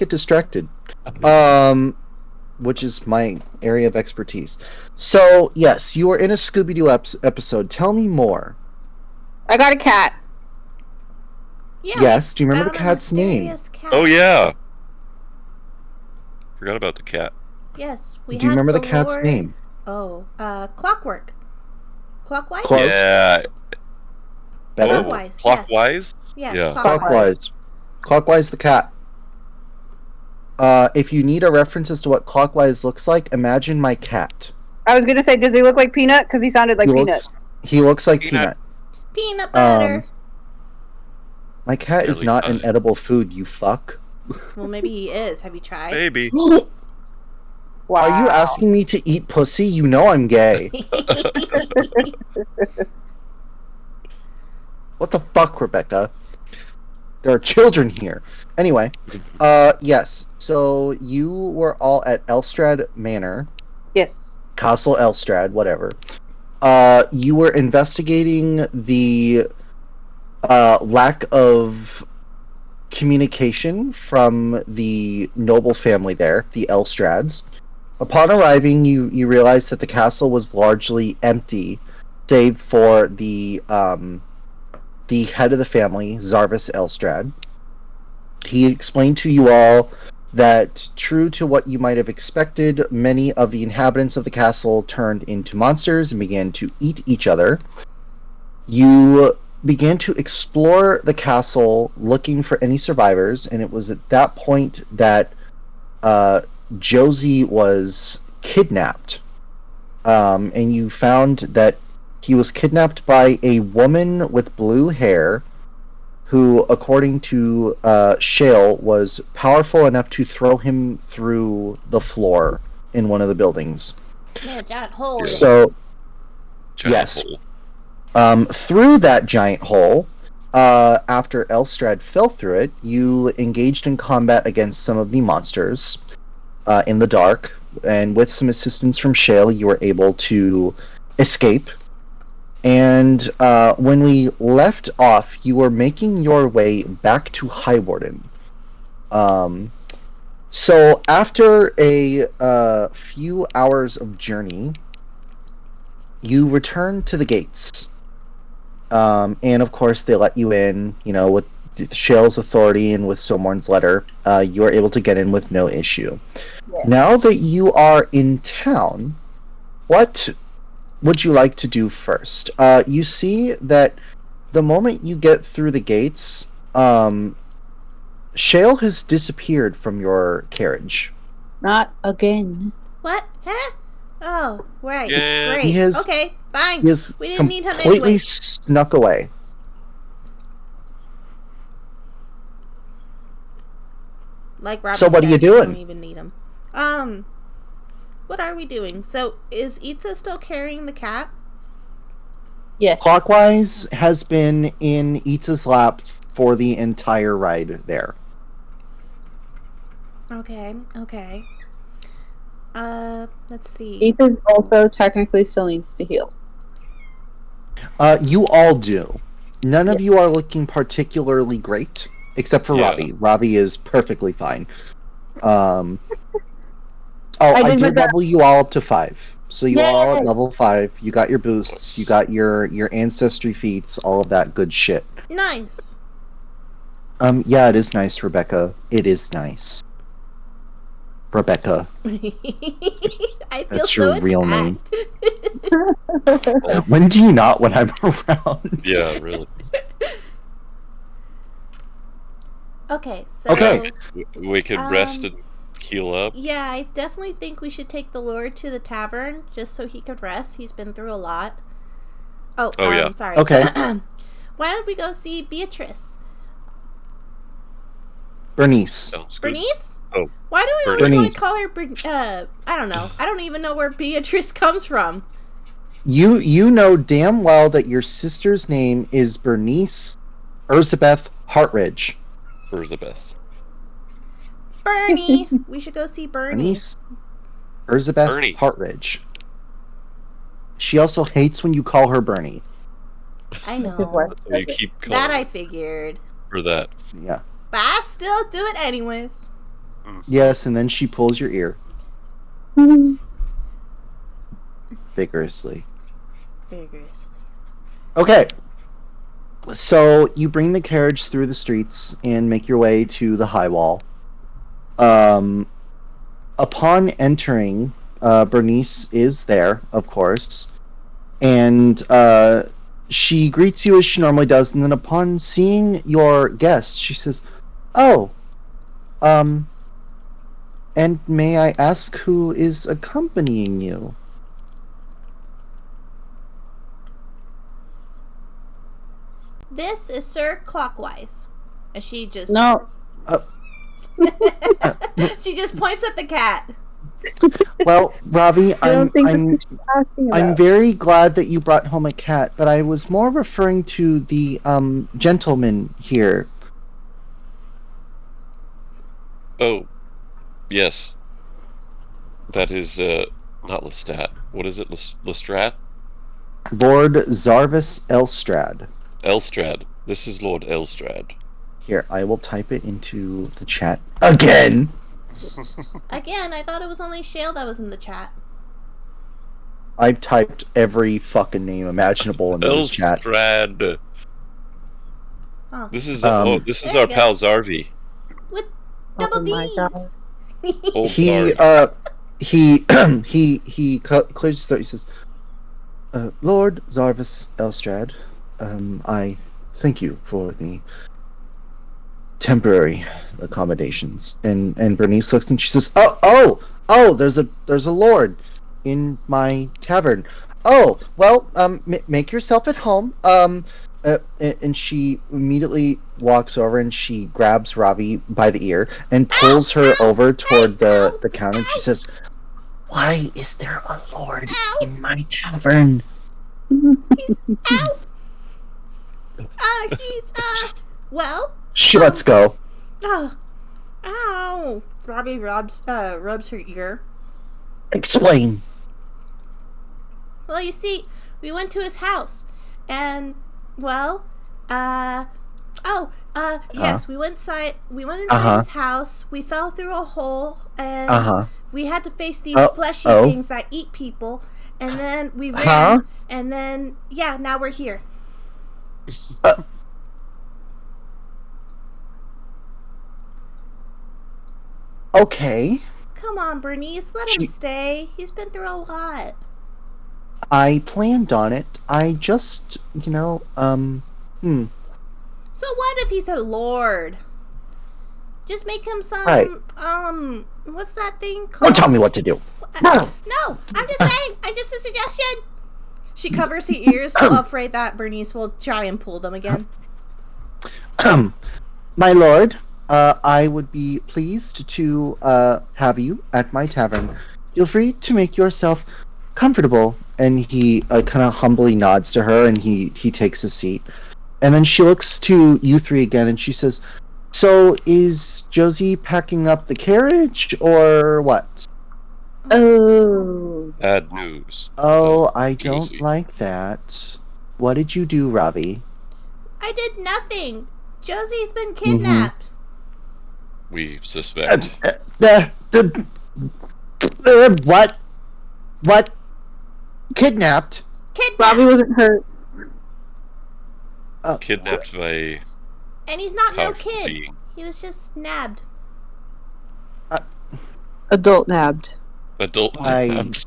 get distracted. Which is my area of expertise. So, yes, you are in a Scooby-Doo episode. Tell me more. I got a cat. Yeah, yes, do you remember the cat's name? Cat. Oh, yeah. Forgot about the cat. Yes, we Do you had remember the the cat's Lord... name? Oh, Clockwork. Clockwise? Close. Yeah. Better? Clockwise, Clockwise? Yes, Yeah. Clockwise. Clockwise the cat. If you need a reference as to what Clockwise looks like, imagine my cat. I was gonna say, does he look like Peanut? Because he sounded like Peanut. He looks like Peanut. Peanut butter. My cat is not an edible food, you fuck. Well, maybe he is. Have you tried? Maybe. Wow. Are you asking me to eat pussy? You know I'm gay. What the fuck, Rebecca? There are children here. Anyway, yes. So you were all at Elstrad Manor. Yes. Castle Elstrad, whatever. You were investigating the lack of communication from the noble family there, the Elstrads. Upon arriving, you realized that the castle was largely empty, save for the head of the family, Zarvis Elstrad. He explained to you all that, true to what you might have expected, many of the inhabitants of the castle turned into monsters and began to eat each other. You began to explore the castle looking for any survivors, and it was at that point that Josie was kidnapped. And you found that he was kidnapped by a woman with blue hair who, according to Shale, was powerful enough to throw him through the floor in one of the buildings. Yeah, giant hole. So, Giant yes. hole. Through that giant hole, after Elstrad fell through it, you engaged in combat against some of the monsters in the dark, and with some assistance from Shale, you were able to escape. And when we left off, you were making your way back to Highwarden. So after a few hours of journey, you return to the gates. And of course, they let you in, with Shale's authority and with Somorn's letter. You are able to get in with no issue. Yeah. Now that you are in town, what would you like to do first? You see that the moment you get through the gates, Shale has disappeared from your carriage. Not again. What? Huh? Oh, right. Yeah. Great. Okay, fine. We didn't need him anyway. Completely snuck away. Like Robert so what are you doing? Don't even need him. What are we doing? So, is Itza still carrying the cat? Yes. Clockwise has been in Itza's lap for the entire ride there. Okay. Let's see. Ethan also technically still needs to heal. You all do. None of you are looking particularly great, except for Robbie. Robbie is perfectly fine. I did level you all up to 5. So you all at level 5. You got your boosts. You got your ancestry feats. All of that good shit. Nice. Yeah, it is nice, Rebecca. It is nice. Rebecca. I feel That's so your real attacked. name. When do you not when I'm around? Yeah, really. Okay, so... Okay. We could rest and heal up. Yeah, I definitely think we should take the Lord to the tavern, just so he could rest. He's been through a lot. Yeah. Sorry. Okay. Why don't we go see Beatrice? Bernice. Bernice? Oh. Why do we always want to call her I don't know. I don't even know where Beatrice comes from. You know damn well that your sister's name is Bernice Elizabeth Hartridge. Elizabeth. Bernie! We should go see Bernie. Bernice Elizabeth Hartridge. She also hates when you call her Bernie. I know. So you keep calling that I figured. for that. Yeah. But I still do it anyways. Yes, and then she pulls your ear vigorously. Vigorously. Okay. So you bring the carriage through the streets and make your way to the high wall. Upon entering, Bernice is there, of course, and she greets you as she normally does, and then upon seeing your guest, she says, "Oh, and may I ask who is accompanying you?" This is Sir Clockwise. And she just No. she just points at the cat. Well, Ravi, I don't think that's what you're asking about. I'm very glad that you brought home a cat, but I was more referring to the gentleman here. Oh, yes. That is not Lestat. What is it? Lestrade? Lord Zarvis Elstrad. Elstrad. This is Lord Elstrad. Here, I will type it into the chat again. Again, I thought it was only Shale that was in the chat. I've typed every fucking name imaginable into this chat. Elstrad. Oh. This is There our you go. pal Zarvi. With double my D's. God. Old He Zarv. he clears his throat. He says, "Lord Zarvis Elstrad, I thank you for the temporary accommodations." And Bernice looks and she says, "Oh, there's a lord in my tavern. Oh, well, make yourself at home." And she immediately walks over and she grabs Ravi by the ear and pulls her over toward the counter. And she says, "Why is there a lord in my tavern?" Ow! He's well. She lets go. Oh, ow! Robbie rubs her ear. Explain. Well, you see, we went to his house, and well, yes, we went inside. We went inside his house. We fell through a hole, and we had to face these fleshy things that eat people. And then we ran, and then yeah, now we're here. Okay. Come on, Bernice, let him stay. He's been through a lot. I planned on it. I just, So what if he's a lord? Just make him some, what's that thing called? Don't tell me what to do. No, I'm just saying. I'm just a suggestion. She covers her ears, so afraid that Bernice will try and pull them again. My lord, I would be pleased to have you at my tavern. Feel free to make yourself comfortable. And he kind of humbly nods to her, and he takes a seat. And then she looks to you three again, and she says, "So is Josie packing up the carriage, or what?" Oh. Bad news. Oh, I Josie. don't like that. What did you do, Ravi? I did nothing. Josie's been kidnapped. We suspect. What? What? Kidnapped? Robbie wasn't hurt. Kidnapped by And he's not no powerful kid. being. He was just nabbed. Adult nabbed. Adult kidnapped.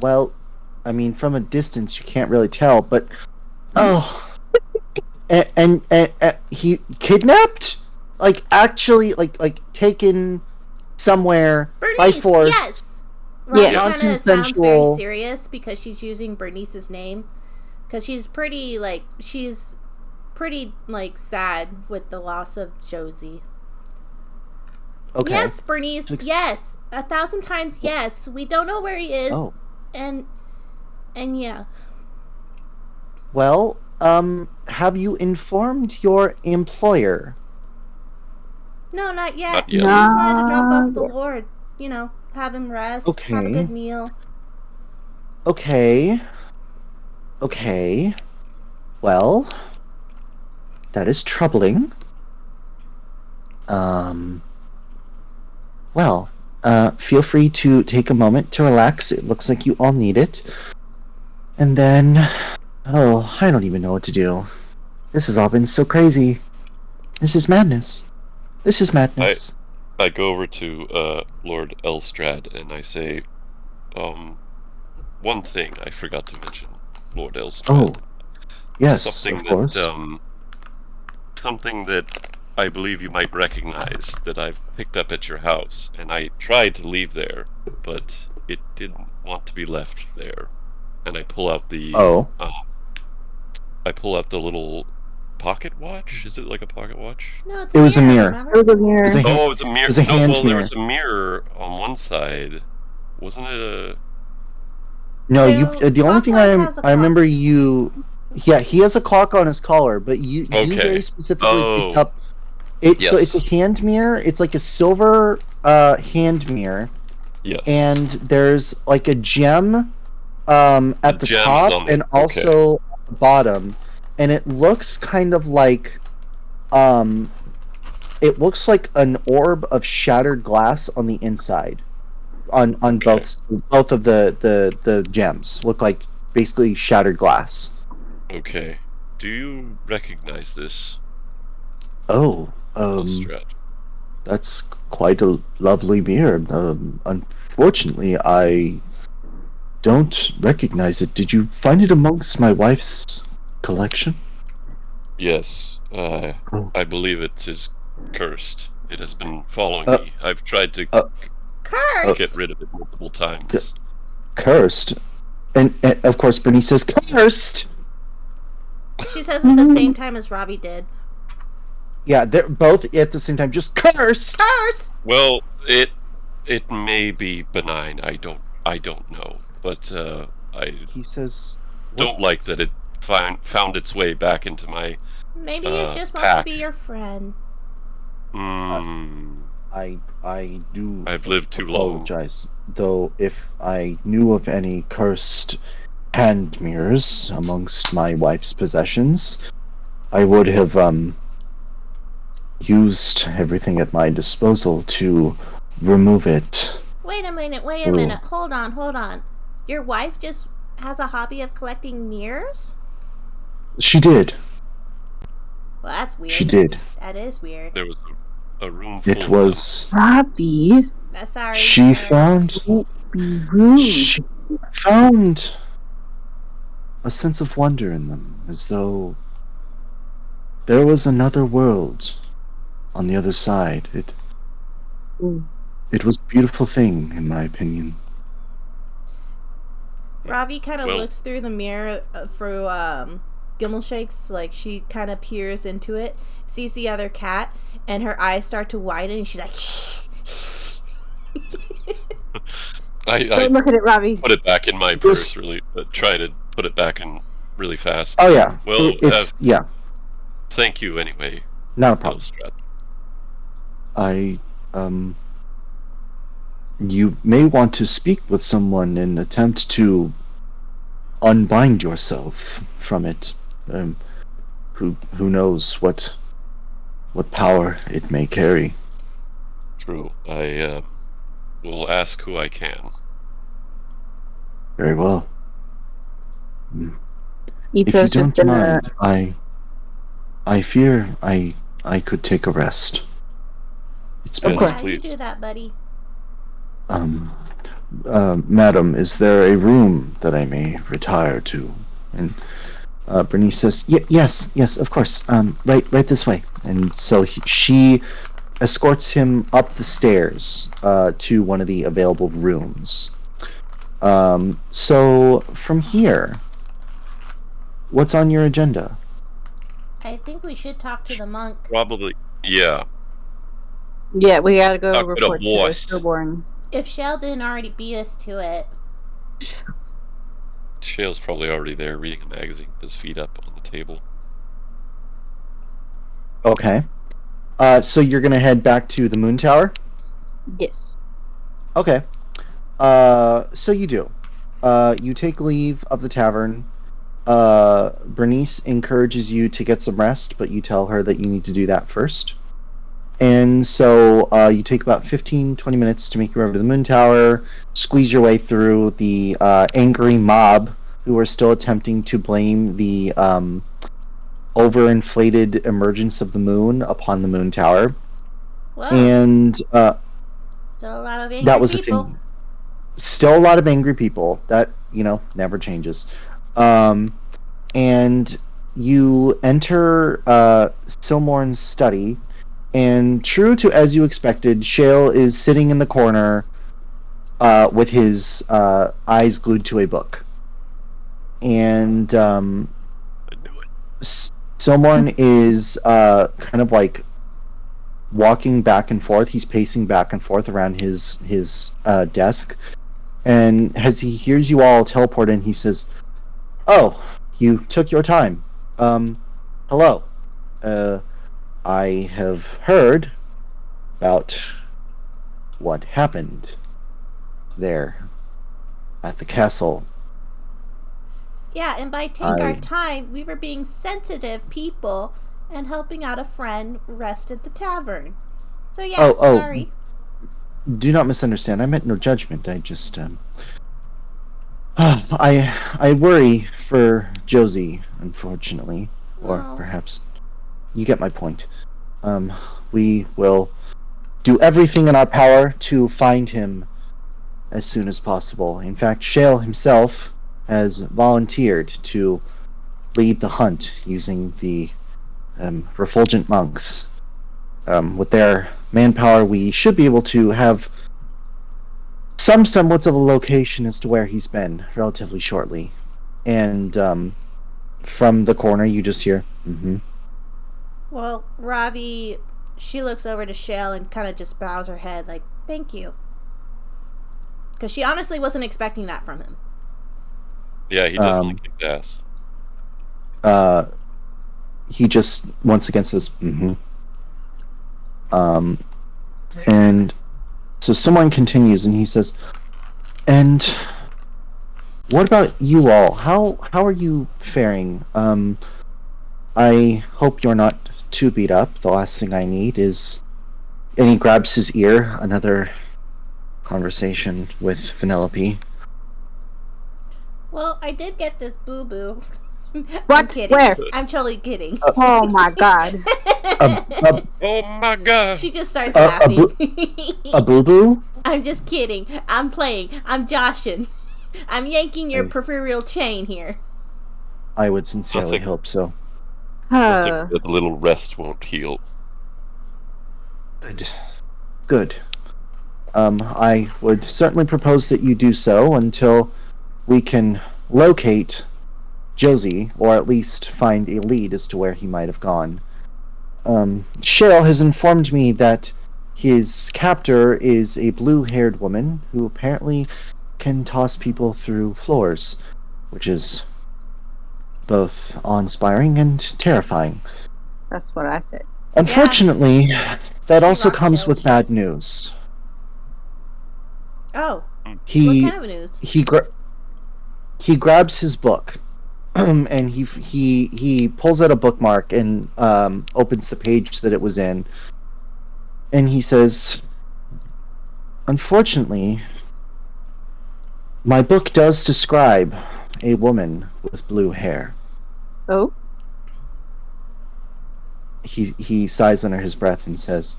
Well, I mean, from a distance you can't really tell, but and he kidnapped, like actually, like taken somewhere Bernice, by force. yes. Robbie kind of sounds very Non-consensual. serious because she's using Bernice's name. Because she's pretty sad with the loss of Josie. Okay. Yes, Bernice, yes. 1,000 times yes. We don't know where he is. Oh. And yeah. Well, have you informed your employer? No, not yet. Not We yet. just wanted to drop off the Lord. Have him rest. Okay. Have a good meal. Okay. Well, that is troubling. Well, feel free to take a moment to relax. It looks like you all need it. And then, I don't even know what to do. This has all been so crazy. This is madness. This is madness. I go over to Lord Elstrad and I say, one thing I forgot to mention, Lord Elstrad. Oh, yes, something of course. Something that I believe you might recognize that I've picked up at your house, and I tried to leave there, but it didn't want to be left there. And I pull out the little pocket watch. Is it like a pocket watch? No, it was a mirror. Remember? It was a mirror. It was a mirror. It was a hand mirror. There was a mirror on one side. Wasn't it a? No, you. The only thing I remember you. Yeah, he has a clock on his collar, but you very specifically picked up. So it's a hand mirror. It's like a silver hand mirror. Yes. And there's like a gem at the top and also at the bottom, and it looks kind of like it looks like an orb of shattered glass on the inside. On both of the gems look like basically shattered glass. Okay. Do you recognize this? Oh, Elstrad? That's quite a lovely mirror. Unfortunately, I don't recognize it. Did you find it amongst my wife's collection? Yes. I believe it is cursed. It has been following me. I've tried to get rid of it multiple times. Cursed? And of course, Bernice says, cursed! She says it at the same time as Robbie did. Yeah, they're both at the same time, just cursed! Curse! Well, it may be benign. I don't know, but He says, don't like that it found its way back into my. Maybe it just wants to be your friend. I do. I've lived too long. Apologize, though. If I knew of any cursed hand mirrors amongst my wife's possessions, I would have used everything at my disposal to remove it. Wait a minute. Hold on. Your wife just has a hobby of collecting mirrors? She did. Well, that's weird. She did. That is weird. There was a room full It was. Ravi. Sorry. She found. Be rude. She found a sense of wonder in them, as though there was another world on the other side. It was a beautiful thing, in my opinion. Ravi kind of looks through the mirror through Gimmelshakes, like she kind of peers into it, sees the other cat, and her eyes start to widen, and she's like, I Don't look at it, Ravi. put it back in my purse, try to put it back in really fast. Oh, yeah. Well, yeah. Thank you anyway. Not a problem. Elstrad. You may want to speak with someone and attempt to unbind yourself from it. Who knows what power it may carry. True. I will ask who I can. Very well. If you don't mind, I fear I could take a rest. It's been. "Yeah, you do that, buddy." Madam, is there a room that I may retire to? And Bernice says, yes, of course. Right this way. And so she escorts him up the stairs to one of the available rooms. So from here, what's on your agenda? I think we should talk to the monk. Probably, yeah. Yeah, we gotta go Talk to the report to the boss. stillborn. If Shell didn't already beat us to it. Shale's probably already there reading a magazine with his feet up on the table. Okay. So you're gonna head back to the Moon Tower? Yes. Okay. So you do. You take leave of the tavern. Bernice encourages you to get some rest, but you tell her that you need to do that first. And so you take about 15-20 minutes to make your way over to the moon tower, squeeze your way through the angry mob who are still attempting to blame the overinflated emergence of the moon upon the moon tower. Whoa. And Still a lot of angry that was people. the thing. Still a lot of angry people. That, never changes. And you enter Silmorn's study, and true to as you expected, Shale is sitting in the corner with his eyes glued to a book. And I knew it. Silmorn is kind of like walking back and forth. He's pacing back and forth around his desk. And as he hears you all teleport in, he says, "Oh, you took your time. Hello. I have heard about what happened there at the castle." Yeah, and by take our time, we were being sensitive people and helping out a friend rest at the tavern. So yeah, sorry. Do not misunderstand. I meant no judgment. I just I worry for Josie, unfortunately. Or perhaps you get my point. We will do everything in our power to find him as soon as possible. In fact, Shale himself has volunteered to lead the hunt using the refulgent monks. With their manpower, we should be able to have some semblance of a location as to where he's been relatively shortly. And from the corner, you just hear, mm-hmm. Well, Ravi, she looks over to Shale and kind of just bows her head like, thank you. Because she honestly wasn't expecting that from him. Yeah, he definitely kicked ass. He just once again says, mm-hmm. And so someone continues and he says, "And what about you all? How are you faring? I hope you're not too beat up. The last thing I need is..." And he grabs his ear, another conversation with Vanellope. Well, I did get this boo-boo. What? I'm kidding. Where? I'm totally kidding. Oh my god. Oh my god! She just starts laughing. A boo-boo? I'm just kidding. I'm playing. I'm joshing. I'm yanking your proverbial chain here. I would sincerely hope so. I think that a little rest won't heal. Good. I would certainly propose that you do so until we can locate Josie, or at least find a lead as to where he might have gone. Shale has informed me that his captor is a blue-haired woman who apparently can toss people through floors, which is both awe-inspiring and terrifying. That's what I said. Unfortunately, that also comes with bad news. Oh. What He kind of news? he grabs his book, and he pulls out a bookmark and opens the page that it was in, and he says, "Unfortunately, my book does describe a woman with blue hair." Oh? He sighs under his breath and says,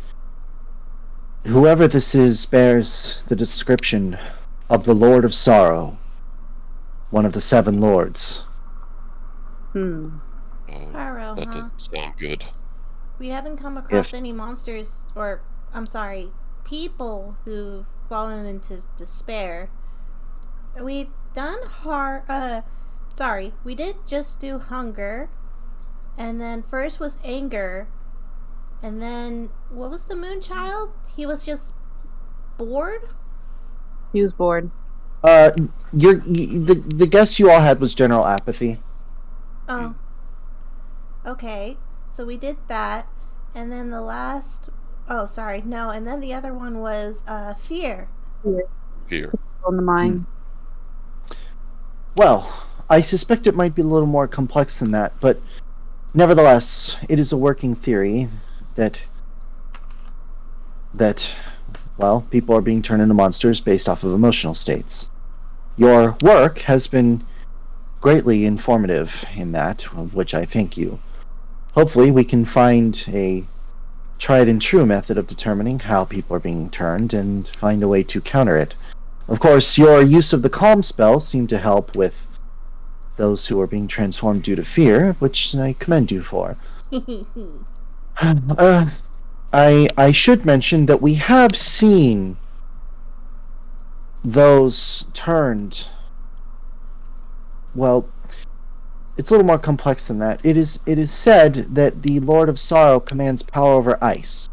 "Whoever this is bears the description of the Lord of Sorrow, one of the seven lords." Sorrow, That doesn't sound good. We haven't come across any monsters, or, I'm sorry, people who've fallen into despair. We've done we did just do hunger, and then first was anger, and then, what was the moon child? He was just bored? He was bored. The guess you all had was general apathy. Oh. Okay. So we did that. And then the last... Oh, sorry. No. And then the other one was fear. Fear. On the mind. Well, I suspect it might be a little more complex than that, but nevertheless, it is a working theory that that, well, people are being turned into monsters based off of emotional states. Your work has been greatly informative in that, of which I thank you. Hopefully we can find a tried and true method of determining how people are being turned and find a way to counter it. Of course, your use of the calm spell seemed to help with those who are being transformed due to fear, which I commend you for. I should mention that we have seen those turned. Well, it's a little more complex than that. It is said that the Lord of Sorrow commands power over ice.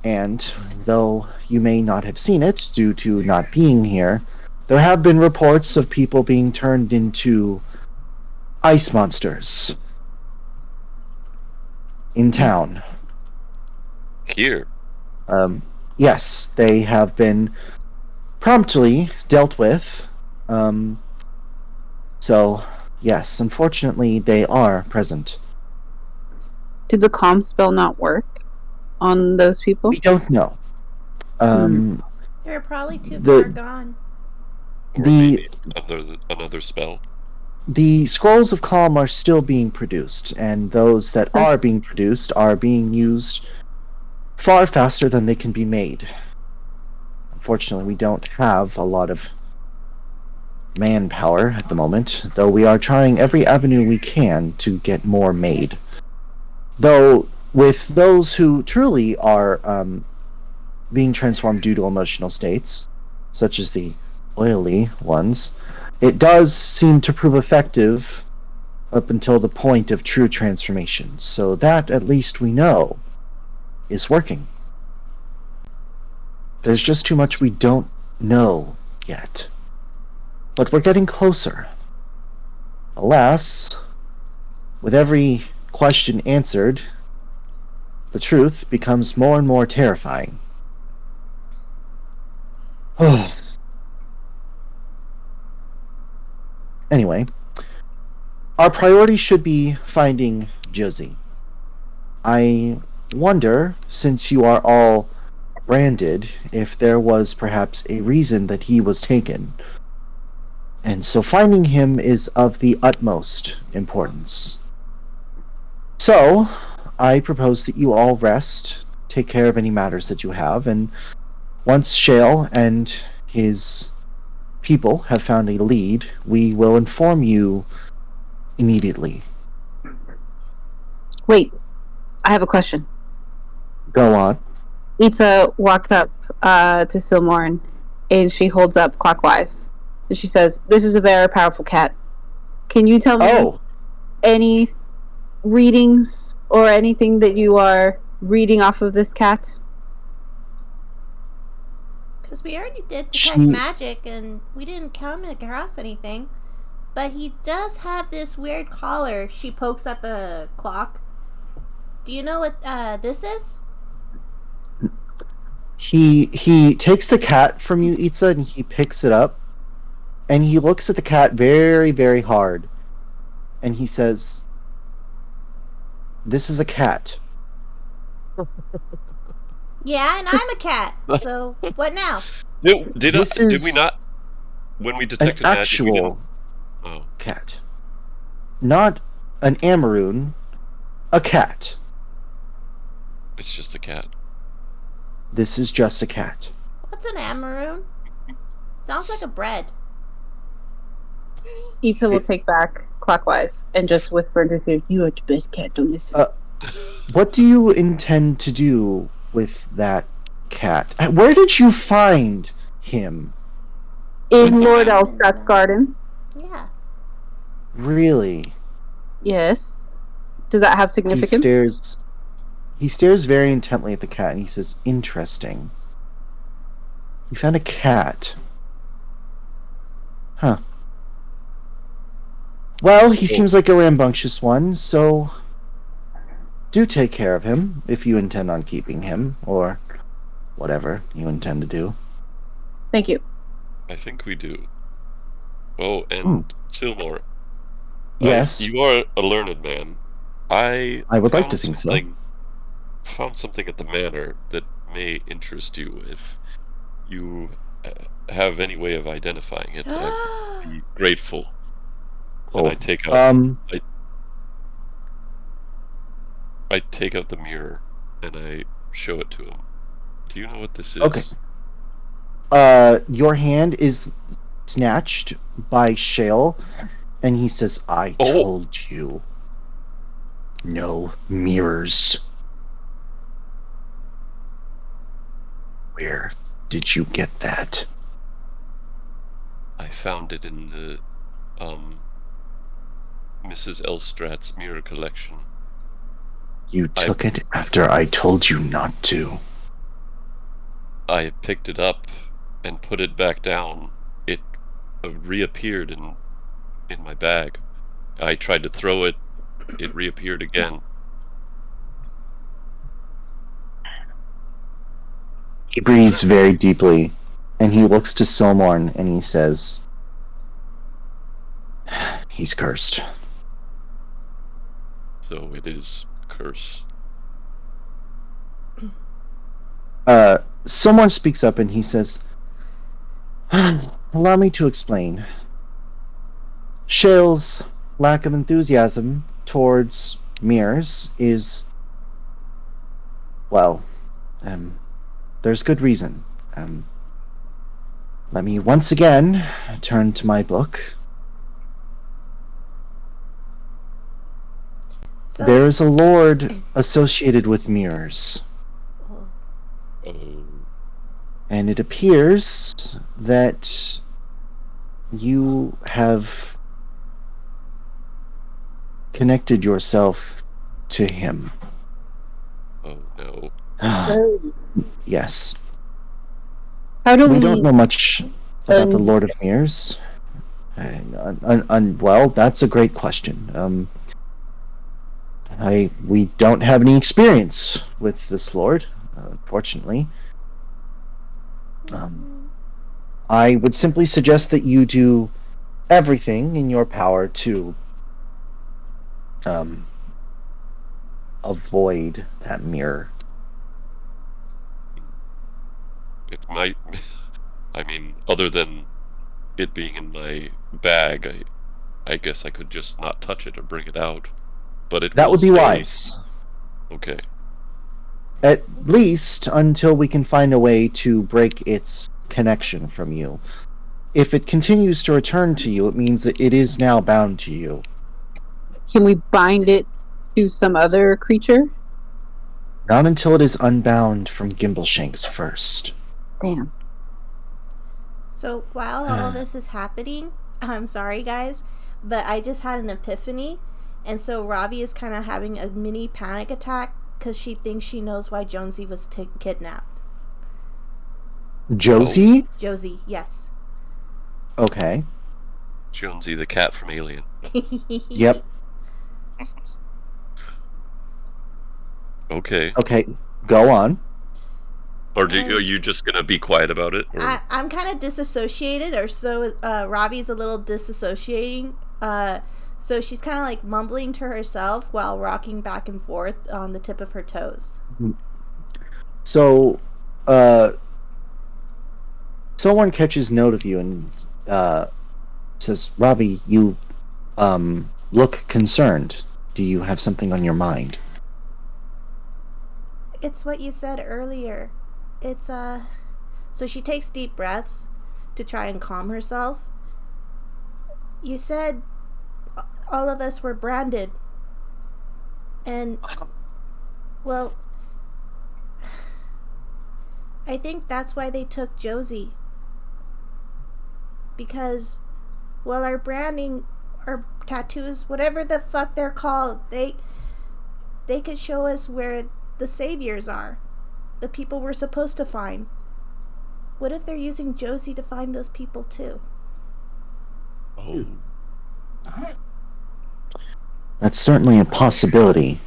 And though you may not have seen it due to not being here, there have been reports of people being turned into ice monsters in town. Here. Yes, they have been promptly dealt with. So, yes, unfortunately, they are present. Did the calm spell not work on those people? We don't know. They were probably too far gone. Or maybe another spell. The scrolls of calm are still being produced, and those that are being produced are being used far faster than they can be made. Unfortunately, we don't have a lot of manpower at the moment, though we are trying every avenue we can to get more made. Though, with those who truly are being transformed due to emotional states, such as the oily ones, it does seem to prove effective up until the point of true transformation. So that, at least we know, is working. There's just too much we don't know yet. But we're getting closer. Alas, with every question answered, the truth becomes more and more terrifying. Anyway, our priority should be finding Josie. I wonder, since you are all branded, if there was perhaps a reason that he was taken. And so finding him is of the utmost importance. So, I propose that you all rest, take care of any matters that you have, and once Shale and his people have found a lead, we will inform you immediately. Wait, I have a question. Go on. Ita walked up to Silmorn, and she holds up clockwise. And she says, "This is a very powerful cat. Can you tell me any readings or anything that you are reading off of this cat?" Because we already did detect magic, and we didn't come across anything. But he does have this weird collar. She pokes at the clock. Do you know what this is? He takes the cat from you, Itza, and he picks it up, and he looks at the cat very, very hard, and he says, "This is a cat." Yeah, and I'm a cat. So what now? Did we not? When we detected an magic, actual cat, not an Amaroon, a cat. It's just a cat. This is just a cat. What's an Amaroon? Sounds like a bread. Ita will take back clockwise and just whisper into his ear, "You are the best cat, don't listen." What do you intend to do with that cat? Where did you find him? In Lord Elstrath's garden. Yeah. Really? Yes. Does that have significance? He stares very intently at the cat and he says, "Interesting. You found a cat. Huh. Well, he seems like a rambunctious one, so do take care of him if you intend on keeping him, or whatever you intend to do." Thank you. I think we do. Oh, and Silmore. Yes? You are a learned man. I would like to think so. Found something at the manor that may interest you. If you have any way of identifying it, I'd be grateful. And I take out I take out the mirror and I show it to him. Do you know what this is? Okay. Your hand is snatched by Shale, and he says, I told you. No mirrors. Where did you get that? I found it in the Mrs. Elstrat's mirror collection. You took it after I told you not to. I picked it up and put it back down. It reappeared in my bag. I tried to throw it. It reappeared again. He breathes very deeply, and he looks to Silmorn, and he says, he's cursed. So it is a curse. Someone speaks up, and he says, allow me to explain. Shale's lack of enthusiasm towards mirrors is, well, there's good reason. Let me once again turn to my book. So, there is a lord associated with mirrors. And it appears that you have connected yourself to him. Oh no. Yes. How do we don't know much about the Lord of Mirrors. Well, that's a great question. We don't have any experience with this Lord, unfortunately. I would simply suggest that you do everything in your power to avoid that mirror. It might. I mean, other than it being in my bag, I guess I could just not touch it or bring it out. But that would be wise. Okay. At least until we can find a way to break its connection from you. If it continues to return to you, it means that it is now bound to you. Can we bind it to some other creature? Not until it is unbound from Gimbleshanks first. Damn. So while all this is happening, I'm sorry guys, but I just had an epiphany, and so Ravi is kind of having a mini panic attack because she thinks she knows why Jonesy was kidnapped. Josie? Josie, yes. Okay. Jonesy the cat from Alien. Yep. Okay. Okay, go on. Or are you just going to be quiet about it? Or? I'm kind of disassociated, or so Ravi's a little disassociating. So she's kind of like mumbling to herself while rocking back and forth on the tip of her toes. So, someone catches note of you and says, Ravi, you look concerned. Do you have something on your mind? It's what you said earlier. It's, so she takes deep breaths to try and calm herself. You said all of us were branded. And, well, I think that's why they took Josie. Because, well, our branding, our tattoos, whatever the fuck they're called, they could show us where the saviors are. The people we're supposed to find. What if they're using Josie to find those people too? Oh. That's certainly a possibility.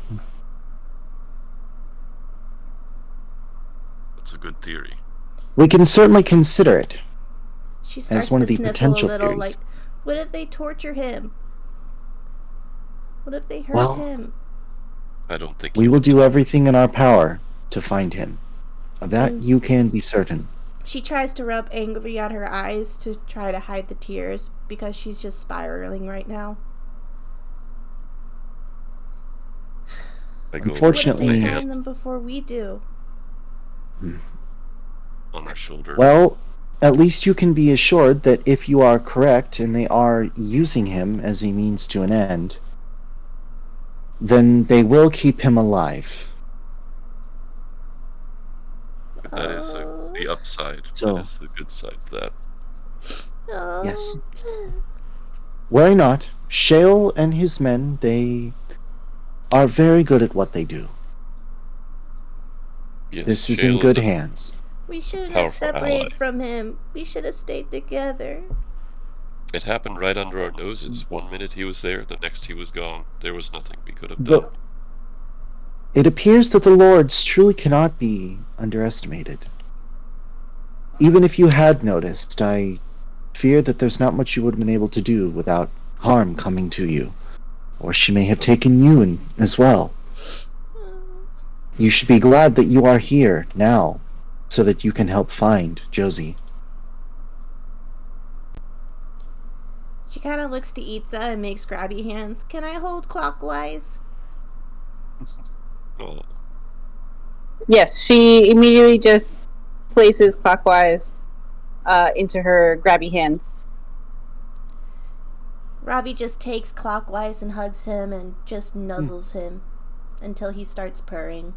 That's a good theory. We can certainly consider it. She starts as one to of the sniffle potential a little, theories. like, what if they torture him? What if they hurt him? I don't think we will do everything in our power to find him. That you can be certain. She tries to rub angry at her eyes to try to hide the tears because she's just spiraling right now. Unfortunately, what if they find them before we do? On her shoulder. Well, at least you can be assured that if you are correct and they are using him as a means to an end, then they will keep him alive. That is the upside. So, that is the good side of that. Yes. Worry not. Shale and his men, they are very good at what they do. Yes, this is Shale in good hands. We shouldn't have separated from him. We should have stayed together. It happened right under our noses. 1 minute he was there, the next he was gone. There was nothing we could have done. It appears that the Lords truly cannot be underestimated. Even if you had noticed, I fear that there's not much you would have been able to do without harm coming to you. Or she may have taken you in as well. You should be glad that you are here now, so that you can help find Josie. She kind of looks to Itza and makes grabby hands. Can I hold clockwise? Oh. Yes, she immediately just places clockwise into her grabby hands. Ravi just takes clockwise and hugs him and just nuzzles him until he starts purring.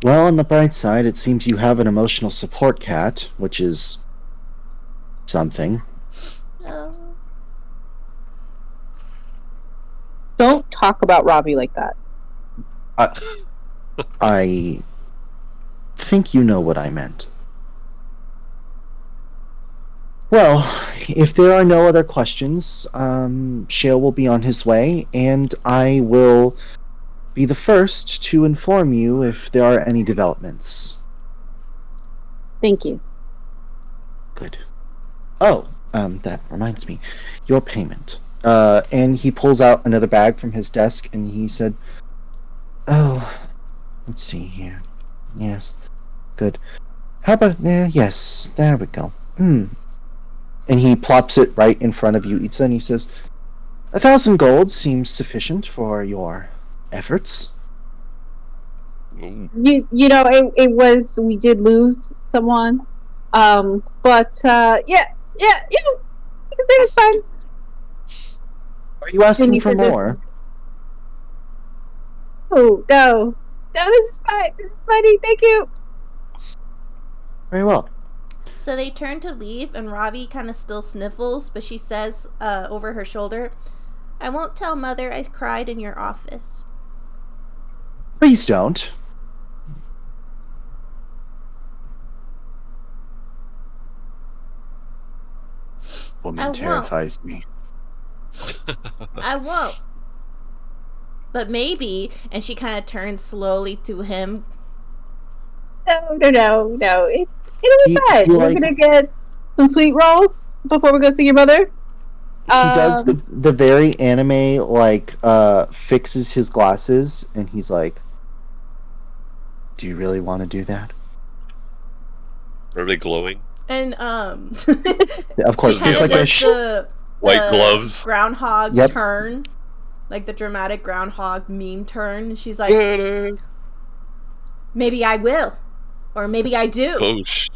Well, on the bright side, it seems you have an emotional support cat, which is something. Oh. Don't talk about Robbie like that. I think you know what I meant. Well, if there are no other questions, Shale will be on his way, and I will be the first to inform you if there are any developments. Thank you. Good. Oh, that reminds me. Your payment. And he pulls out another bag from his desk, and he said, "Oh, let's see here. Yes. Good. How about, yes, there we go. And he plops it right in front of you, Itza, and he says, 1,000 gold seems sufficient for your efforts." You know, it was, we did lose someone. But, yeah, it's fine. Are you asking for more? Oh, no, this is fine. This is funny. Thank you. Very well. So they turn to leave, and Ravi kind of still sniffles, but she says over her shoulder, "I won't tell Mother I cried in your office." Please don't. Woman terrifies me. I won't. But maybe, and she kind of turns slowly to him. No. It'll be fine. We're gonna get some sweet rolls before we go see your mother. He does the very anime, fixes his glasses, and he's like, "Do you really want to do that?" Are they glowing? And of course, there's like a white gloves, groundhog turn, like the dramatic groundhog meme turn. She's like, "Maybe I will, or maybe I do." Oh shit!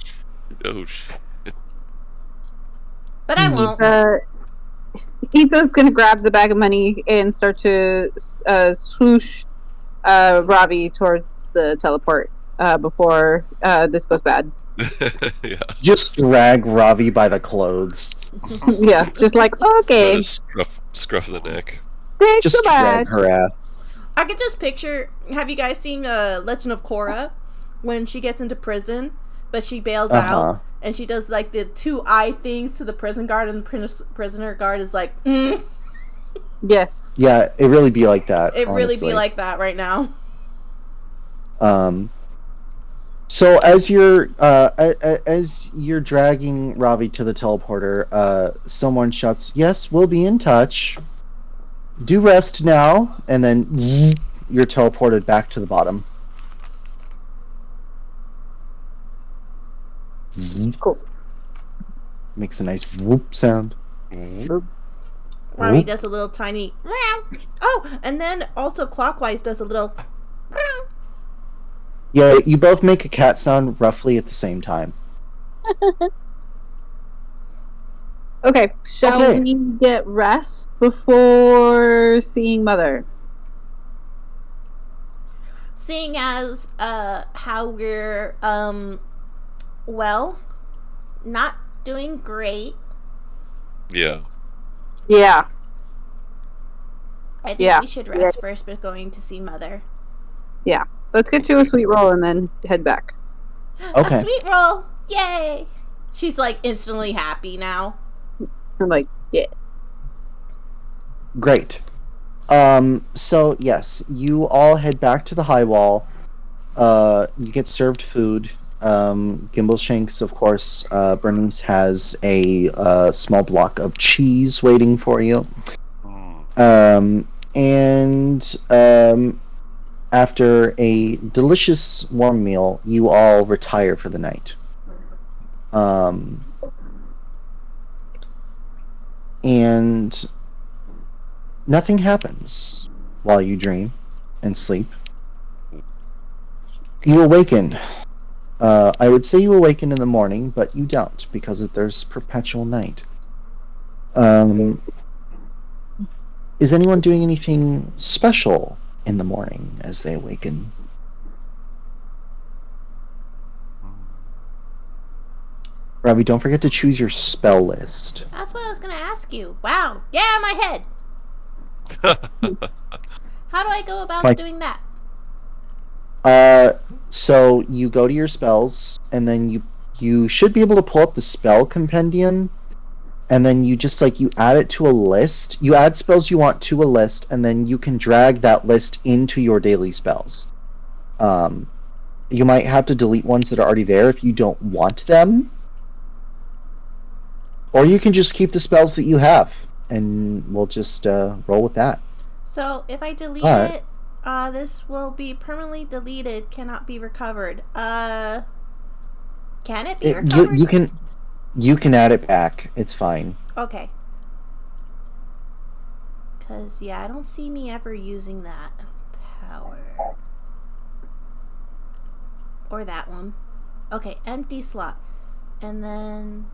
But I won't. Ethan's gonna grab the bag of money and start to swoosh Ravi towards the teleport before this goes bad. Yeah. Just drag Ravi by the clothes. Yeah, just like, okay. Scruff the neck. Thanks just so much. drag her ass. I could just picture. Have you guys seen Legend of Korra when she gets into prison, but she bails out and she does like the 2 eye things to the prison guard, and the prisoner guard is like, Yes. Yeah, it really be like that. It really be like that right now. So as you're dragging Ravi to the teleporter, someone shouts, "Yes, we'll be in touch. Do rest now," and then you're teleported back to the bottom. Cool. Makes a nice whoop sound. Robbie does a little tiny meow. Oh, and then also Clockwise does a little meow. Yeah, you both make a cat sound roughly at the same time. Okay, shall we get rest before seeing Mother? Seeing as how we're not doing great. Yeah. Yeah. I think we should rest first before going to see Mother. Yeah. Let's get you a sweet roll and then head back. Okay. A sweet roll! Yay! She's like instantly happy now. I'm like, yeah. Great. So yes, you all head back to the high wall. You get served food. Gimbleshanks, of course, Bernice has a small block of cheese waiting for you. After a delicious warm meal, you all retire for the night. And nothing happens while you dream and sleep. You awaken. I would say you awaken in the morning, but you don't because there's perpetual night. Is anyone doing anything special in the morning as they awaken? Robbie, don't forget to choose your spell list. That's what I was going to ask you. Wow. Yeah, my head. How do I go about doing that? So you go to your spells, and then you should be able to pull up the spell compendium, and then you just you add it to a list. You add spells you want to a list, and then you can drag that list into your daily spells. You might have to delete ones that are already there if you don't want them. Or you can just keep the spells that you have, and we'll just roll with that. So, if I delete it, this will be permanently deleted, cannot be recovered. Can it be recovered? You can add it back. It's fine. Okay. Because, I don't see me ever using that power. Or that one. Okay, empty slot. And then...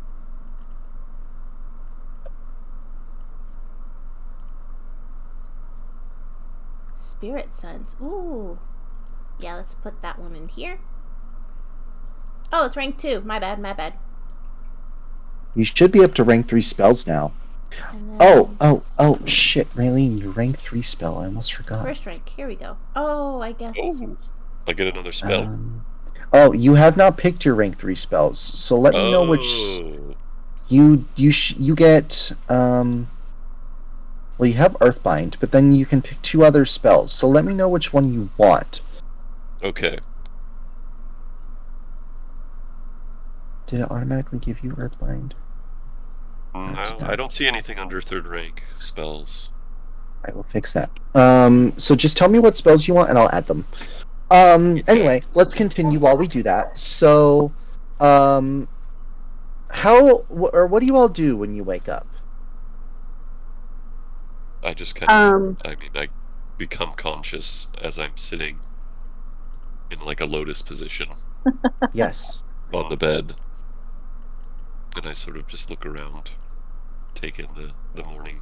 Spirit Sense. Ooh. Yeah, let's put that one in here. Oh, it's rank 2. My bad. You should be up to rank 3 spells now. Then... Oh, shit, Raylene, your rank 3 spell. I almost forgot. First rank. Here we go. Oh, I guess... Oh, I get another spell. You have not picked your rank 3 spells, so let me know which... You get... Well, you have Earthbind, but then you can pick 2 other spells, so let me know which one you want. Okay. Did it automatically give you Earthbind? No, I don't see anything under 3rd rank spells. I will fix that. So just tell me what spells you want, and I'll add them. Anyway, let's continue while we do that. So, what do you all do when you wake up? I just kind of, I become conscious as I'm sitting in a lotus position. Yes. On the bed. And I sort of just look around, take in the morning.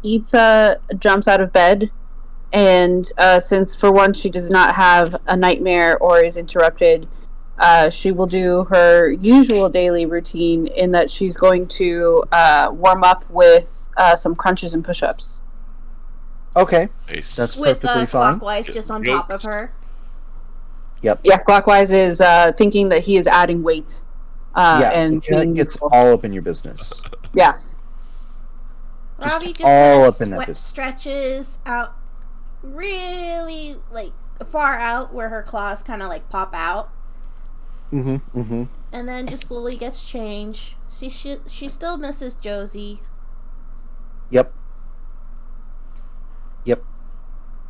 Itza jumps out of bed, and since for once she does not have a nightmare or is interrupted, she will do her usual daily routine in that she's going to warm up with some crunches and push-ups. Okay. Nice. That's with perfectly fine. Clockwise just on top of her. Yep. Yeah, Clockwise is thinking that he is adding weight. And it gets all up in your business. Yeah. Robbie just all up in that business. Stretches out really far out where her claws kind of pop out. And then just slowly gets changed. She still misses Josie. Yep.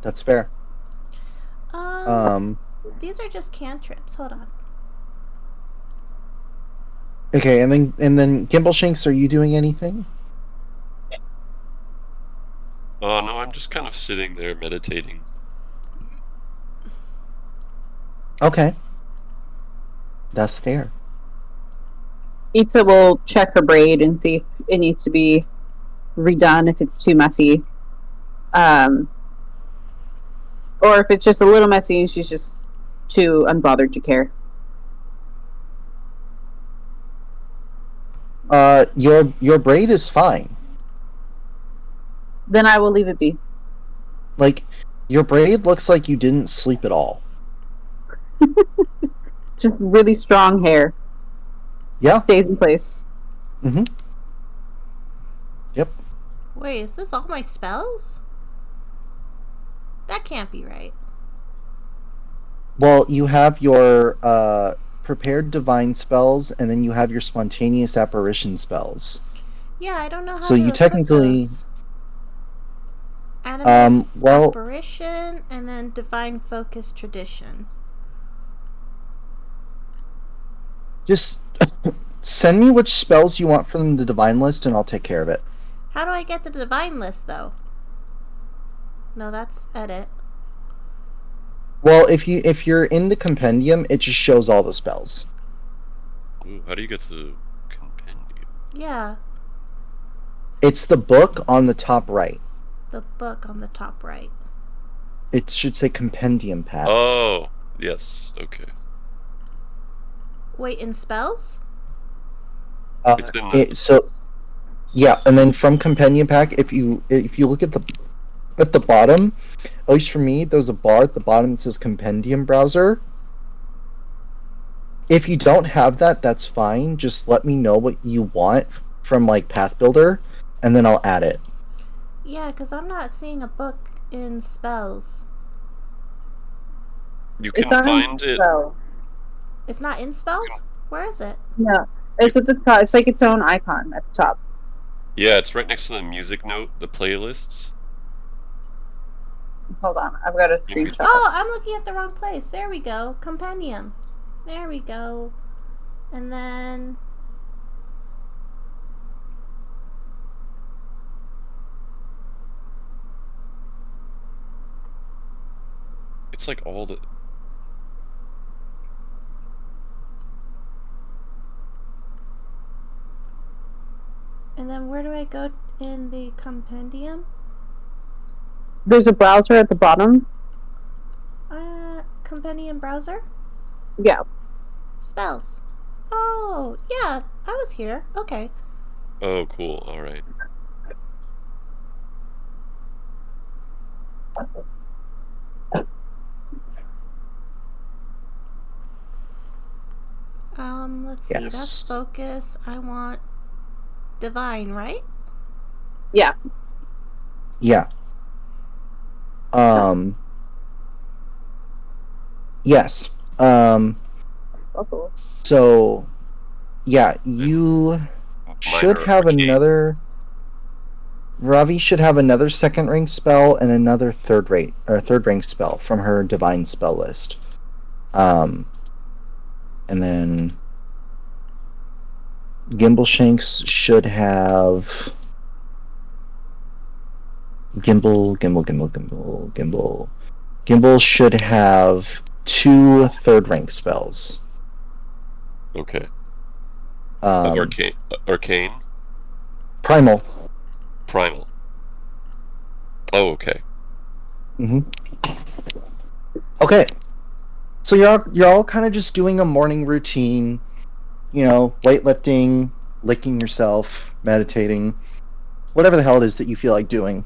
That's fair. These are just cantrips. Hold on. Okay, and then Gimbleshanks, are you doing anything? Oh no, I'm just kind of sitting there meditating. Okay. That's fair. Itza will check her braid and see if it needs to be redone if it's too messy. Or if it's just a little messy and she's just too unbothered to care. Your braid is fine. Then I will leave it be. Like, your braid looks like you didn't sleep at all. Just really strong hair. Yeah. Stays in place. Mm-hmm. Yep. Wait, is this all my spells? That can't be right. Well, you have your prepared divine spells, and then you have your spontaneous apparition spells. Yeah, I don't know how so to you equip technically those. Animus well, apparition, and then divine focus tradition. just send me which spells you want from the divine list, and I'll take care of it. How do I get the divine list, though? No, that's edit. Well, if you're in the compendium, it just shows all the spells. Ooh, how do you get to the compendium? Yeah. It's the book on the top right. The book on the top right. It should say compendium packs. Oh, yes. Okay. Wait, in spells? It's in the... Yeah, and then from compendium pack, if you look at the bottom, at least for me, there's a bar at the bottom that says compendium browser. If you don't have that, that's fine. Just let me know what you want from like Path Builder, and then I'll add it. Yeah, because I'm not seeing a book in spells. You can find it. It's not in spells? Where is it? No, it's at the top. It's like its own icon at the top. Yeah, it's right next to the music note, the playlists. Hold on, I've got a screenshot. Oh, I'm looking at the wrong place. There we go. Compendium. There we go. And then... It's like all the... And then where do I go in the compendium? There's a browser at the bottom. Compendium browser? Yeah. Spells. Oh, yeah, I was here. Okay. Oh, cool. All right. Let's see. That's focus. I want divine, right? Yeah. Yeah. Yes. So, yeah, you should have another... Ravi should have another second rank spell and another third rank spell from her divine spell list. And then Gimbleshanks should have Gimble should have 2 third rank spells. Okay. Arcane? Primal. Oh, okay. Okay. So you're all kind of just doing a morning routine, weightlifting, licking yourself, meditating, whatever the hell it is that you feel like doing.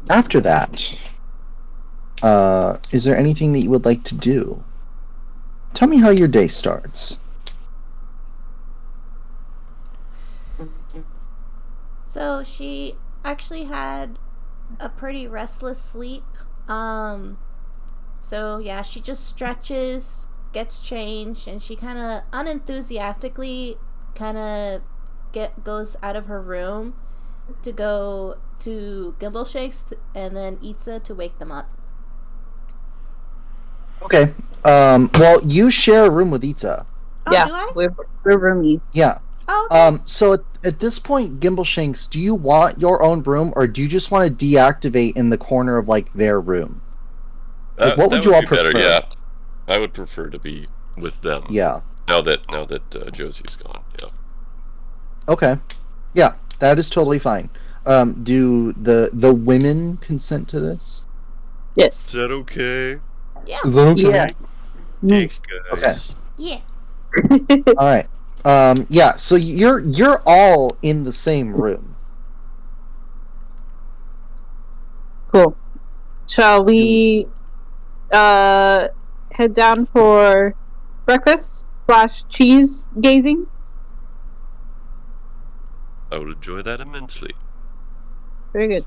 After that, is there anything that you would like to do? Tell me how your day starts. So she actually had a pretty restless sleep. So yeah, she just stretches, gets changed, and she kind of unenthusiastically goes out of her room to go to Gimbleshakes and then Itza to wake them up. Okay. Well, you share a room with Itza. Oh, yeah, do I? We're roomies. Yeah. Oh, okay. So at this point, Gimbleshanks, do you want your own room, or do you just want to deactivate in the corner of like their room? Like, what would you all prefer? Better, yeah. I would prefer to be with them. Yeah. Now that Josie's gone, yeah. Okay. Yeah, that is totally fine. Do the women consent to this? Yes. Is that okay? Yeah. Is that okay? Yeah. Thanks, guys. Okay. Yeah. All right. Yeah. So you're all in the same room. Cool. Shall we head down for breakfast / cheese gazing? I would enjoy that immensely. Very good.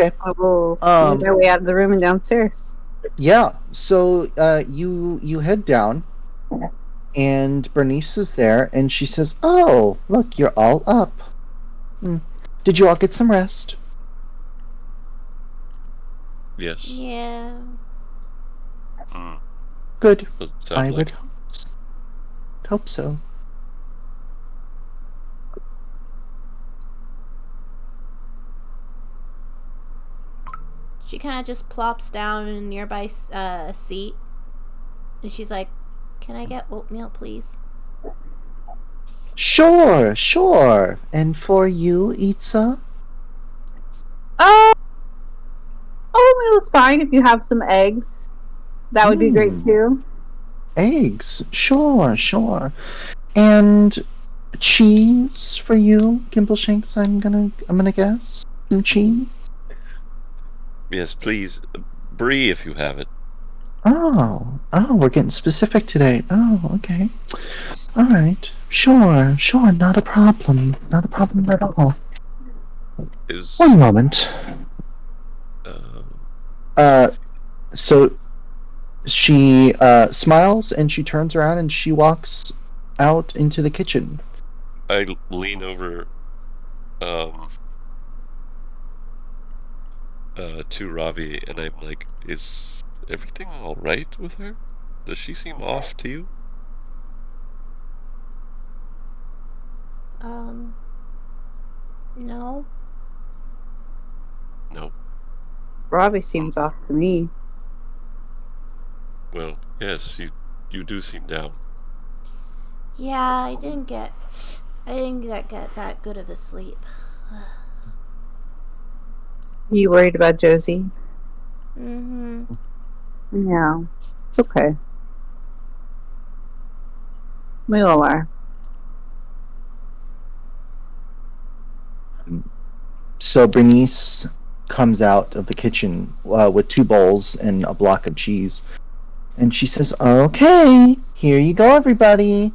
Okay. I will make my way out of the room and downstairs. Yeah. So you head down, and Bernice is there, and she says, "Oh, look, you're all up. Did you all get some rest?" Yes. Yeah. Good. Doesn't sound I like would hope so. She kind of just plops down in a nearby seat. And she's like, "Can I get oatmeal, please?" Sure. And for you, Itza? Oatmeal is fine if you have some eggs. That would be great too. Eggs? Sure. And cheese for you, Gimbleshanks, I'm gonna guess? Some cheese? Yes, please. Brie, if you have it. Oh, we're getting specific today. Oh, okay. Alright. Sure, not a problem. Not a problem at all. One moment. So she smiles and she turns around and she walks out into the kitchen. I lean over to Ravi and I'm like, is everything alright with her? Does she seem off to you? No. No. Ravi seems off to me. Well, yes, you do seem down. Yeah, I didn't get that good of a sleep. You worried about Josie? Mm-hmm. Yeah. It's okay. We all are. So Bernice comes out of the kitchen with 2 bowls and a block of cheese. And she says, "Okay, here you go, everybody."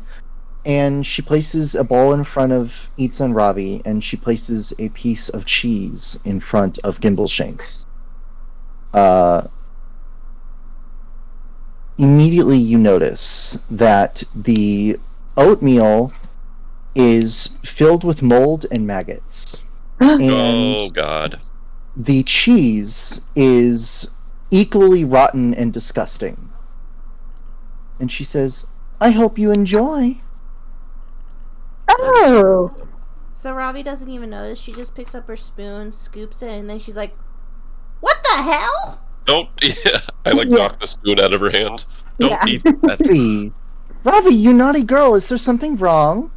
And she places a bowl in front of Itza and Ravi, and she places a piece of cheese in front of Gimbleshanks. Immediately you notice that the oatmeal is filled with mold and maggots. And oh, God. The cheese is equally rotten and disgusting. And she says, "I hope you enjoy." Oh! So Ravi doesn't even notice. She just picks up her spoon, scoops it, and then she's like, "What the hell?" Don't, yeah. I knock the spoon out of her hand. Don't eat that. Ravi, you naughty girl, is there something wrong?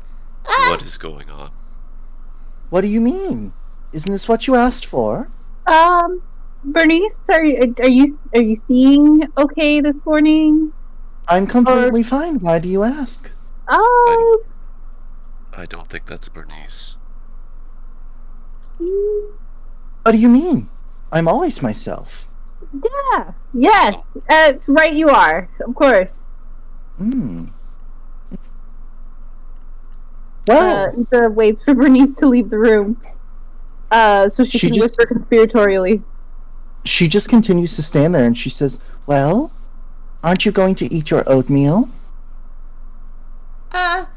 What is going on? What do you mean? Isn't this what you asked for? Bernice, are you seeing okay this morning? I'm completely fine. Why do you ask? I don't think that's Bernice. What do you mean? I'm always myself. Yeah. Yes. It's right. You are, of course. Well, Issa waits for Bernice to leave the room, so she can whisper conspiratorially. She just continues to stand there, and she says, "Well, aren't you going to eat your oatmeal?"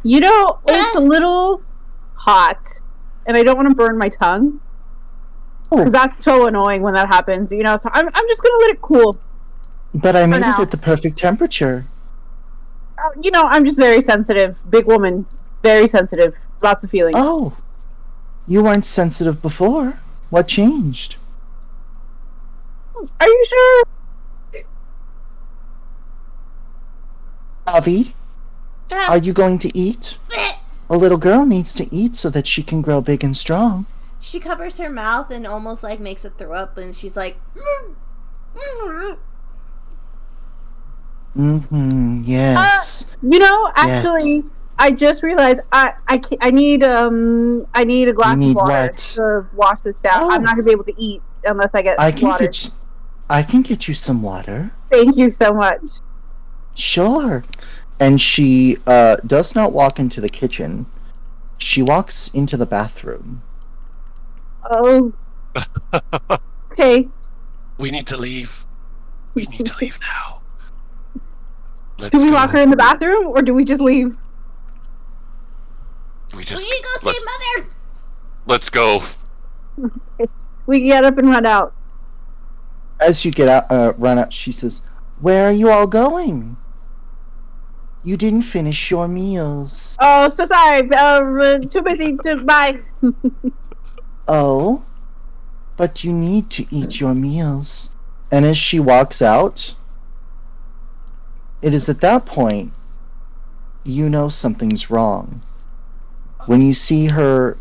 You know, it's a little hot, and I don't want to burn my tongue. Because that's so annoying when that happens, so I'm just gonna let it cool. But I made it at the perfect temperature. I'm just very sensitive. Big woman. Very sensitive. Lots of feelings. Oh. You weren't sensitive before. What changed? Are you sure? Avi, are you going to eat? A little girl needs to eat so that she can grow big and strong. She covers her mouth and almost like makes it throw up, and she's like, yes. Actually, yes. I just realized I need a glass of water to wash this down. I'm not gonna be able to eat unless I get water. I can get you some water. Thank you so much. Sure. And she does not walk into the kitchen. She walks into the bathroom. Oh. Okay. We need to leave. We need to leave now. Do we lock her in the bathroom, or do we just leave? We need to go save Mother! Let's go. We get up and run out. As you get out, run out, she says, "Where are you all going? You didn't finish your meals." Oh, so sorry. Too busy to buy. Oh, but you need to eat your meals. And as she walks out, it is at that point you know something's wrong. When you see her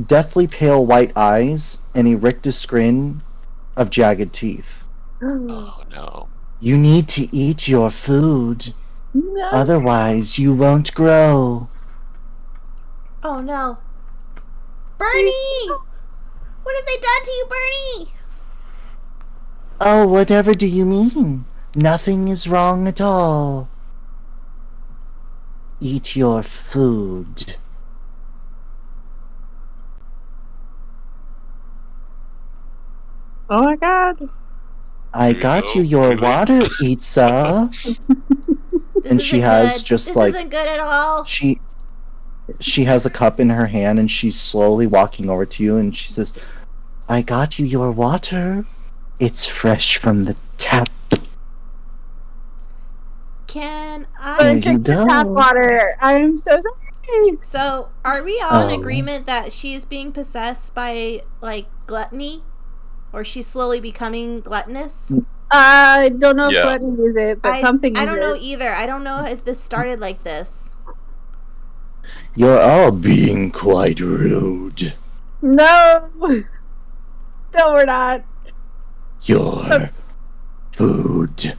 deathly pale white eyes and a rictus grin of jagged teeth. Oh no. You need to eat your food. No. Otherwise you won't grow. Oh no. Bernie! What have they done to you, Bernie? Oh, whatever do you mean? Nothing is wrong at all. Eat your food. Oh my god. I got you your water, Itza. And she has just this isn't good at all. She has a cup in her hand and she's slowly walking over to you and she says, "I got you your water. It's fresh from the tap." Can I drink the tap water? I'm so sorry. So, are we all in agreement that she's being possessed by, like, gluttony? Or she's slowly becoming gluttonous? I don't know if gluttony is it, but something is I don't know either. I don't know if this started like this. You're all being quite rude. No! No, we're not. Your food.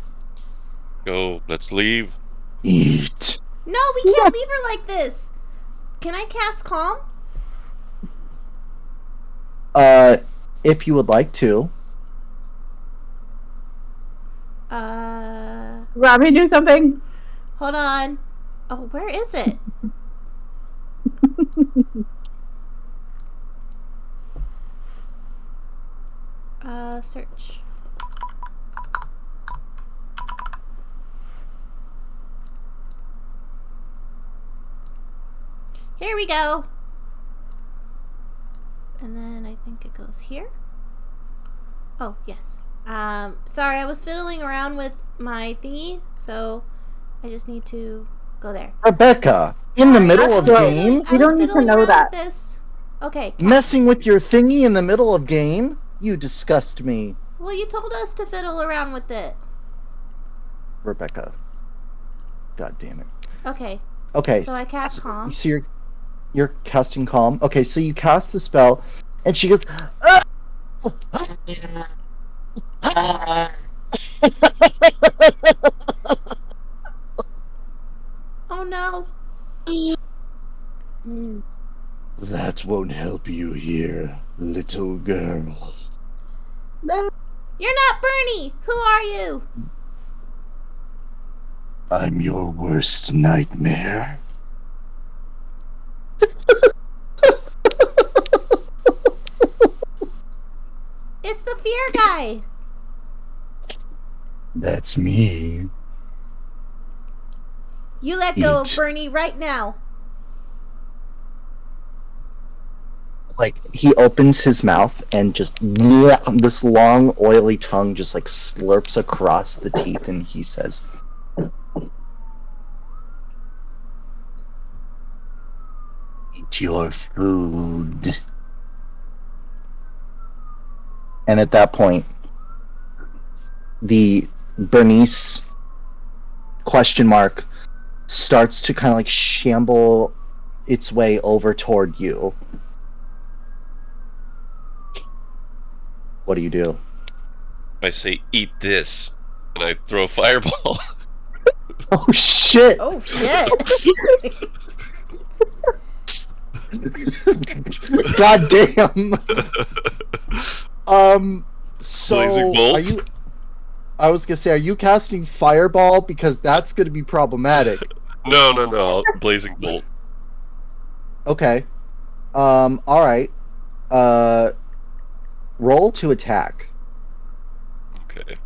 Go, let's leave. Eat. No, we can't leave her like this. Can I cast calm? If you would like to. Want me to do something? Hold on. Oh, where is it? Search. Here we go. And then I think it goes here. Oh, yes. Sorry, I was fiddling around with my thingy, so I just need to go there. Rebecca, in the middle of game? You don't need to know that. Okay. Cats. Messing with your thingy in the middle of game? You disgust me. Well, you told us to fiddle around with it. Rebecca. God damn it. Okay. Okay. So I cast calm. So you're casting calm. Okay, so you cast the spell, and she goes, "Ah!" Oh no. That won't help you here, little girl. No. You're not Bernie! Who are you? I'm your worst nightmare. It's the fear guy. That's me. You let go of Bernie right now. like he opens his mouth and just this long oily tongue just like slurps across the teeth, and he says, "Eat your food." And at that point, the Bernice question mark starts to kind of like shamble its way over toward you. What do you do? I say, "Eat this," and I throw a fireball. Oh shit! Oh shit! God damn! So Blazing bolt? are you? I was gonna say, are you casting fireball? Because that's gonna be problematic. No. Blazing bolt. Okay. All right. Roll to attack. Okay.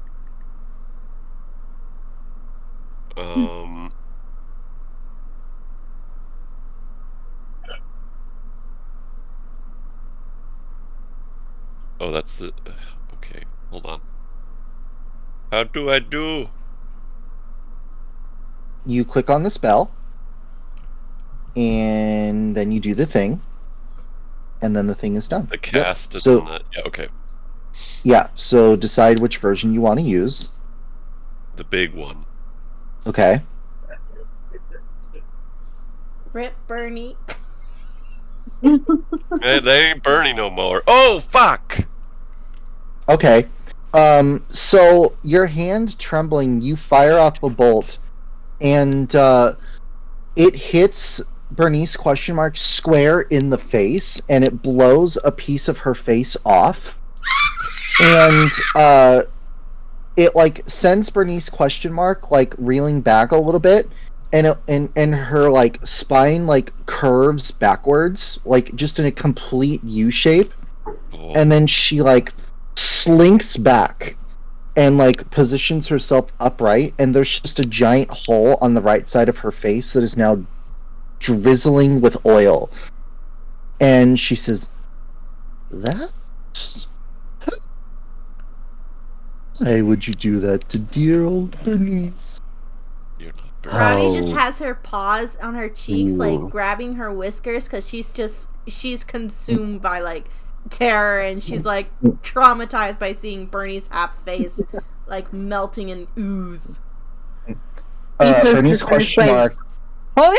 Oh, that's the. Okay, hold on. How do I do? You click on the spell, and then you do the thing, and then the thing is done. The cast Yep. So, and the. Yeah, okay. Yeah, so decide which version you want to use. The big one. Okay. Rip Bernie. They ain't Bernie no more. Oh, fuck! Okay. So your hand trembling, you fire off a bolt, and it hits Bernice question mark square in the face, and it blows a piece of her face off. And it like sends Bernice question mark like reeling back a little bit, and her like spine like curves backwards, like just in a complete U shape. Oh. And then she like slinks back and like positions herself upright, and there's just a giant hole on the right side of her face that is now drizzling with oil. And she says, "That's... Why would you do that to dear old Bernice?" You're not Bernie. Robbie just has her paws on her cheeks, like grabbing her whiskers, because she's consumed by like terror, and she's like traumatized by seeing Bernie's half face like melting in ooze. Bernice question mark. Holy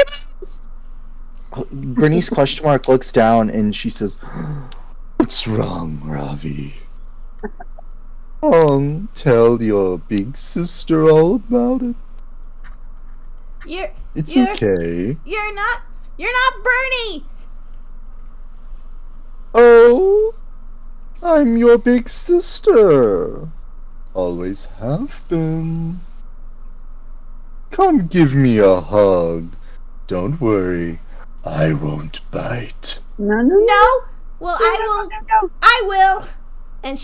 Bernice question mark looks down and she says, "What's wrong, Ravi? Tell your big sister all about it. It's okay. You're not Bernie." Oh, I'm your big sister. Always have been. Come give me a hug. Don't worry, I won't bite." No. Well, I will. And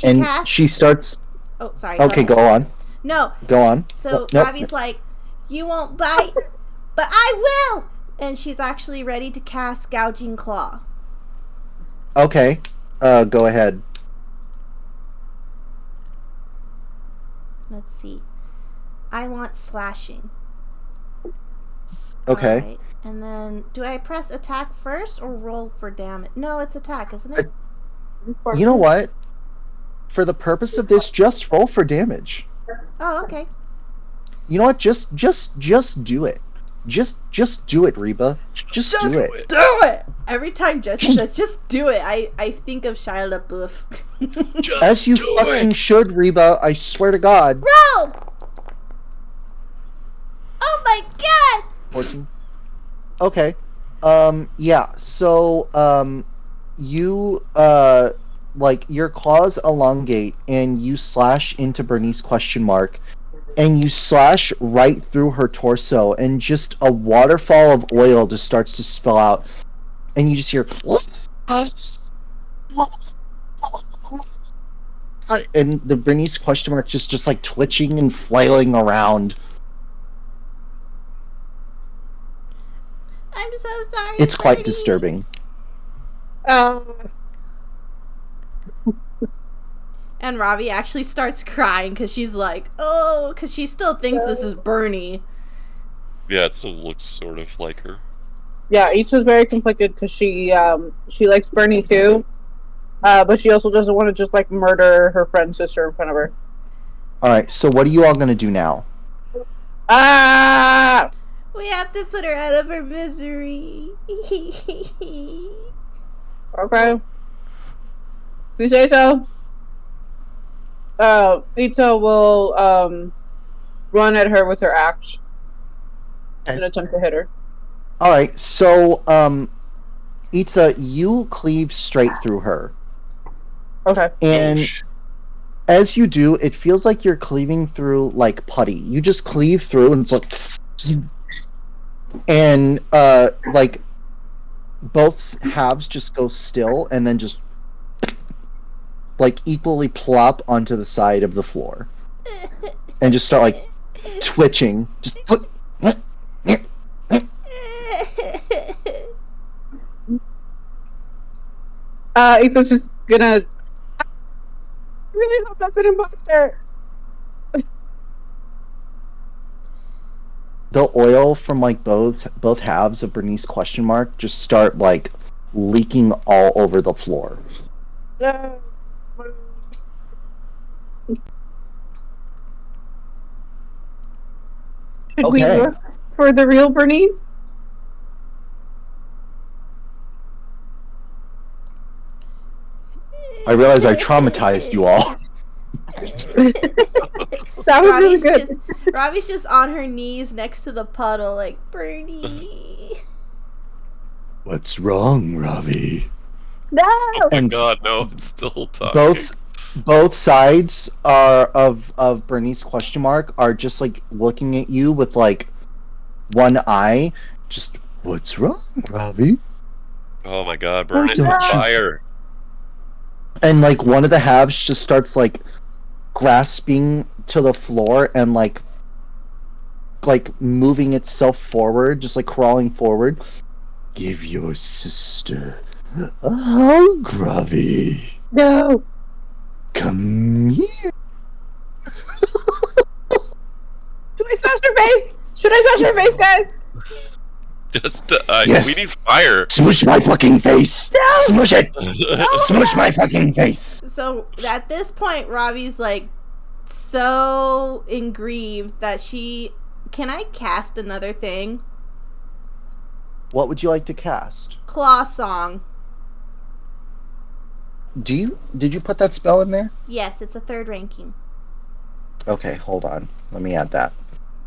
she starts. Oh, sorry. Okay, go on. No. Go on. So Nope. Robbie's like, "You won't bite, but I will." And she's actually ready to cast Gouging Claw. Okay. Go ahead. Let's see. I want slashing. Okay. All right. And then, do I press attack first or roll for damage? No, it's attack, isn't it? You know what? For the purpose of this, just roll for damage. Oh, okay. You know what? Just do it. Just do it, Reba. Just do it. Do it! Every time Jesse says, "Just do it," I think of Shia LaBeouf. As you fucking should, Reba. I swear to God. Roll! Oh my god! 14. Okay. Yeah. So, you like your claws elongate and you slash into Bernice question mark, and you slash right through her torso, and just a waterfall of oil just starts to spill out, and you just hear and the Bernice question mark just like twitching and flailing around. I'm so sorry. It's quite Bernie. disturbing. And Ravi actually starts crying because she's like, oh, because she still thinks this is Bernie. Yeah, it still looks sort of like her. Yeah, Itza's very conflicted because she likes Bernie too, but she also doesn't want to just like murder her friend's sister in front of her. All right, so what are you all gonna do now? We have to put her out of her misery. Okay. If you say so. Itza will run at her with her axe and attempt to hit her. All right, so Itza, you cleave straight through her. Okay. And as you do, it feels like you're cleaving through like putty. You just cleave through, and it's like, and like both halves just go still, and then just like equally plop onto the side of the floor, and just start like twitching. Just. Itza's just gonna. I really hope that's an imposter. The oil from like both halves of Bernice ? Just start like leaking all over the floor. Should we look for the real Bernice? I realize I traumatized you all. That was really good. Ravi's just on her knees next to the puddle, like, Bernie. What's wrong, Ravi? No! Oh my god, no, it's still talking. Both sides are of Bernice ? Are just like looking at you with like one eye. Just, what's wrong, Ravi? Oh my god, burn it with fire. And like one of the halves just starts like grasping to the floor and like moving itself forward, just like crawling forward. Give your sister a hug, Ravi. No. Come here. Should I smash her face? Should I smash her face, guys? Just, yes. We need fire. Smush my fucking face. No. Smush it. Smush my fucking face. So at this point, Ravi's like so engrieved that she. Can I cast another thing? What would you like to cast? Claw Song. Did you put that spell in there? Yes, it's a 3rd ranking. Okay, hold on. Let me add that.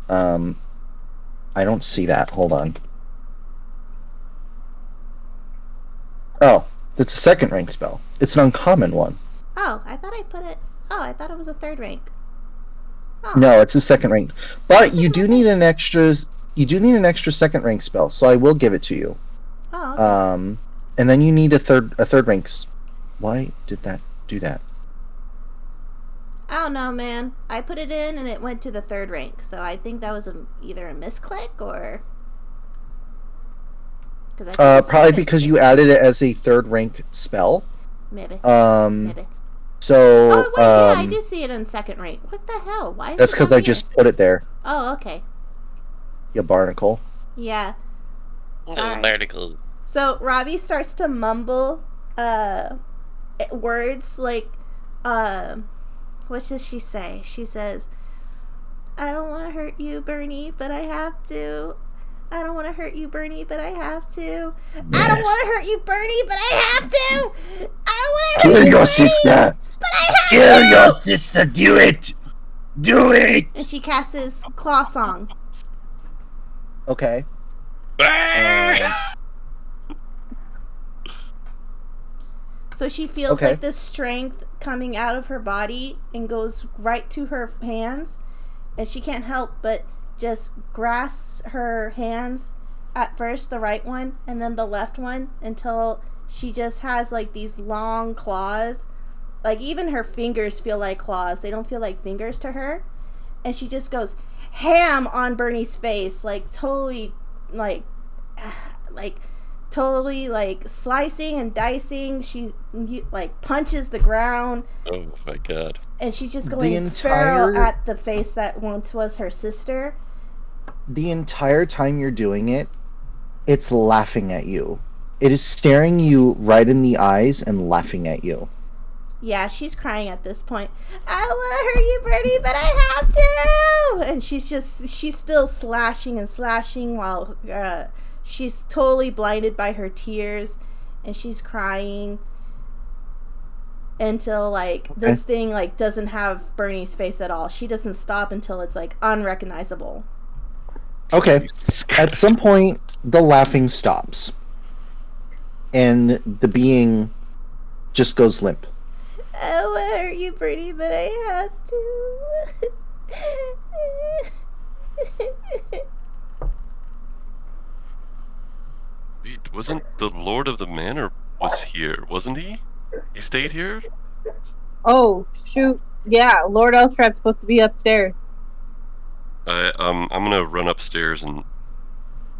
I don't see that. Hold on. Oh, it's a 2nd rank spell. It's an uncommon one. Oh, I thought I put it. Oh, I thought it was a 3rd rank. Oh. No, it's a 2nd rank. But you do need an extra. You do need an extra 2nd rank spell, so I will give it to you. Oh. Okay. And then you need a third rank. Why did that do that? I don't know, man. I put it in and it went to the 3rd rank, so I think that was either a misclick or. Probably because you added it as a 3rd rank spell. Maybe. Maybe. So. Oh wait, yeah, I do see it in 2nd rank. What the hell? Why? Is that's it because I just put it there. Oh, okay. You barnacle. Yeah. Little barnacles. So Ravi starts to mumble, words like, what does she say? She says, "I don't want to hurt you, Bernie, but I have to. I don't want to hurt you, Bernie, but I have to. Yes. I don't want to hurt you, Bernie, but I have to. I don't want to hurt you, your sister. But I have Kill to. your sister. Do it. Do it." And she casts Claw Song. Okay. So she feels like this strength coming out of her body and goes right to her hands, and she can't help but just grasps her hands, at first the right one and then the left one, until she just has like these long claws. Like even her fingers feel like claws. They don't feel like fingers to her. And she just goes ham on Bernie's face, like totally totally like slicing and dicing. She like punches the ground. Oh my god. And she's just going feral at the face that once was her sister. The entire time you're doing it, it's laughing at you. It is staring you right in the eyes and laughing at you. Yeah, she's crying at this point. I want to hurt you, Bernie, but I have to! And she's still slashing and slashing while she's totally blinded by her tears. And she's crying until, like, this thing, like, doesn't have Bernie's face at all. She doesn't stop until it's, like, unrecognizable. Okay. At some point, the laughing stops. And the being just goes limp. I want to hurt you, Bernie, but I have to. Wait, wasn't the Lord of the Manor was here, wasn't he? He stayed here? Oh, shoot. Yeah, Lord Elstrad's supposed to be upstairs. I'm gonna run upstairs and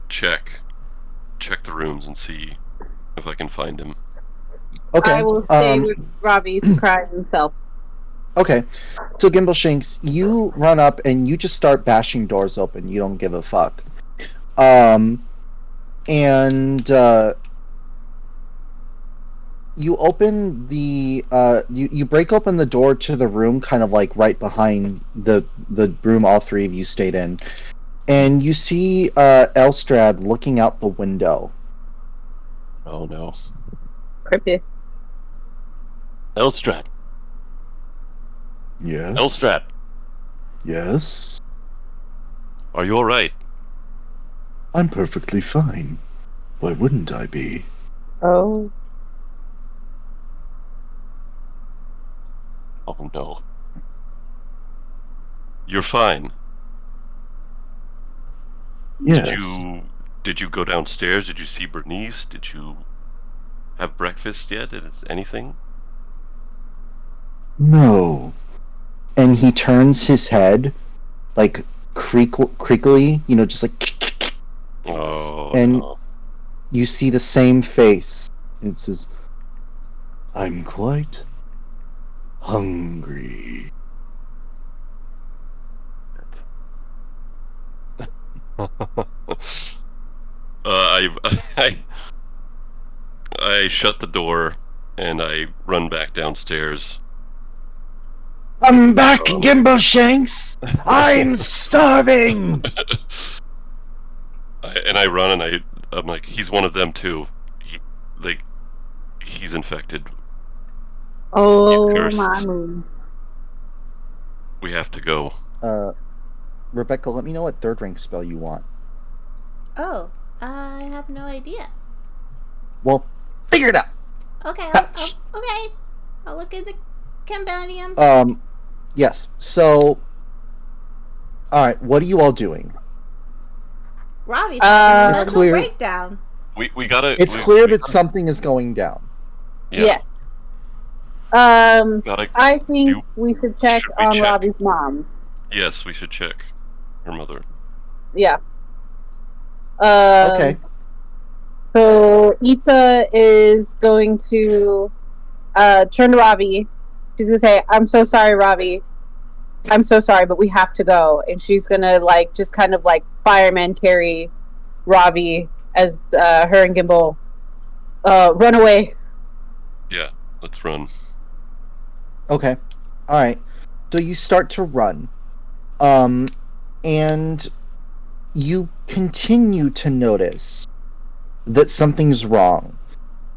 check the rooms and see if I can find him. Okay. I will stay with Robbie's crying himself. Okay. So Gimbleshanks, you run up and you just start bashing doors open. You don't give a fuck. You open the you break open the door to the room, kind of like right behind the room all three of you stayed in, and you see Elstrad looking out the window. Oh no. Creepy. Elstrad. Yes. Elstrad. Yes. Are you alright? I'm perfectly fine. Why wouldn't I be? Oh. Oh no. You're fine. Yes. Did you go downstairs? Did you see Bernice? Did you have breakfast yet? Anything? No. And he turns his head, like creakily, just like. Oh. And no. you see the same face. It says, I'm quite hungry. I shut the door and I run back downstairs. "Come back, Gimbleshanks! I'm starving!" I run and I'm like, he's one of them too. He's infected. Oh my moon. We have to go. Rebecca, let me know what third rank spell you want. Oh, I have no idea. Well, figure it out. Okay, I'll look in the Cambodian. Yes. So, all right. What are you all doing? Robbie's having a mental clear. breakdown. We gotta. It's clear that something is going down. Yeah. Yes. I think we should check on Robbie's mom. Yes, we should check her mother. Yeah. Okay. So Ita is going to turn to Robbie. She's gonna say, "I'm so sorry, Robbie. I'm so sorry, but we have to go." And she's gonna just kind of fireman carry Robbie as her and Gimble run away. Yeah, let's run. Okay. All right. So you start to run, and you continue to notice that something's wrong,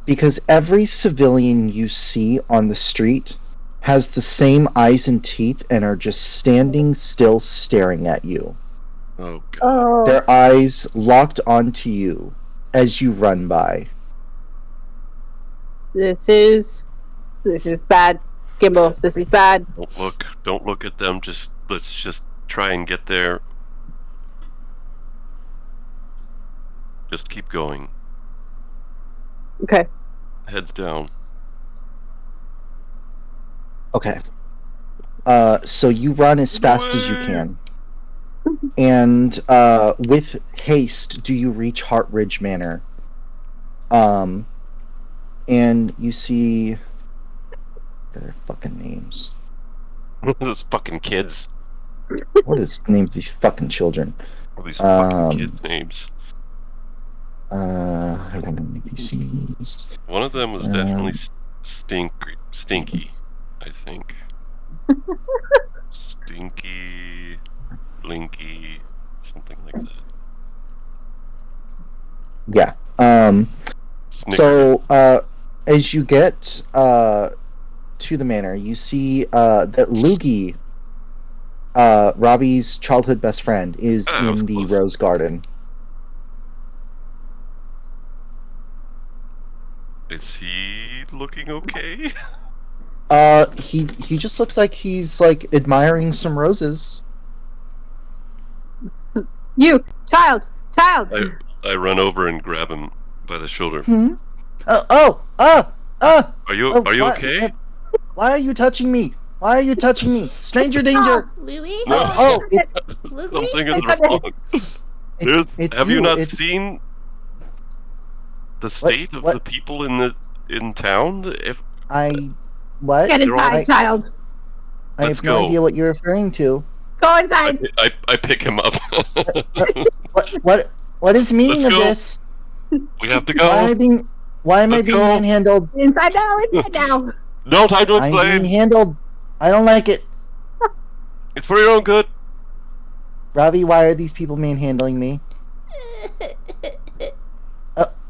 because every civilian you see on the street has the same eyes and teeth and are just standing still staring at you. Oh god. Oh. Their eyes locked onto you as you run by. This is bad, Gimble. This is bad. Don't look at them. Let's just try and get there. Just keep going. Okay. Heads down. Okay. So you run as fast as you can. And with haste do you reach Heart Ridge Manor. And you see Their fucking names. Those fucking kids. What is names these fucking children? These fucking kids' names. NPCs. One of them was definitely Stinky, I think. Stinky, Blinky, something like that. Yeah. So, as you get to the manor, you see that Loogie, Robbie's childhood best friend, is in the rose garden. Is he looking okay? He just looks like he's like admiring some roses. You, child. I run over and grab him by the shoulder. Are you okay? Why are you touching me? Why are you touching me? Stranger danger! Louis? No. It's Louis? Something is wrong. Have you not seen the state of the people in town? What? Get inside, child. I have no idea what you're referring to. Go inside. I pick him up. What is the meaning of this? We have to go. Why am I being manhandled? Inside now. No time to explain. I'm being handled. I don't like it. It's for your own good. Ravi, why are these people manhandling me?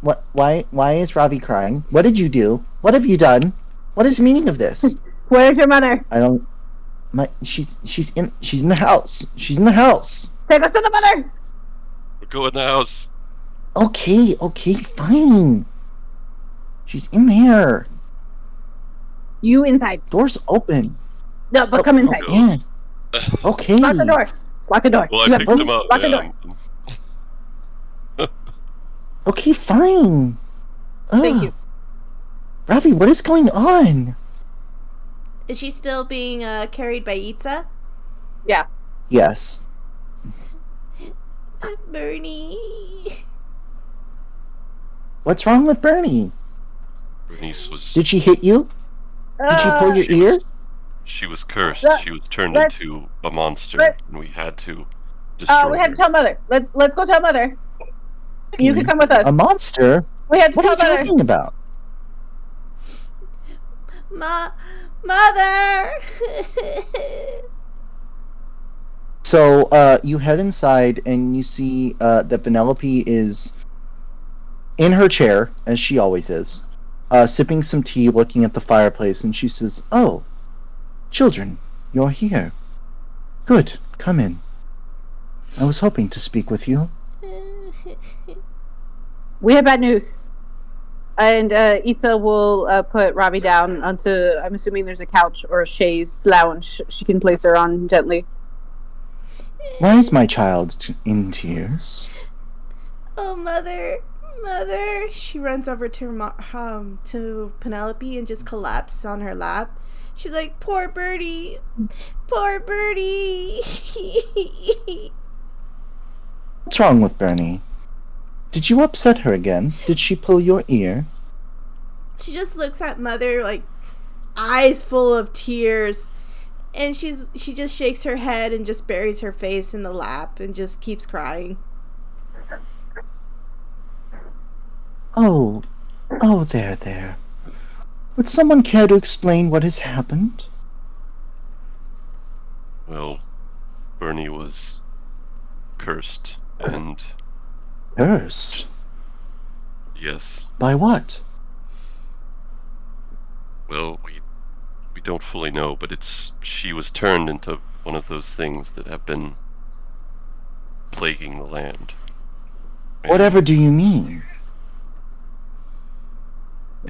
What? Why is Ravi crying? What did you do? What have you done? What is the meaning of this? Where's your mother? She's in the house. She's in the house. Take us to the mother. We'll go in the house. Okay, fine. She's in there. You inside. Door's open. No, but come inside. Yeah. Okay. Lock the door. Well, I picked him up. Lock the door. Okay, fine. Thank you. Ravi, what is going on? Is she still being carried by Itza? Yeah. Yes. Bernie. What's wrong with Bernie? Bernice was... Did she hit you? Did she pull your ear? She was cursed. She was turned into a monster, and we had to destroy her. We had to tell Mother. Let's go tell Mother. You can come with us. A monster? We had to tell Mother. What are you talking about? Mother! So, you head inside and you see that Penelope is in her chair, as she always is, sipping some tea, looking at the fireplace, and she says, "Oh, children, you're here. Good, come in. I was hoping to speak with you." We have bad news. And Itza will put Ravi down onto, I'm assuming there's a couch or a chaise lounge she can place her on gently. Why is my child in tears? Oh, Mother. She runs over to Penelope and just collapses on her lap. She's like, poor Birdie. Poor Birdie. What's wrong with Bernie? Did you upset her again? Did she pull your ear? She just looks at Mother, like, eyes full of tears. And she just shakes her head and just buries her face in the lap and just keeps crying. Oh, there. Would someone care to explain what has happened? Well, Bernie was cursed and... Cursed? Yes. By what? Well, we don't fully know, but she was turned into one of those things that have been plaguing the land. And whatever do you mean?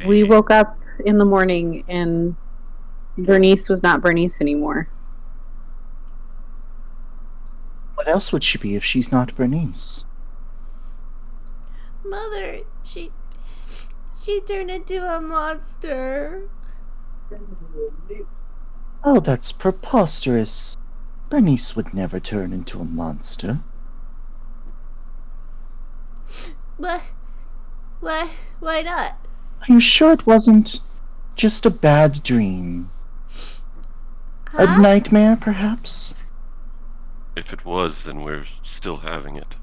We woke up in the morning and Bernice was not Bernice anymore. What else would she be if she's not Bernice? Mother, she turned into a monster. Oh, that's preposterous. Bernice would never turn into a monster. What? Why not? Are you sure it wasn't just a bad dream? A nightmare, perhaps? If it was, then we're still having it.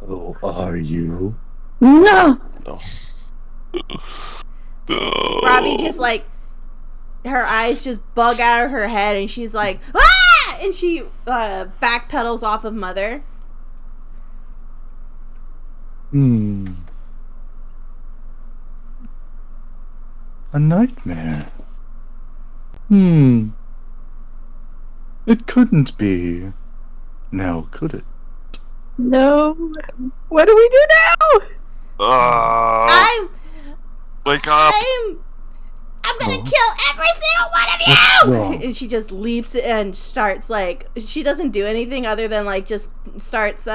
Oh, are you? No! No. No. Robbie just like, her eyes just bug out of her head and she's like, ah! And she backpedals off of Mother. A nightmare. It couldn't be. Now, could it? No. What do we do now? Wake up! I'm gonna kill every single one of you! What's wrong? And she just leaps and starts like, she doesn't do anything other than like just starts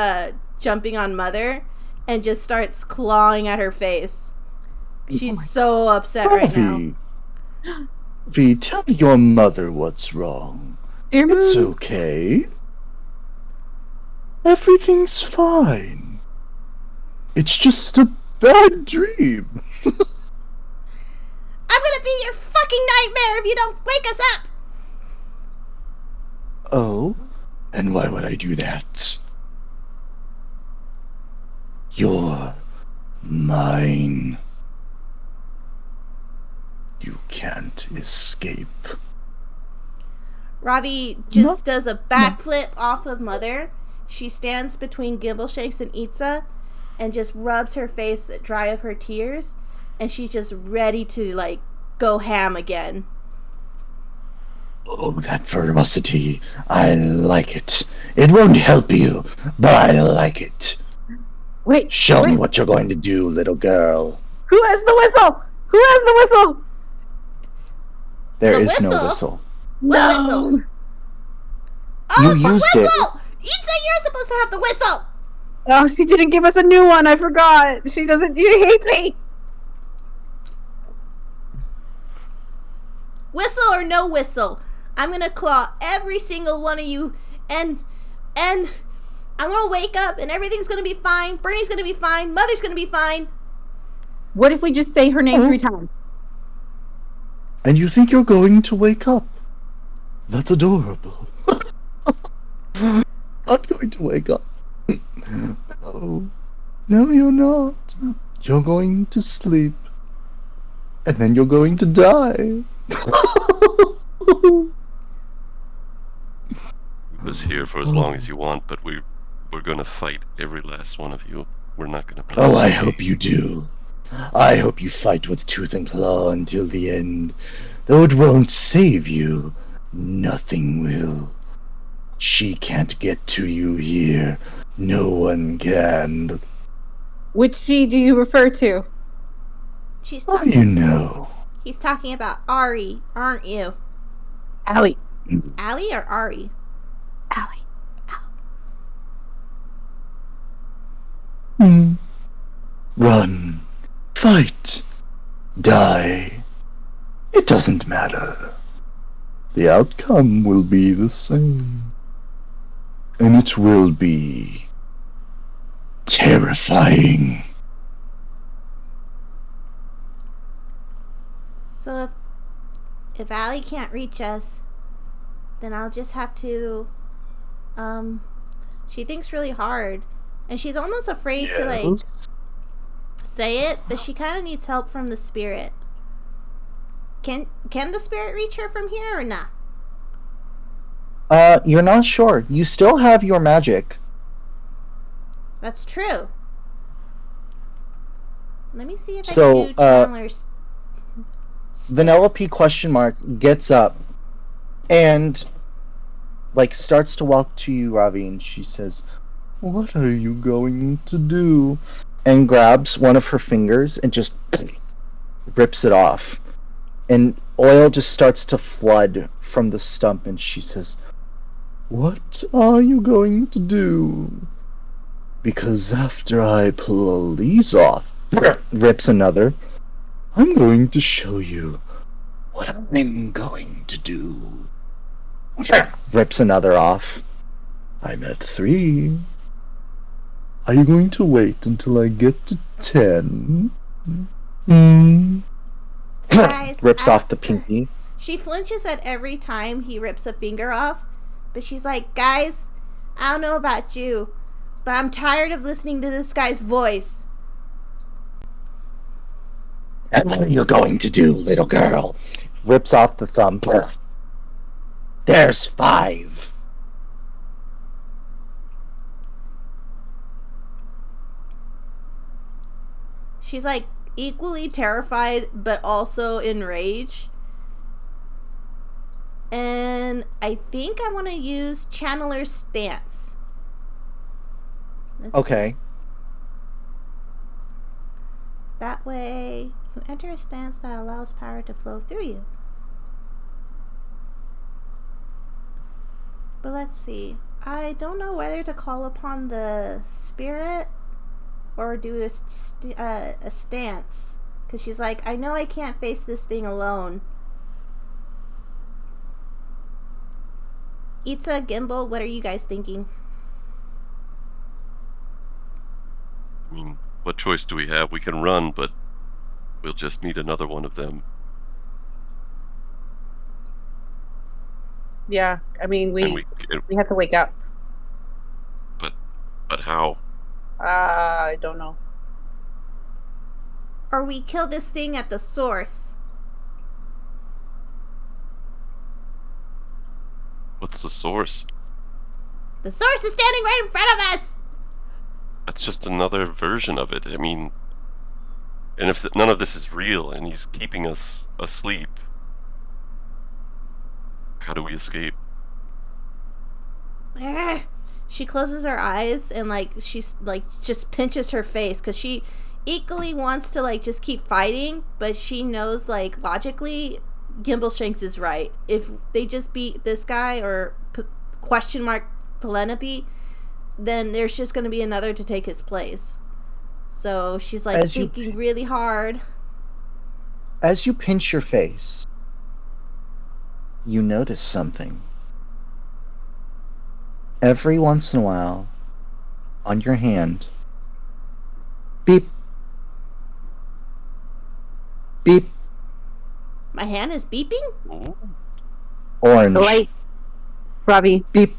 jumping on Mother and just starts clawing at her face. She's so upset right now. V, tell your mother what's wrong. Dear It's Moon. okay. Everything's fine. It's just a bad dream. I'm gonna be your fucking nightmare if you don't wake us up! Oh? And why would I do that? You're mine. You can't escape. Robbie just does a backflip off of Mother. She stands between Gimbleshakes and Itza and just rubs her face dry of her tears. And she's just ready to, like, go ham again. Oh, that ferocity. I like it. It won't help you, but I like it. Wait. Show me what you're going to do, little girl. Who has the whistle? Who has the whistle? There is whistle? no whistle. What whistle? Oh, You the used whistle! Itza, you're supposed to have the whistle! Oh, she didn't give us a new one. I forgot. She hates me. Whistle or no whistle, I'm gonna claw every single one of you, and I'm gonna wake up and everything's gonna be fine. Bernie's gonna be fine. Mother's gonna be fine. What if we just say her name 3 times? And you think you're going to wake up? That's adorable. Not going to wake up. No. No, you're not. You're going to sleep. And then you're going to die. You was here for as long as you want, but we're gonna fight every last one of you. We're not gonna play. Oh, I hope you do. I hope you fight with tooth and claw until the end. Though it won't save you, nothing will. She can't get to you here. No one can. Which she do you refer to? She's How do talking. you know? He's talking about Ari, aren't you? Allie. Allie or Ari? Allie. Run. Fight. Die. It doesn't matter. The outcome will be the same. And it will be terrifying. So if Allie can't reach us, then I'll just have to. She thinks really hard, and she's almost afraid to like say it, but she kind of needs help from the spirit. Can the spirit reach her from here or not? You're not sure. You still have your magic. That's true. Let me see if I So, can do Chandler's. Vanellope question mark gets up and like starts to walk to you, Ravi, and she says, What are you going to do? and grabs one of her fingers and just rips it off. And oil just starts to flood from the stump, and she says, What are you going to do? Because after I pull these off, rips another. I'm going to show you what I'm going to do. Rips another off. I'm at 3. Are you going to wait until I get to 10? Guys, Rips off the pinky. She flinches at every time he rips a finger off, but she's like, guys, I don't know about you, but I'm tired of listening to this guy's voice. And what are you going to do, little girl? Rips off the thumb. There's 5. She's like equally terrified, but also enraged. And I think I want to use Channeler's Stance. Okay. See. That way, you enter a stance that allows power to flow through you. But let's see. I don't know whether to call upon the spirit or do a stance. Because she's like, I know I can't face this thing alone. Itza, Gimbal, what are you guys thinking? I mean, what choice do we have? We can run, but we'll just need another one of them. Yeah, I mean, we have to wake up. But how? I don't know. Or we kill this thing at the source. What's the source? The source is standing right in front of us! That's just another version of it. I mean, and if none of this is real and he's keeping us asleep, how do we escape? She closes her eyes and she's just pinches her face because she equally wants to just keep fighting, but she knows logically Gimbal Shanks is right. If they just beat this guy or question mark Penelope, then there's just going to be another to take his place. So she's thinking really hard. As you pinch your face, you notice something. Every once in a while, on your hand, beep, beep. My hand is beeping? Ooh. Orange. The light. Robbie. Beep.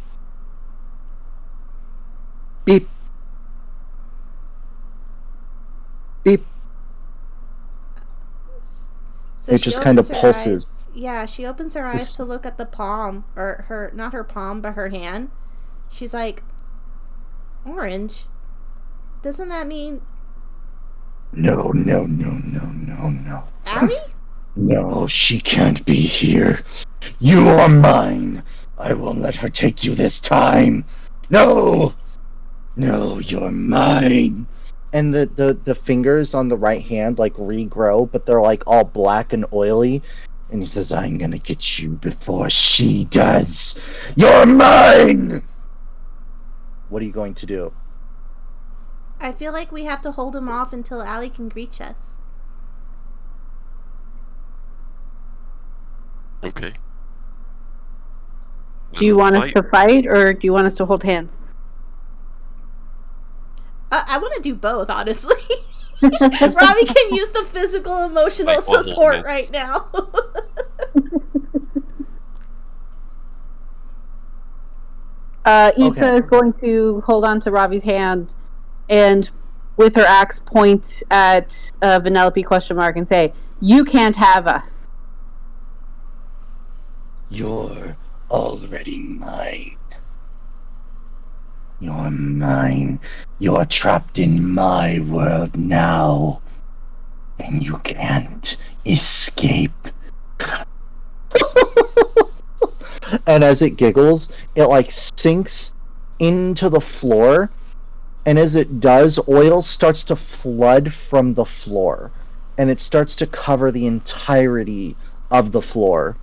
Beep. Beep. So it just kind of pulses. Eyes. Yeah, she opens her eyes to look at the palm, or not her palm, but her hand. She's like, orange? Doesn't that mean... No. Allie? No, she can't be here. You are mine. I won't let her take you this time. No, you're mine. And the fingers on the right hand regrow, but they're all black and oily. And he says, I'm gonna get you before she does. You're mine! What are you going to do? I feel like we have to hold him off until Allie can reach us. Okay. Do you want us to fight, or do you want us to hold hands? I want to do both, honestly. Robbie can use the physical, emotional support right now. Itza is going to hold on to Ravi's hand and with her axe point at Vanellope and say, you can't have us. You're already mine. You're mine. You're trapped in my world now. And you can't escape. And as it giggles, it sinks into the floor, and as it does, oil starts to flood from the floor, and it starts to cover the entirety of the floor.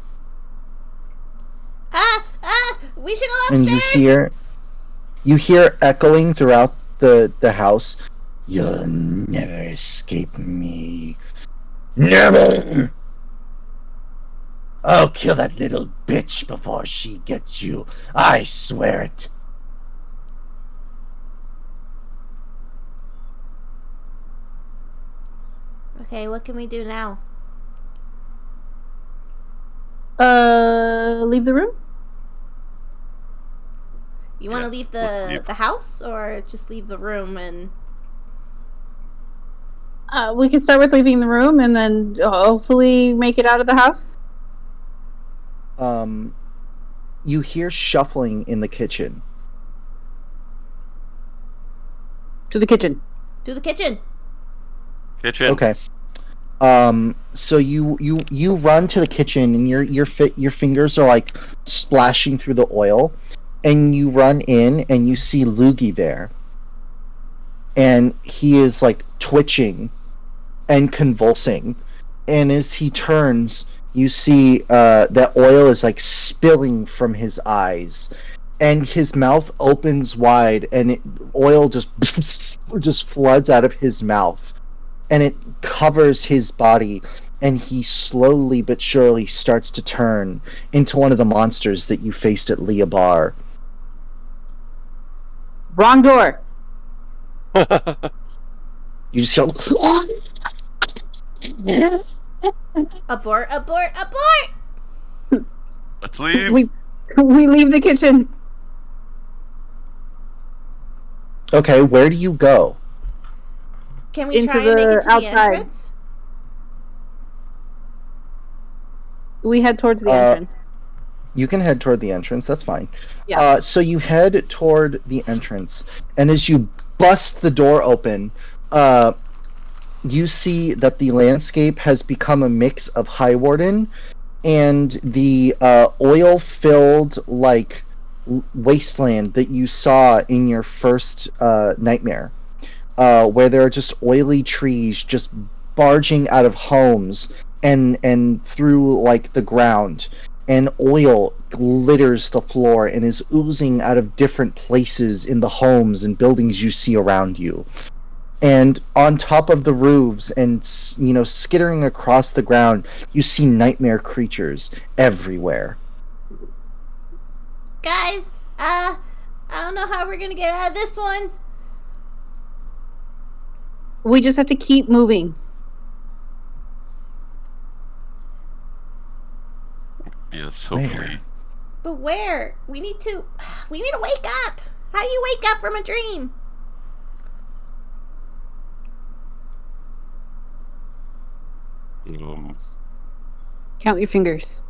We should go upstairs. And you hear echoing throughout the house. You'll never escape me. Never! I'll kill that little bitch before she gets you. I swear it. Okay, what can we do now? Leave the room? You want to leave the house or just leave the room and... We can start with leaving the room and then hopefully make it out of the house. You hear shuffling in the kitchen. To the kitchen. To the kitchen. Kitchen. Okay. So you run to the kitchen and your fingers are like splashing through the oil, and you run in and you see Loogie there, and he is like twitching and convulsing, and as he turns, you see that oil is like spilling from his eyes, and his mouth opens wide, and oil just floods out of his mouth, and it covers his body, and he slowly but surely starts to turn into one of the monsters that you faced at Leah Bar. Wrong door. You just yell, Abort, abort, abort! Let's leave. We leave the kitchen. Okay, where do you go? Can we try and make it to outside. the entrance? We head towards the entrance. You can head toward the entrance, that's fine. Yeah. So you head toward the entrance, and as you bust the door open, you see that the landscape has become a mix of Highwarden and the oil-filled like wasteland that you saw in your first nightmare, where there are just oily trees just barging out of homes and through like the ground, and oil glitters the floor and is oozing out of different places in the homes and buildings you see around you. And on top of the roofs and, skittering across the ground, you see nightmare creatures everywhere. Guys, I don't know how we're gonna get out of this one. We just have to keep moving. Yes, hopefully. But where? We need to wake up. How do you wake up from a dream? Count your fingers.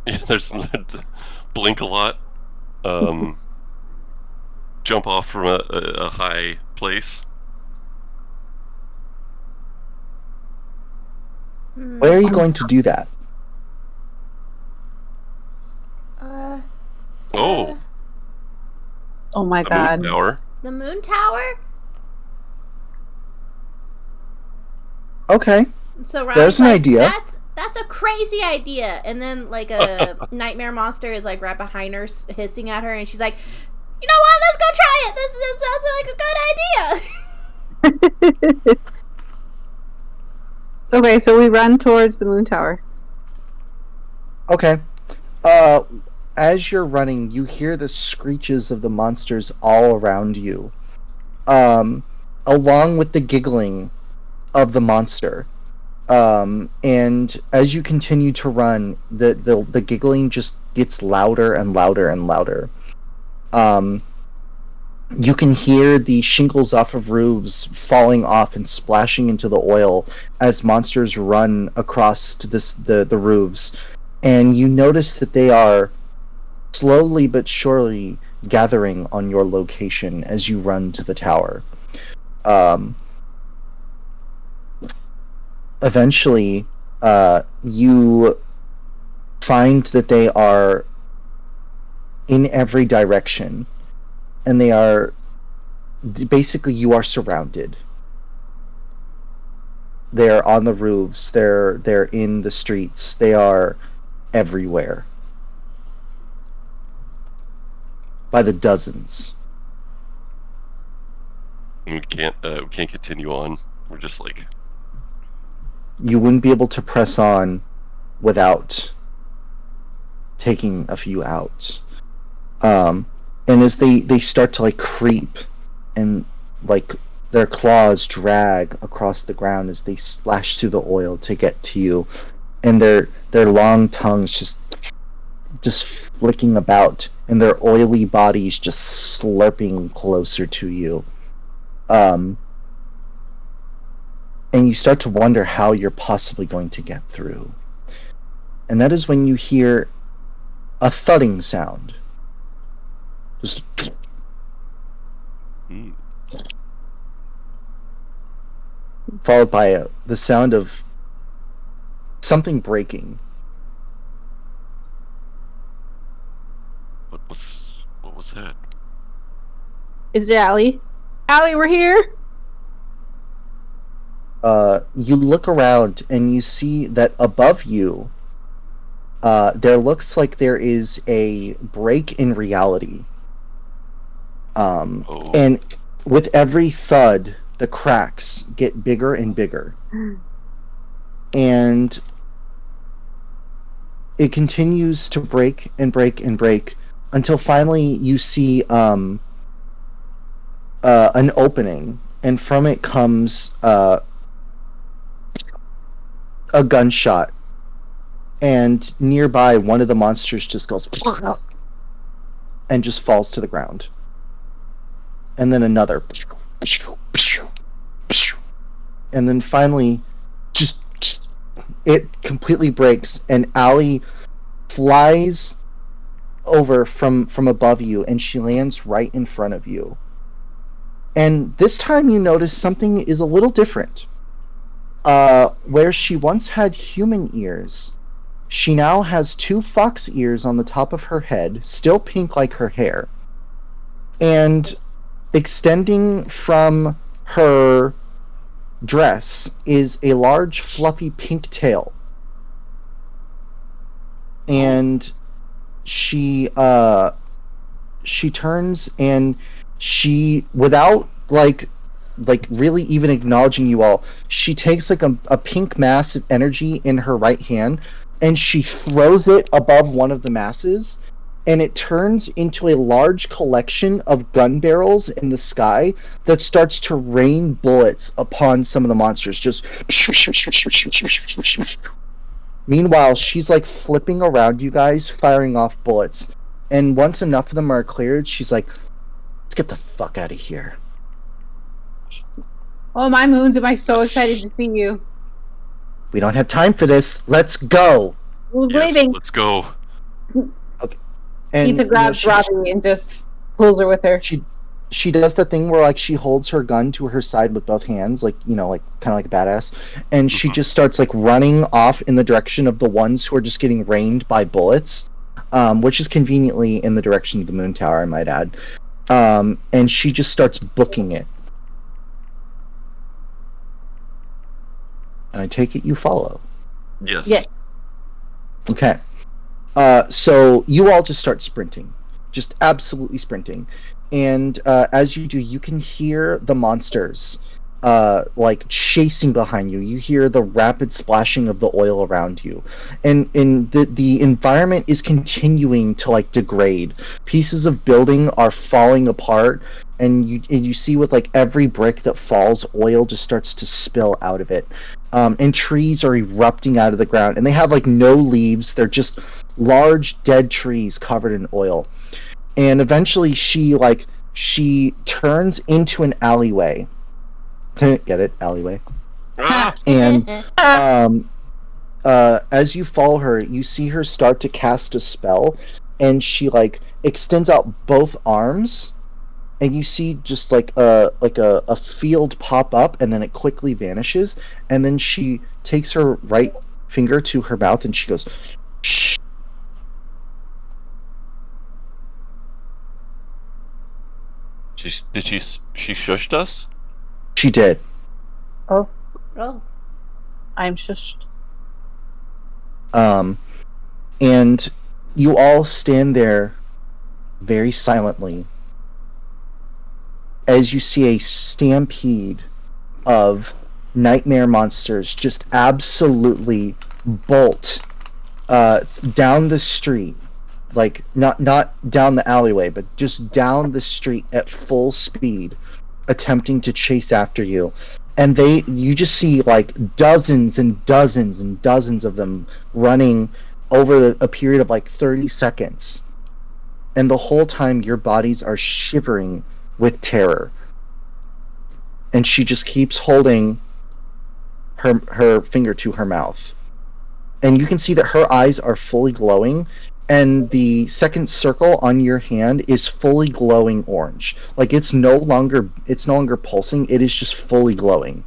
Yeah, there's blink a lot. Jump off from a high place. Where are you going to do that? Oh my god. Moon tower. The moon tower? Okay. So there's an idea. That's a crazy idea. And then like a nightmare monster is like right behind her, hissing at her, and she's like, "You know what? Let's go try it. This sounds like a good idea." Okay, so we run towards the moon tower. Okay. As you're running, you hear the screeches of the monsters all around you, along with the giggling of the monster. And as you continue to run, the giggling just gets louder and louder and louder. You can hear the shingles off of roofs falling off and splashing into the oil as monsters run across to the roofs, and you notice that they are slowly but surely gathering on your location as you run to the tower. Eventually, you find that they are in every direction, and they are basically, you are surrounded. They're on the roofs, they're in the streets, they are everywhere. By the dozens. We can't continue on. We're just like... You wouldn't be able to press on without taking a few out. And as they start to like creep and like their claws drag across the ground as they splash through the oil to get to you, and their long tongues just flicking about, and their oily bodies just slurping closer to you. And you start to wonder how you're possibly going to get through. And that is when you hear a thudding sound. Just followed by the sound of something breaking. What was that? Is it Allie? Allie, we're here! You look around and you see that above you, there looks like there is a break in reality. And with every thud, the cracks get bigger and bigger. And it continues to break and break and break until finally you see an opening, and from it comes a gunshot. And nearby, one of the monsters just goes and just falls to the ground. And then another. And then finally, it completely breaks, and Allie flies over from above you, and she lands right in front of you. And this time you notice something is a little different. Where she once had human ears, she now has 2 fox ears on the top of her head, still pink like her hair. And extending from her dress is a large fluffy pink tail. And she turns, and she, without like really even acknowledging you all, she takes like a pink mass of energy in her right hand, and she throws it above one of the masses, and it turns into a large collection of gun barrels in the sky that starts to rain bullets upon some of the monsters. Just meanwhile, she's like flipping around you guys, firing off bullets. And once enough of them are cleared, she's like, let's get the fuck out of here. Oh my moons, am I so excited to see you. We don't have time for this. Let's go. We're leaving. Let's go. Okay. And Pizza grabs Robbie and just pulls her with her. She does the thing where like she holds her gun to her side with both hands, like, you know, like kind of like a badass, and she just starts like running off in the direction of the ones who are just getting rained by bullets, which is conveniently in the direction of the moon tower, I might add. And she just starts booking it. And I take it you follow. Yes. Yes. Okay. So you all just start sprinting. Just absolutely sprinting. And as you do, you can hear the monsters like chasing behind you. You hear the rapid splashing of the oil around you. And the environment is continuing to like degrade. Pieces of building are falling apart, and you see with like every brick that falls, oil just starts to spill out of it. And trees are erupting out of the ground, and they have like no leaves. They're just large dead trees covered in oil. And eventually she turns into an alleyway. Get it? Alleyway. And as you follow her, you see her start to cast a spell, and she like extends out both arms, and you see just like a field pop up, and then it quickly vanishes, and then she takes her right finger to her mouth and she goes, shh. She shushed us? She did. Oh. I'm shushed. And you all stand there very silently as you see a stampede of nightmare monsters just absolutely bolt down the street. Like, not down the alleyway, but just down the street at full speed, attempting to chase after you. And you just see like dozens and dozens and dozens of them running over a period of like 30 seconds. And the whole time your bodies are shivering with terror. And she just keeps holding her finger to her mouth. And you can see that her eyes are fully glowing, and the second circle on your hand is fully glowing orange. Like it's no longer pulsing, it is just fully glowing.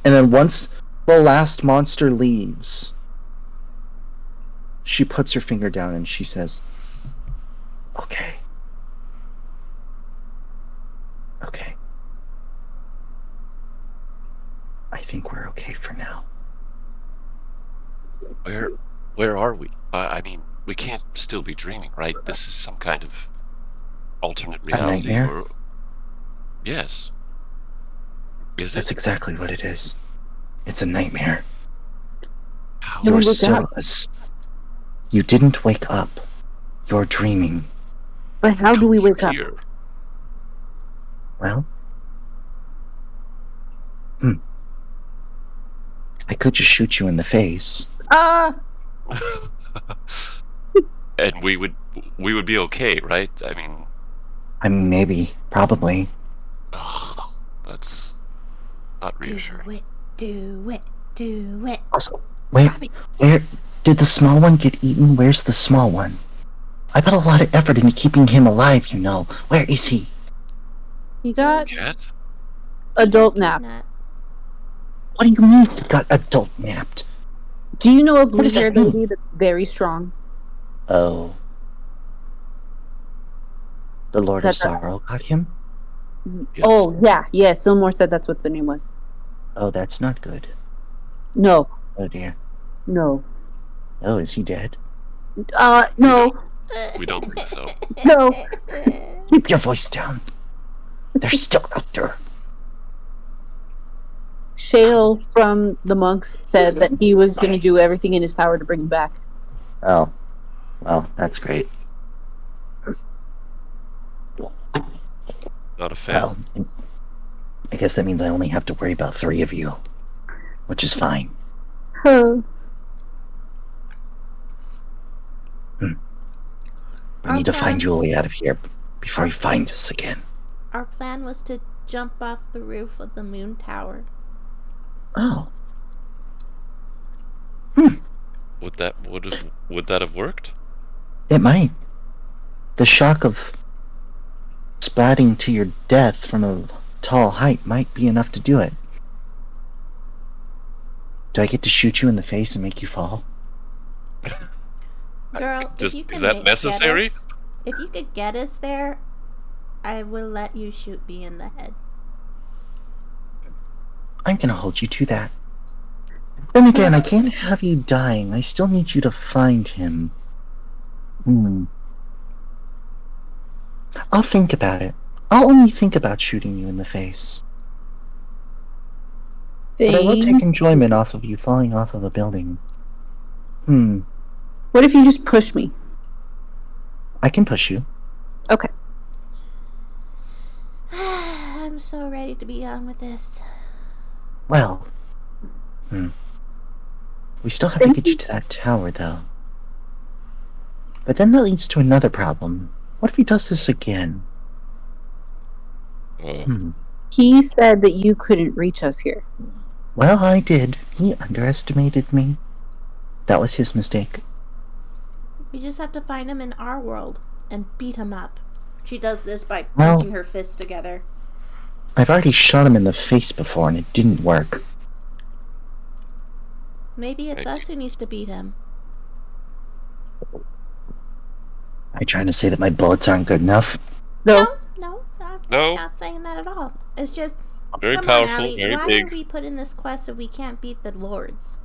And then once the last monster leaves, she puts her finger down and she says, Okay. Okay. I think we're okay for now. Where are we? I mean, we can't still be dreaming, right? This is some kind of alternate reality. A nightmare? Or... Yes. Is That's it? exactly what it is. It's a nightmare. How? You're still You didn't wake up. You're dreaming. But how do we wake up? Well, I could just shoot you in the face. And we would be okay, right? I mean, maybe, probably. Oh, that's not reassuring. Do it. Also, where did the small one get eaten? Where's the small one? I put a lot of effort into keeping him alive, you know. Where is he? He got Cat? adult nap. What do you mean he got adult napped? Do you know a blue-haired lady that's very strong? Oh. The Lord of Sorrow got him? Yes. Oh, yeah. Sylmore said that's what the name was. Oh, that's not good. No. Oh, dear. No. Oh, is he dead? No. We don't think so. No. Keep your voice down. They're still out there. Shale from the monks said that he was going to do everything in his power to bring him back. Oh. Well, that's great. Not a fan. Well, I guess that means I only have to worry about 3 of you. Which is fine. Huh. We need to find you a way out of here before he finds us again. Our plan was to jump off the roof of the moon tower. Oh. Would that have worked? It might. The shock of splatting to your death from a tall height might be enough to do it. Do I get to shoot you in the face and make you fall? Girl, is that necessary? If you could get us there, I will let you shoot me in the head. I'm gonna hold you to that. Then again, I can't have you dying. I still need you to find him. I'll think about it. I'll only think about shooting you in the face. But I will take enjoyment off of you falling off of a building. What if you just push me? I can push you. Okay. I'm so ready to be on with this. Well, we still have to get you to that tower, though. But then that leads to another problem. What if he does this again? He said that you couldn't reach us here. Well, I did. He underestimated me. That was his mistake. We just have to find him in our world and beat him up. She does this by pinching her fists together. I've already shot him in the face before and it didn't work. Maybe it's us who needs to beat him. Are you trying to say that my bullets aren't good enough? No, I'm not saying that at all. It's just, very come powerful, on, Allie, very why big. are we put in this quest if we can't beat the lords?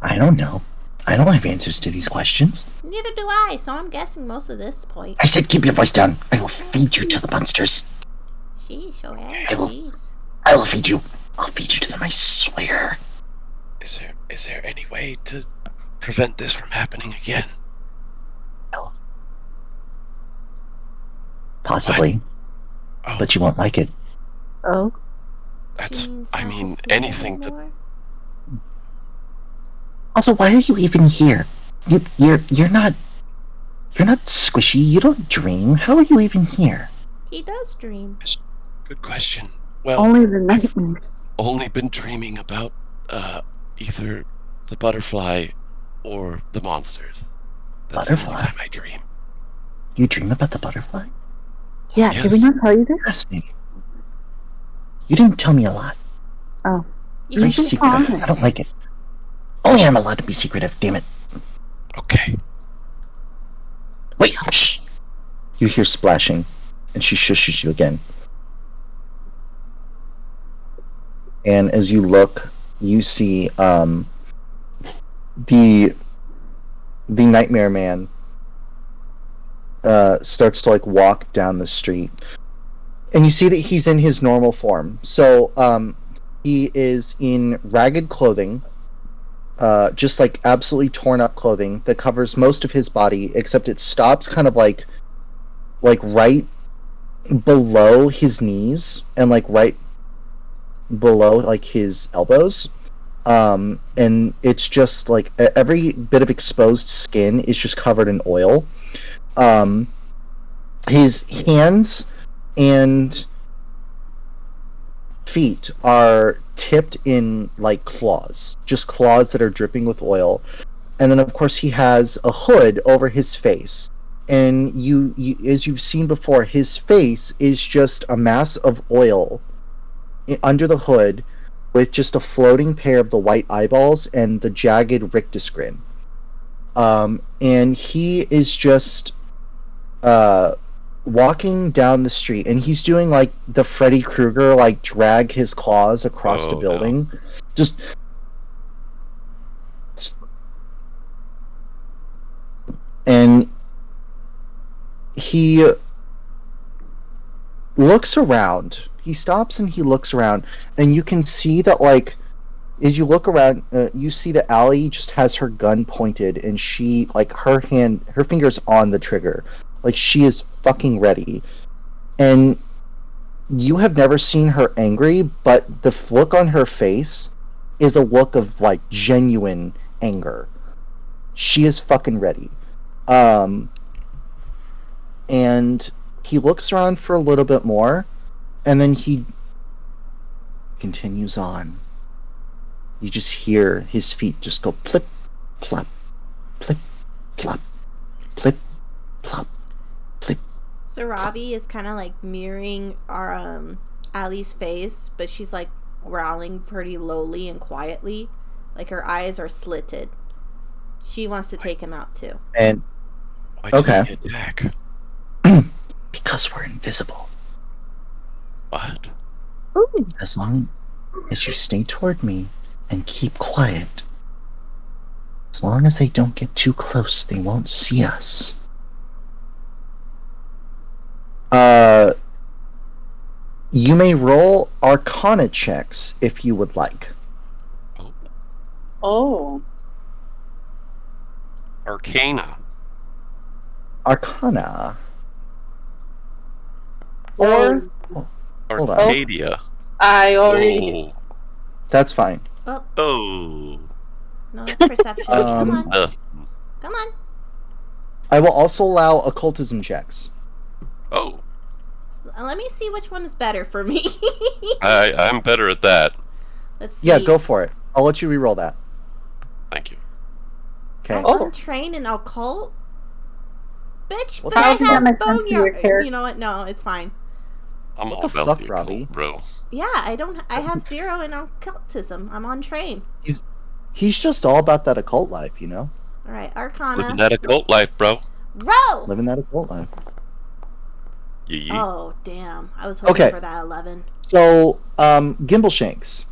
I don't know. I don't have answers to these questions. Neither do I, so I'm guessing most of this point. I said keep your voice down. I will feed you to the monsters. Sheesh, okay, I will feed you. I'll feed you to them, I swear. Is there any way to prevent this from happening again? Possibly. But you won't like it. Oh. I mean, anything to... Also, why are you even here? You're not squishy. You don't dream. How are you even here? He does dream. Good question. Well, only the nightmares. I've only been dreaming about either the butterfly or the monsters. That's Butterfly? the only time I dream. You dream about the butterfly? Yeah, Yes. did we not tell you this? Fascinating. You didn't tell me a lot. Oh. Very secretive. I don't like it. Only I'm allowed to be secretive, damn it. Okay. Wait, shh! You hear splashing, and she shushes you again. And as you look, you see the nightmare man starts to like walk down the street, and you see that he's in his normal form. So he is in ragged clothing, just like absolutely torn up clothing that covers most of his body, except it stops kind of like right below his knees and like right below like his elbows. And it's just like every bit of exposed skin is just covered in oil. His hands and feet are tipped in like claws, just claws that are dripping with oil. And then of course he has a hood over his face. And you as you've seen before, his face is just a mass of oil under the hood, with just a floating pair of the white eyeballs and the jagged rictus grin. And he is just walking down the street, and he's doing like the Freddy Krueger, like drag his claws across the building. No. Just and he looks around. He stops and he looks around, and you can see that like as you look around, you see that Allie just has her gun pointed, and she like her finger's on the trigger, like she is fucking ready. And you have never seen her angry, but the look on her face is a look of like genuine anger. She is fucking ready. And he looks around for a little bit more, and then he continues on. You just hear his feet just go plip, plop, plip, plop, plip, plop, plip. So Robbie is kind of like mirroring our Allie's face, but she's like growling pretty lowly and quietly, like her eyes are slitted. She wants to take him out too. And why did he attack? Because we're invisible. What? Ooh. As long as you stay toward me and keep quiet. As long as they don't get too close, they won't see us. You may roll Arcana checks if you would like. Oh. Arcana. Or Arcadia. I already. Oh. That's fine. Oh. No, that's perception. Come on. Come on. I will also allow occultism checks. Oh. So, let me see which one is better for me. I'm better at that. Let's see. Yeah, go for it. I'll let you re-roll that. Thank you. Okay. I'm untrained in occult? Bitch, but I have boneyard. You know what? No, it's fine. I'm what all the about fuck, the Robbie? occult, bro. Yeah, I have 0 in occultism. I'm on train. He's just all about that occult life, you know? Alright, Arcana. Living that occult life, bro. Roll! Living that occult life. Yee. Oh, damn. I was hoping for that 11. So, Gimbleshanks,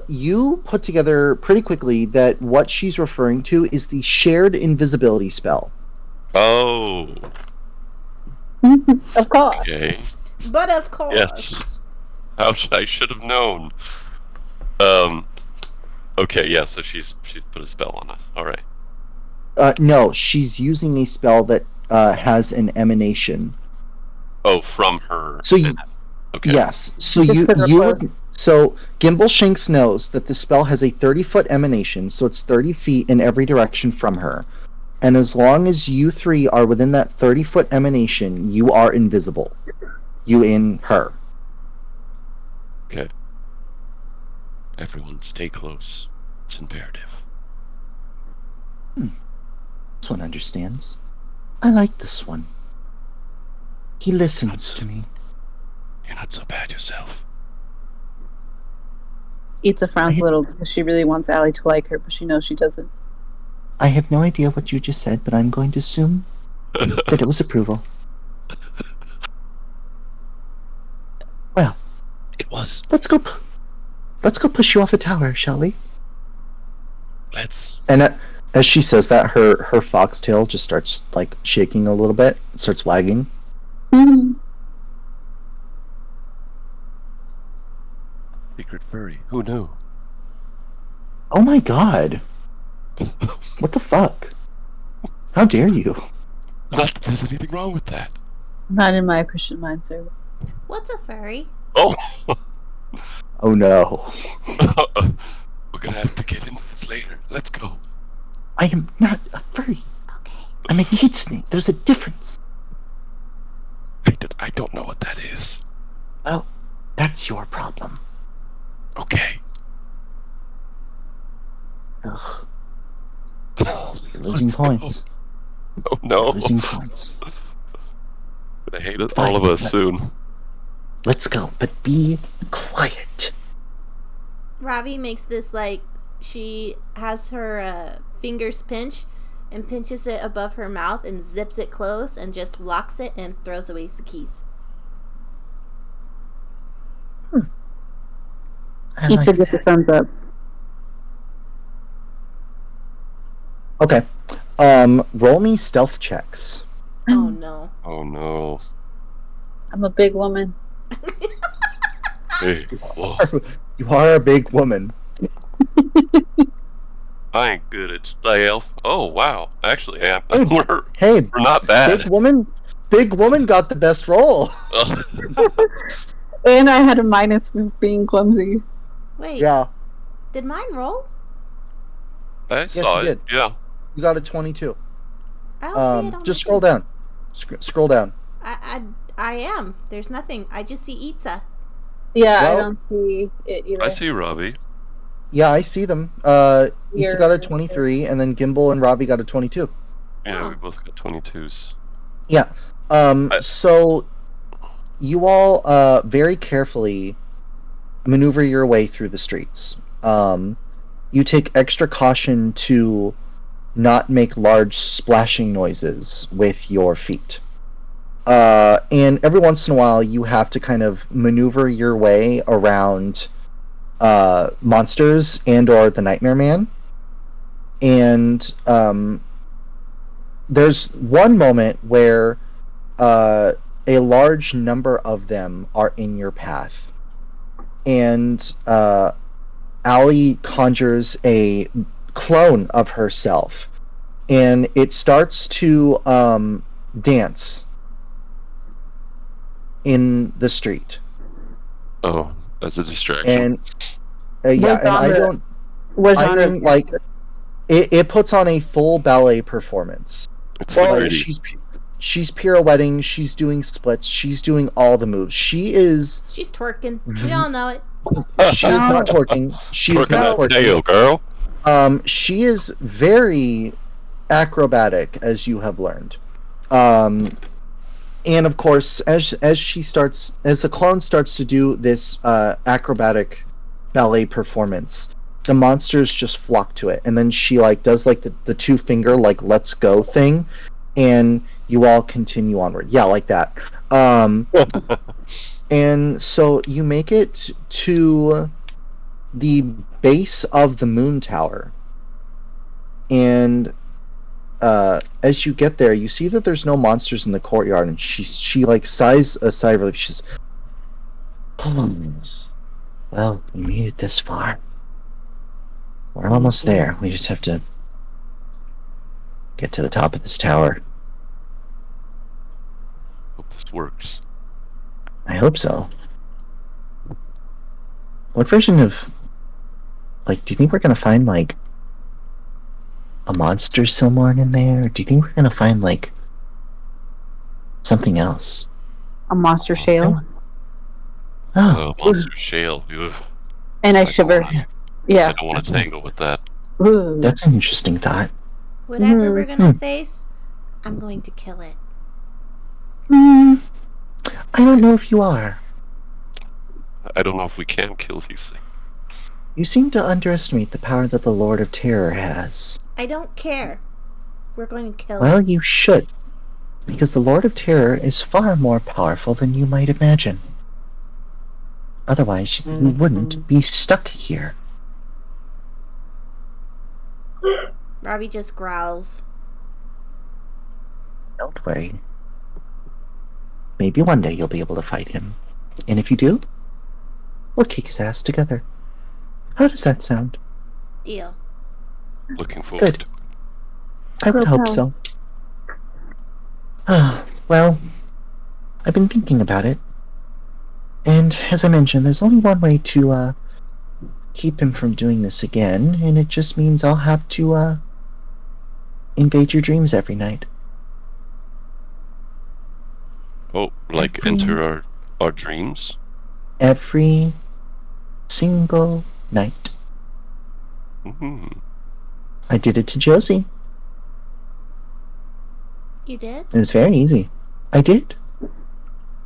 you put together pretty quickly that what she's referring to is the shared invisibility spell. Oh. Of course. Okay. But of course. Yes. I should have known. Okay, yeah, so she's put a spell on it. Alright. No, she's using a spell that has an emanation. Oh, from her. So Okay. Yes. So Just for the you quote. would. So Gimbal Shanks knows that the spell has a 30-foot emanation, so it's 30 feet in every direction from her. And as long as you three are within that 30-foot emanation, you are invisible. You in her. Okay. Everyone stay close. It's imperative. This one understands. I like this one. He listens to me. You're not so bad yourself. Itza frowns a little because she really wants Allie to like her, but she knows she doesn't. I have no idea what you just said, but I'm going to assume that it was approval. Well, It was. let's go push you off a tower, shall we? Let's. And as she says that, her foxtail just starts like shaking a little bit, starts wagging. Secret furry. Who knew? Oh my god. What the fuck? How dare you? Not that there's anything wrong with that. Not in my Christian mind, sir. What's a furry? Oh! Oh no. We're gonna have to get into this later. Let's go. I am not a furry. Okay. I'm a kitsune. There's a difference. I don't know what that is. Well, that's your problem. Okay. Ugh. You're losing points. Oh no. You're losing points. Gonna hate it, Fine, all of us but- soon. Let's go, but be quiet. Ravi makes this like she has her fingers pinch and pinches it above her mouth and zips it closed and just locks it and throws away the keys. I Itza like gets a that. thumbs up. Okay. Roll me stealth checks. Oh no. Oh no. I'm a big woman. Hey, whoa. You are a big woman. I ain't good at stealth. Oh wow. Actually, yeah, Hey, we're Hey, not bad. Big woman got the best roll. And I had a minus for being clumsy. Wait, Yeah, did mine roll? I saw you it. did. Yeah. you got a 22. I don't see it on Just my scroll thing. down. Scroll down. I am. There's nothing. I just see Itza. Yeah, I Well- don't see it either. I see Robbie. Yeah, I see them. Itza got a 23, and then Gimbal and Robbie got a 22. Yeah, Oh. we both got 22s. Yeah. So you all very carefully maneuver your way through the streets. You take extra caution to not make large splashing noises with your feet. And every once in a while, you have to kind of maneuver your way around monsters and/or the Nightmare Man. And there's one moment where a large number of them are in your path, and Allie conjures a clone of herself, and it starts to dance in the street. Oh, that's a distraction. And yeah, and I don't. What I genre? mean, like, it puts on a full ballet performance. It's the Like, gritty. she's pirouetting, she's doing splits, she's doing all the moves. She is She's twerking. We all know it. she is not twerking. She is Twerking not that twerking. tail, girl. She is very acrobatic, as you have learned. And of course, as the clone starts to do this acrobatic ballet performance, the monsters just flock to it, and then she like does like the two finger like let's go thing, and you all continue onward. Yeah, like that. And so you make it to the base of the moon tower, and as you get there, you see that there's no monsters in the courtyard, and she like sighs a sigh of relief. She's, Well, we made it this far. We're almost there. We just have to get to the top of this tower. Hope this works. I hope so. What version of... Like, do you think we're gonna find, like, a monster Silmarn in there? Or do you think we're gonna find, like, something else? A monster shale. Oh. Monster shale. Ugh. And I shiver. Yeah. I don't want to tangle with that. Ooh. That's an interesting thought. Whatever we're gonna face, I'm going to kill it. I don't know if you are. I don't know if we can kill these things. You seem to underestimate the power that the Lord of Terror has. I don't care. We're going to kill Well, it. you should. Because the Lord of Terror is far more powerful than you might imagine. Otherwise, you wouldn't be stuck here. Robbie just growls. Don't worry. Maybe one day you'll be able to fight him. And if you do, we'll kick his ass together. How does that sound? Deal. Looking forward Good. to it. I would hope so. Well, I've been thinking about it. And as I mentioned, there's only one way to keep him from doing this again, and it just means I'll have to invade your dreams every night. Oh, like enter our dreams? Every single night. Mm-hmm. I did it to Josie. You did? It was very easy. I did.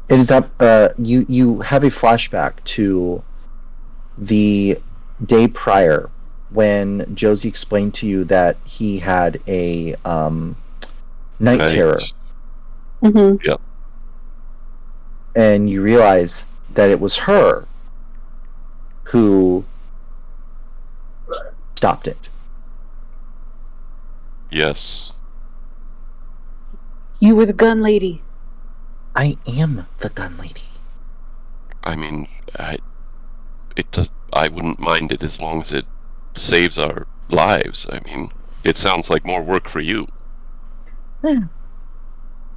It is that you have a flashback to the day prior when Josie explained to you that he had a night terror. Mm-hmm. Yep. And you realize that it was her who stopped it. Yes. You were the gun lady. I am the gun lady. I mean, I wouldn't mind it as long as it saves our lives. I mean, it sounds like more work for you. Yeah.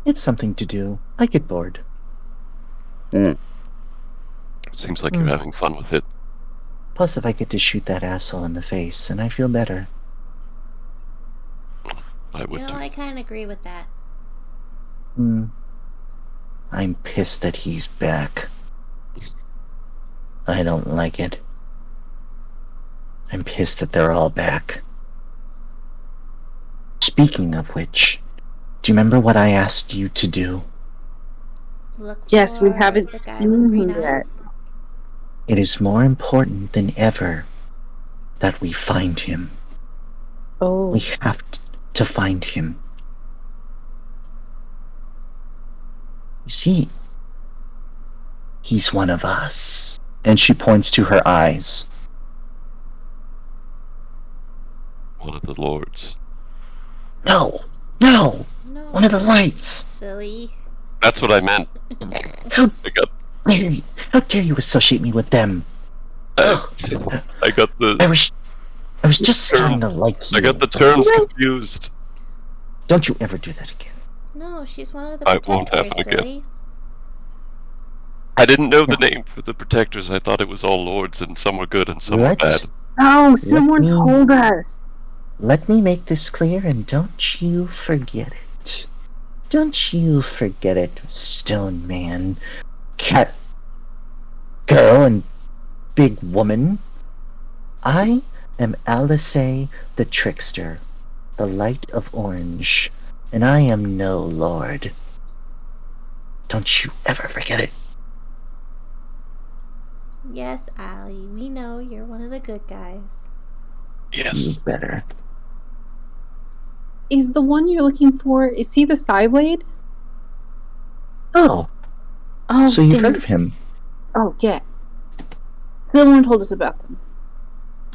It's something to do. I get bored. Seems like you're having fun with it. Plus, if I get to shoot that asshole in the face, and I feel better. I would too. I kind of agree with that. I'm pissed that he's back. I don't like it. I'm pissed that they're all back. Speaking of which, do you remember what I asked you to do? Yes, we haven't the guy seen with green him yet. eyes. It is more important than ever that we find him. Oh. We have to find him. You see, he's one of us. And she points to her eyes. One of the lords. No! One of the lights! Silly. That's what I meant. How dare you associate me with them? I got the... I was just starting to like you. I got the terms confused. Don't you ever do that again. No, she's one of the I protectors, won't happen again. silly. I didn't know the name for the protectors. I thought it was all lords, and some were good and some were bad. Oh, someone told us. Let me make this clear, and don't you forget it. Don't you forget it, Stone Man, Cat Girl, and Big Woman. I am Alice the Trickster, the Light of Orange, and I am no lord. Don't you ever forget it. Yes, Allie, we know you're one of the good guys. Yes. You better. Is the one you're looking for, is he the Psyblade? Oh, so you've heard of him? Oh, yeah. Someone told us about them.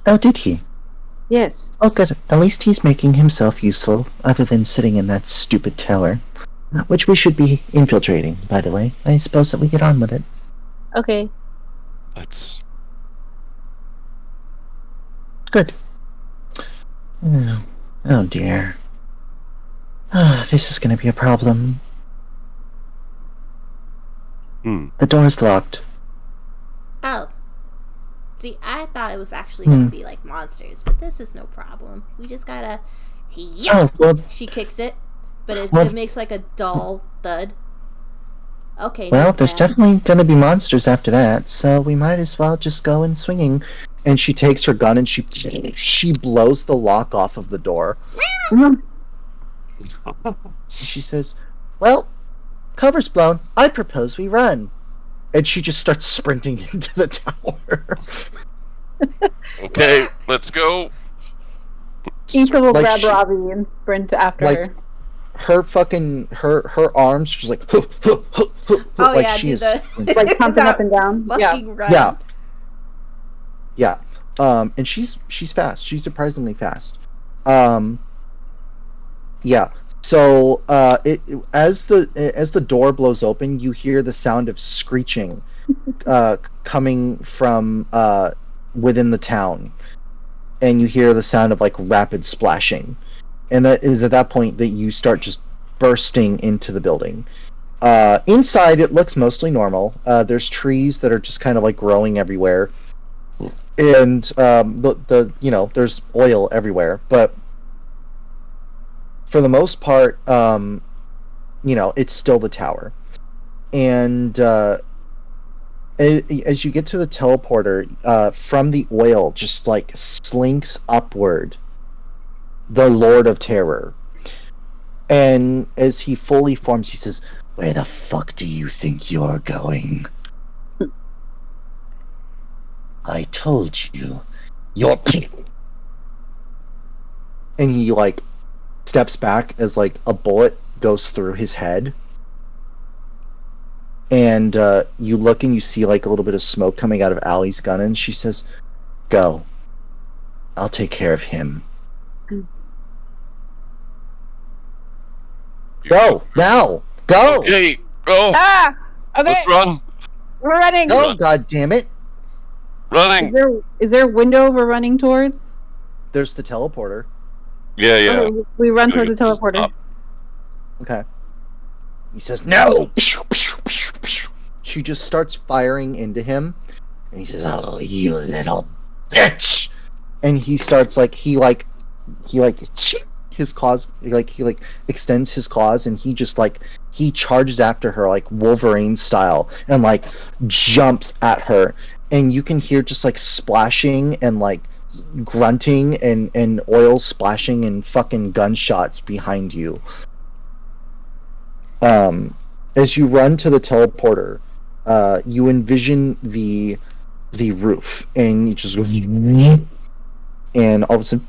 Oh, did he? Yes. Oh, good. At least he's making himself useful, other than sitting in that stupid tower. Which we should be infiltrating, by the way. I suppose that we get on with it. Okay. That's... Good. Oh dear. This is gonna be a problem. The door's locked. Oh. See, I thought it was actually going to be like monsters, but this is no problem. We just gotta... Yeah! She kicks it, but it makes like a dull thud. Okay, well, there's definitely going to be monsters after that, so we might as well just go in swinging. And she takes her gun and she blows the lock off of the door. She says, well, cover's blown. I propose we run. And she just starts sprinting into the tower. Okay, let's go. Ita will grab Robbie and sprint after her. Her arms, she's like, like she is like pumping up and down. Run. Yeah. And she's fast. She's surprisingly fast. Yeah. So as the door blows open, you hear the sound of screeching coming from within the town, and you hear the sound of like rapid splashing, and that is at that point that you start just bursting into the building. Inside, it looks mostly normal. There's trees that are just kind of like growing everywhere, and there's oil everywhere, but for the most part, it's still the tower. And as you get to the teleporter, from the oil just like slinks upward the Lord of Terror. And as he fully forms, he says, "Where the fuck do you think you're going? I told you, you're..." And he like steps back as like a bullet goes through his head, and you look and you see like a little bit of smoke coming out of Allie's gun, and she says, "Go. I'll take care of him. Go now. Go. Okay. Go. Okay. Let's run. We're running. Go. God damn it. Running. Is there a window we're running towards? There's the teleporter. Yeah. Okay, we run towards the teleporter. Okay. He says, "No!" She just starts firing into him, and he says, "Oh, you little bitch!" And he starts his claws, he extends his claws, and he charges after her like Wolverine style, and like jumps at her, and you can hear just like splashing and like grunting and oil splashing and fucking gunshots behind you. As you run to the teleporter, you envision the roof, and you just go, and all of a sudden,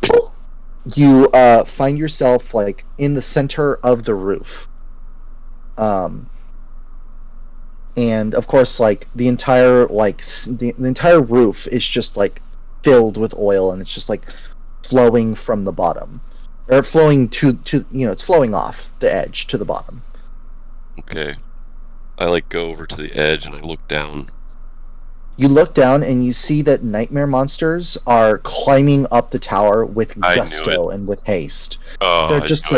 you find yourself like in the center of the roof. And of course, like the entire the entire roof is just like filled with oil, and it's just like flowing from the bottom, or flowing to it's flowing off the edge to the bottom. Okay. I go over to the edge and I look down. You look down and you see that nightmare monsters are climbing up the tower with gusto and with haste. Oh, they're just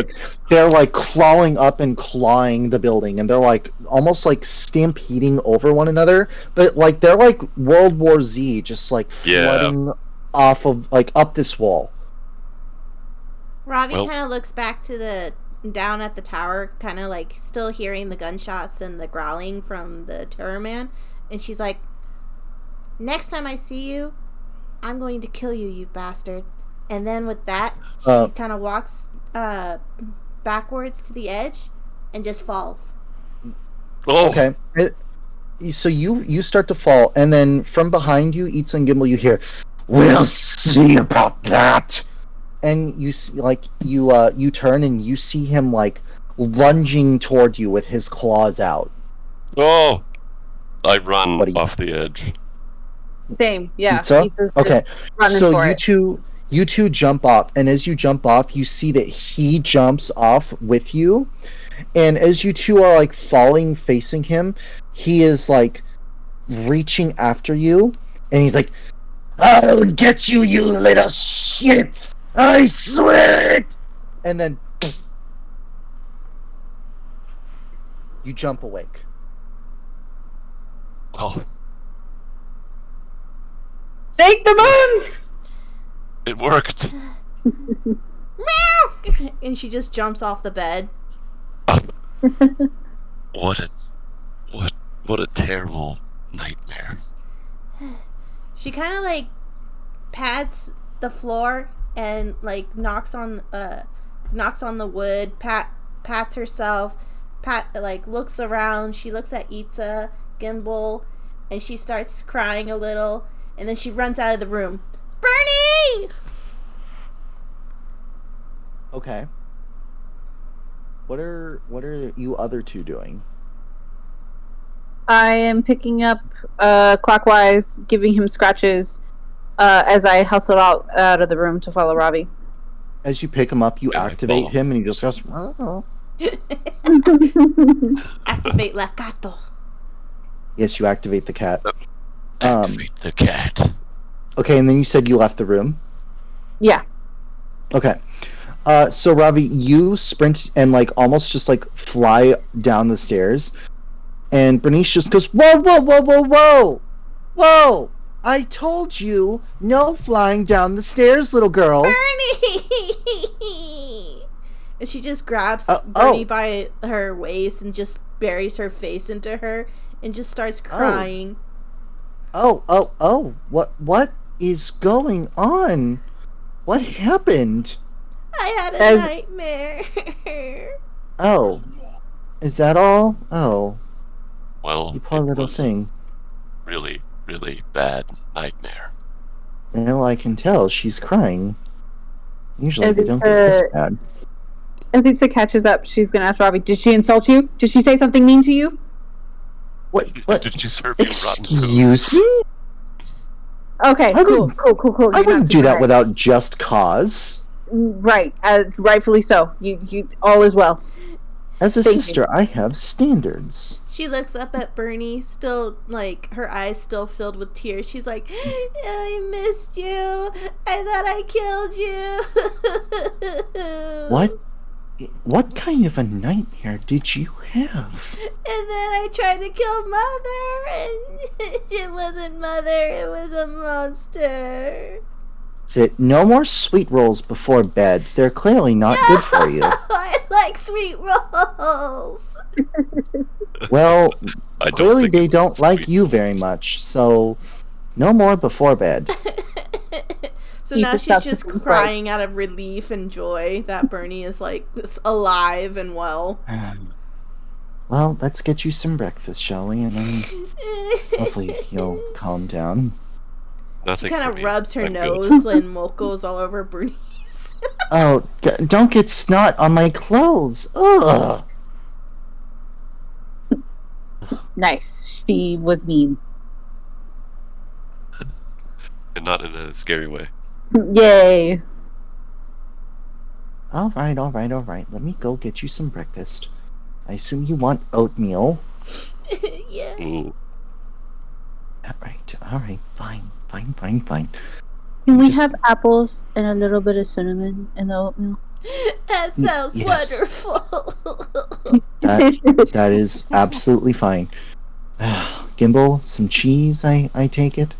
they're like crawling up and clawing the building, and they're like almost like stampeding over one another, but like they're like World War Z, just like flooding off of like up this wall. Robbie kind of looks back to down at the tower, kind of like still hearing the gunshots and the growling from the terror man, and she's like, "Next time I see you, I'm going to kill you, you bastard." And then with that, she kind of walks backwards to the edge and just falls. Oh. Okay. So you start to fall, and then from behind you, Eats and Gimbal, you hear, "We'll see about that." And you see, you turn and you see him like lunging toward you with his claws out. Oh! I run off the edge. Same, yeah. Okay, so you two jump off, and as you jump off, you see that he jumps off with you, and as you two are like falling facing him, he is like reaching after you, and he's like, "I'll get you, you little shit! I swear it!" And then you jump awake. Oh. Take the moons! It worked. Meow! And she just jumps off the bed. What a terrible nightmare. She kind of like pats the floor and like knocks on the wood. Pats herself. Looks around. She looks at Itza, Gimbal, and she starts crying a little. And then she runs out of the room. Bernie! Okay. What are you other two doing? I am picking up clockwise, giving him scratches as I hustle out of the room to follow Robbie. As you pick him up, you activate him, and he just goes. Oh. Activate La Gato. Yes, you activate the cat. Activate the cat. Okay, and then you said you left the room? Yeah. Okay. So, Robbie, you sprint and, like, almost just, like, fly down the stairs. And Bernice just goes, whoa, whoa, whoa, whoa, whoa! Whoa! I told you, no flying down the stairs, little girl. Bernie! And she just grabs Bernie by her waist and just buries her face into her and just starts crying. Oh. What is going on? What happened? I had a nightmare. Oh. Is that all? Oh. Well, you poor little thing. Really, really bad nightmare. Well, I can tell she's crying. Usually they don't get this bad. As Itza catches up, she's going to ask Robbie, did she insult you? Did she say something mean to you? What? Did she serve you rotten food? Excuse me? Okay, cool. I wouldn't do that without just cause. Right, rightfully so. You all is well. As a sister, I have standards. She looks up at Bernie, still, like, her eyes still filled with tears. She's like, I missed you. I thought I killed you. What kind of a nightmare did you have? And then I tried to kill Mother, and it wasn't Mother, it was a monster. That's it. No more sweet rolls before bed. They're clearly not good for you. I like sweet rolls. Well, clearly they don't like you very much, so no more before bed. So now she's just crying out of relief and joy that Bernie is, like, alive and well. Well, let's get you some breakfast, shall we? And then hopefully you'll calm down. She kind of rubs her nose and mochos all over Bernice. Oh, don't get snot on my clothes. Ugh. Nice. She was mean. And not in a scary way. Yay. All right. Let me go get you some breakfast. I assume you want oatmeal. Yes. Ooh. All right. Fine. Can we have apples and a little bit of cinnamon in the oatmeal? That sounds wonderful. That is absolutely fine. Gimbal, some cheese, I take it?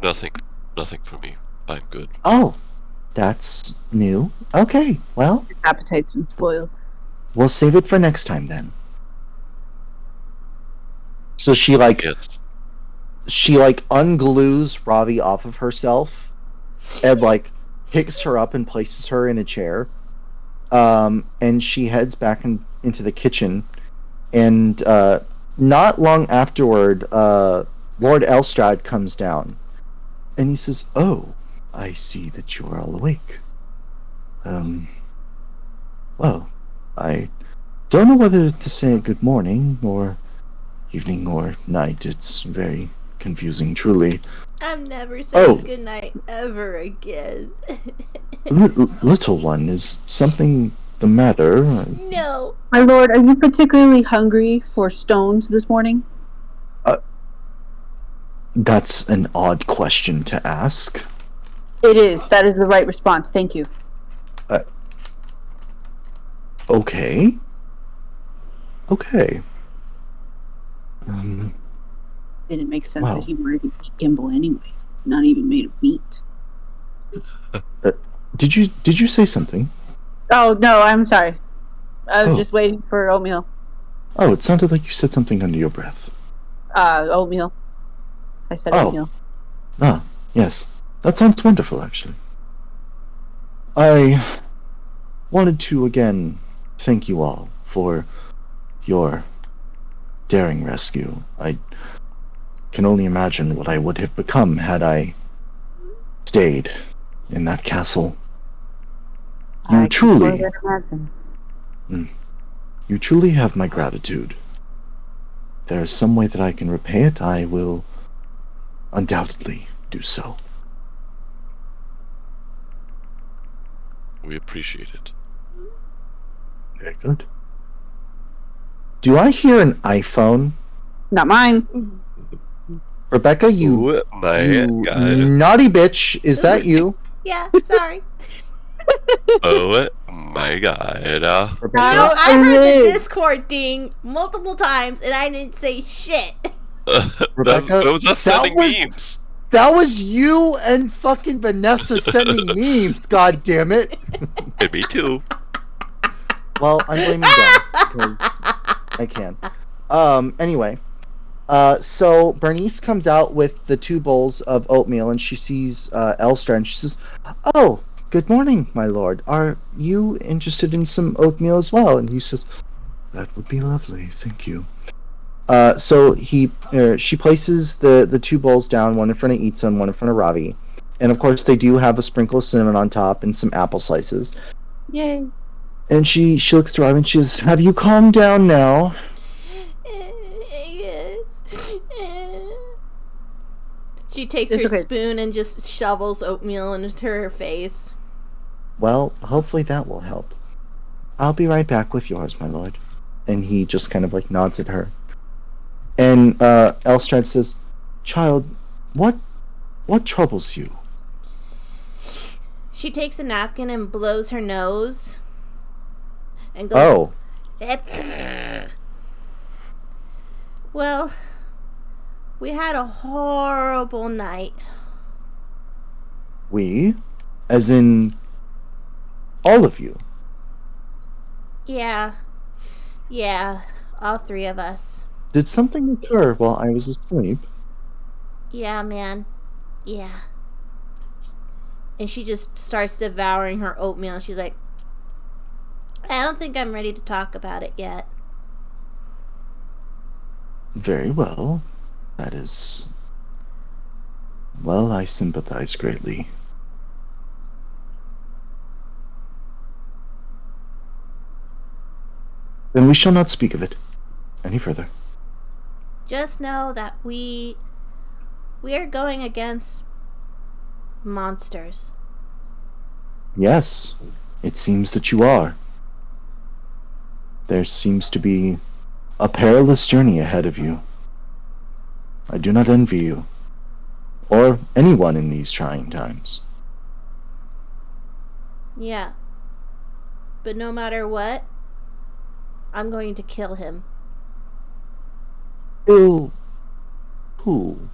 Nothing for me. I'm good. Oh, that's new. Okay, well. Your appetite's been spoiled. We'll save it for next time then. So she unglues Ravi off of herself and like picks her up and places her in a chair. And she heads back into the kitchen, and not long afterward, Lord Elstrad comes down, and he says, "Oh, I see that you are all awake. Well, I don't know whether to say good morning, or evening, or night. It's very confusing, truly. I'm never saying goodnight ever again." Little one, is something the matter? No. My lord, are you particularly hungry for stones this morning? That's an odd question to ask. It is. That is the right response. Thank you. Okay. Didn't make sense that he wanted to eat Gimbal anyway. It's not even made of meat. Did you say something? Oh, no, I'm sorry. I was just waiting for oatmeal. Oh, it sounded like you said something under your breath. Oatmeal. I said oatmeal. Ah, yes. That sounds wonderful, actually. I wanted to again thank you all for your daring rescue. I can only imagine what I would have become had I stayed in that castle. You truly have my gratitude. If there is some way that I can repay it, I will undoubtedly do so. We appreciate it. Very good. Do I hear an iPhone? Not mine. Rebecca, you naughty bitch. Is that you? Yeah, sorry. Oh my god. Rebecca? No, I heard the Discord ding multiple times and I didn't say shit. Rebecca, that was us sending memes. That was you and fucking Vanessa sending memes, god damn it. And me too. Well, I'm blaming them because I can. Anyway. So Bernice comes out with the 2 bowls of oatmeal and she sees Elstra and she says, "Oh, good morning, my lord. Are you interested in some oatmeal as well?" And he says, "That would be lovely, thank you." So she places the 2 bowls down, one in front of Eatsa, one in front of Ravi. And of course they do have a sprinkle of cinnamon on top and some apple slices. Yay. And she looks to Ravi and she says, "Have you calmed down now?" She takes her spoon and just shovels oatmeal into her face. "Well, hopefully that will help. I'll be right back with yours, my lord." And he just kind of like nods at her. And Elstrad says, "Child, what troubles you?" She takes a napkin and blows her nose. And goes, "Well, we had a horrible night." "We? As in all of you?" Yeah, all 3 of us. "Did something occur while I was asleep?" "Yeah, man. Yeah." And she just starts devouring her oatmeal. She's like, "I don't think I'm ready to talk about it yet." Very well. That is... Well, I sympathize greatly. Then we shall not speak of it any further. Just know that we are going against monsters. Yes, it seems that you are. There seems to be a perilous journey ahead of you. I do not envy you, or anyone in these trying times. Yeah. But no matter what, I'm going to kill him. Kill who?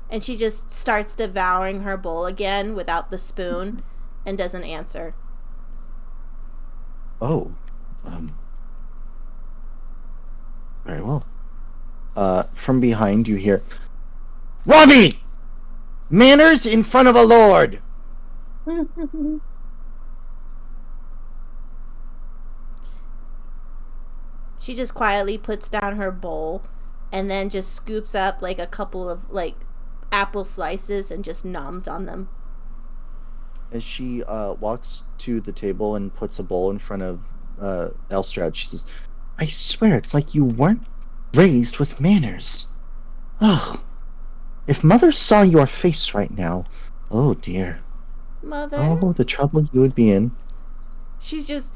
And she just starts devouring her bowl again without the spoon and doesn't answer. Oh, very well. From behind you hear, "Ravi! Manners in front of a lord!" She just quietly puts down her bowl and then just scoops up like a couple of like apple slices and just noms on them. As she walks to the table and puts a bowl in front of Elstrad, she says, "I swear it's like you weren't raised with manners. Ugh. If Mother saw your face right now, oh dear. Mother? Oh, the trouble you would be in." She's just...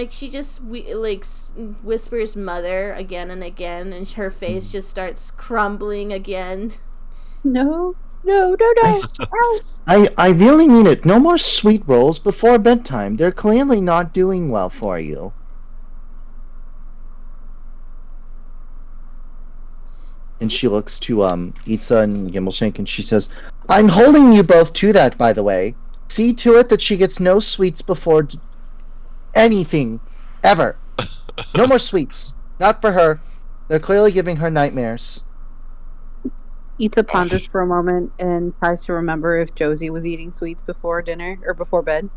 she just whispers "mother" again and again, and her face just starts crumbling again. No. I really mean it. No more sweet rolls before bedtime. They're clearly not doing well for you. And she looks to Itza and Gimbelshank and she says, I'm holding you both to that, by the way. See to it that she gets no sweets before anything, ever. No more sweets. Not for her. They're clearly giving her nightmares. Itza ponders for a moment and tries to remember if Josie was eating sweets before dinner or before bed.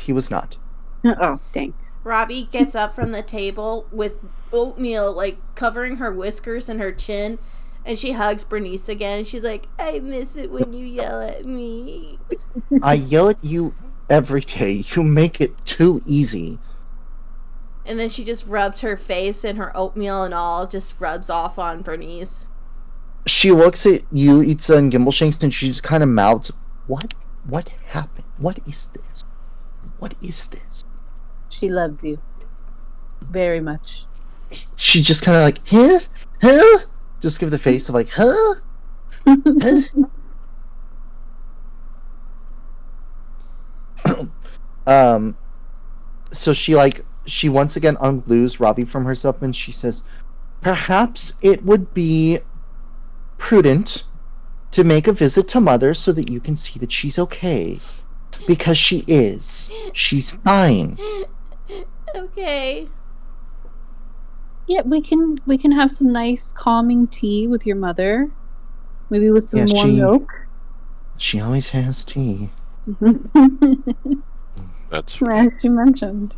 He was not. Oh, dang. Robbie gets up from the table with oatmeal like covering her whiskers and her chin, and she hugs Bernice again. And she's like, I miss it when you yell at me. I yell at you every day. You make it too easy. And then she just rubs her face, and her oatmeal and all just rubs off on Bernice. She looks at you, Itza and Gimbelshanks, and she just kind of mouths, What happened? What is this? What is this? She loves you. Very much. She just kind of like, huh? Huh? Just give the face of like, huh? Huh? So she once again unglues Robbie from herself and she says, perhaps it would be prudent to make a visit to Mother so that you can see that she's okay. Because she is. She's fine. Okay. Yeah, we can have some nice calming tea with your mother. Maybe with some warm milk. She always has tea. That's right. As you mentioned.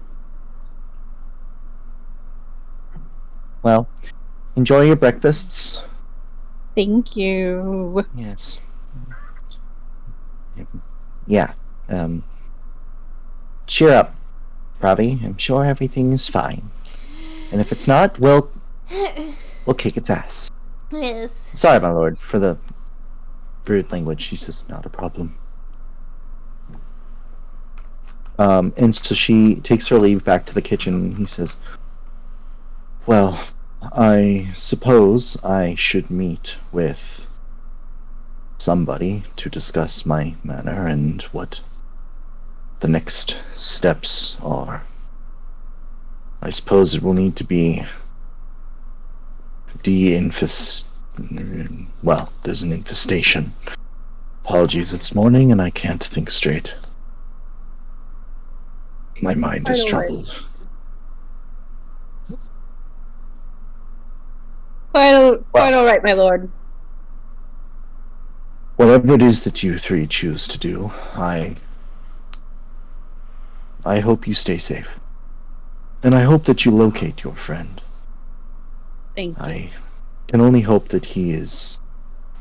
Well, enjoy your breakfasts. Thank you. Yes. Yeah. Cheer up, Robbie. I'm sure everything is fine. And if it's not, we'll kick its ass. Yes. Sorry, my lord, for the rude language. She says, not a problem. And so she takes her leave back to the kitchen, and he says, well, I suppose I should meet with somebody to discuss my manner and what the next steps are. I suppose it will need to be well, there's an infestation. Apologies, it's morning and I can't think straight. My mind is troubled. Quite all right, my lord. Whatever it is that you three choose to do, I hope you stay safe. And I hope that you locate your friend. Thank you. I can only hope that he is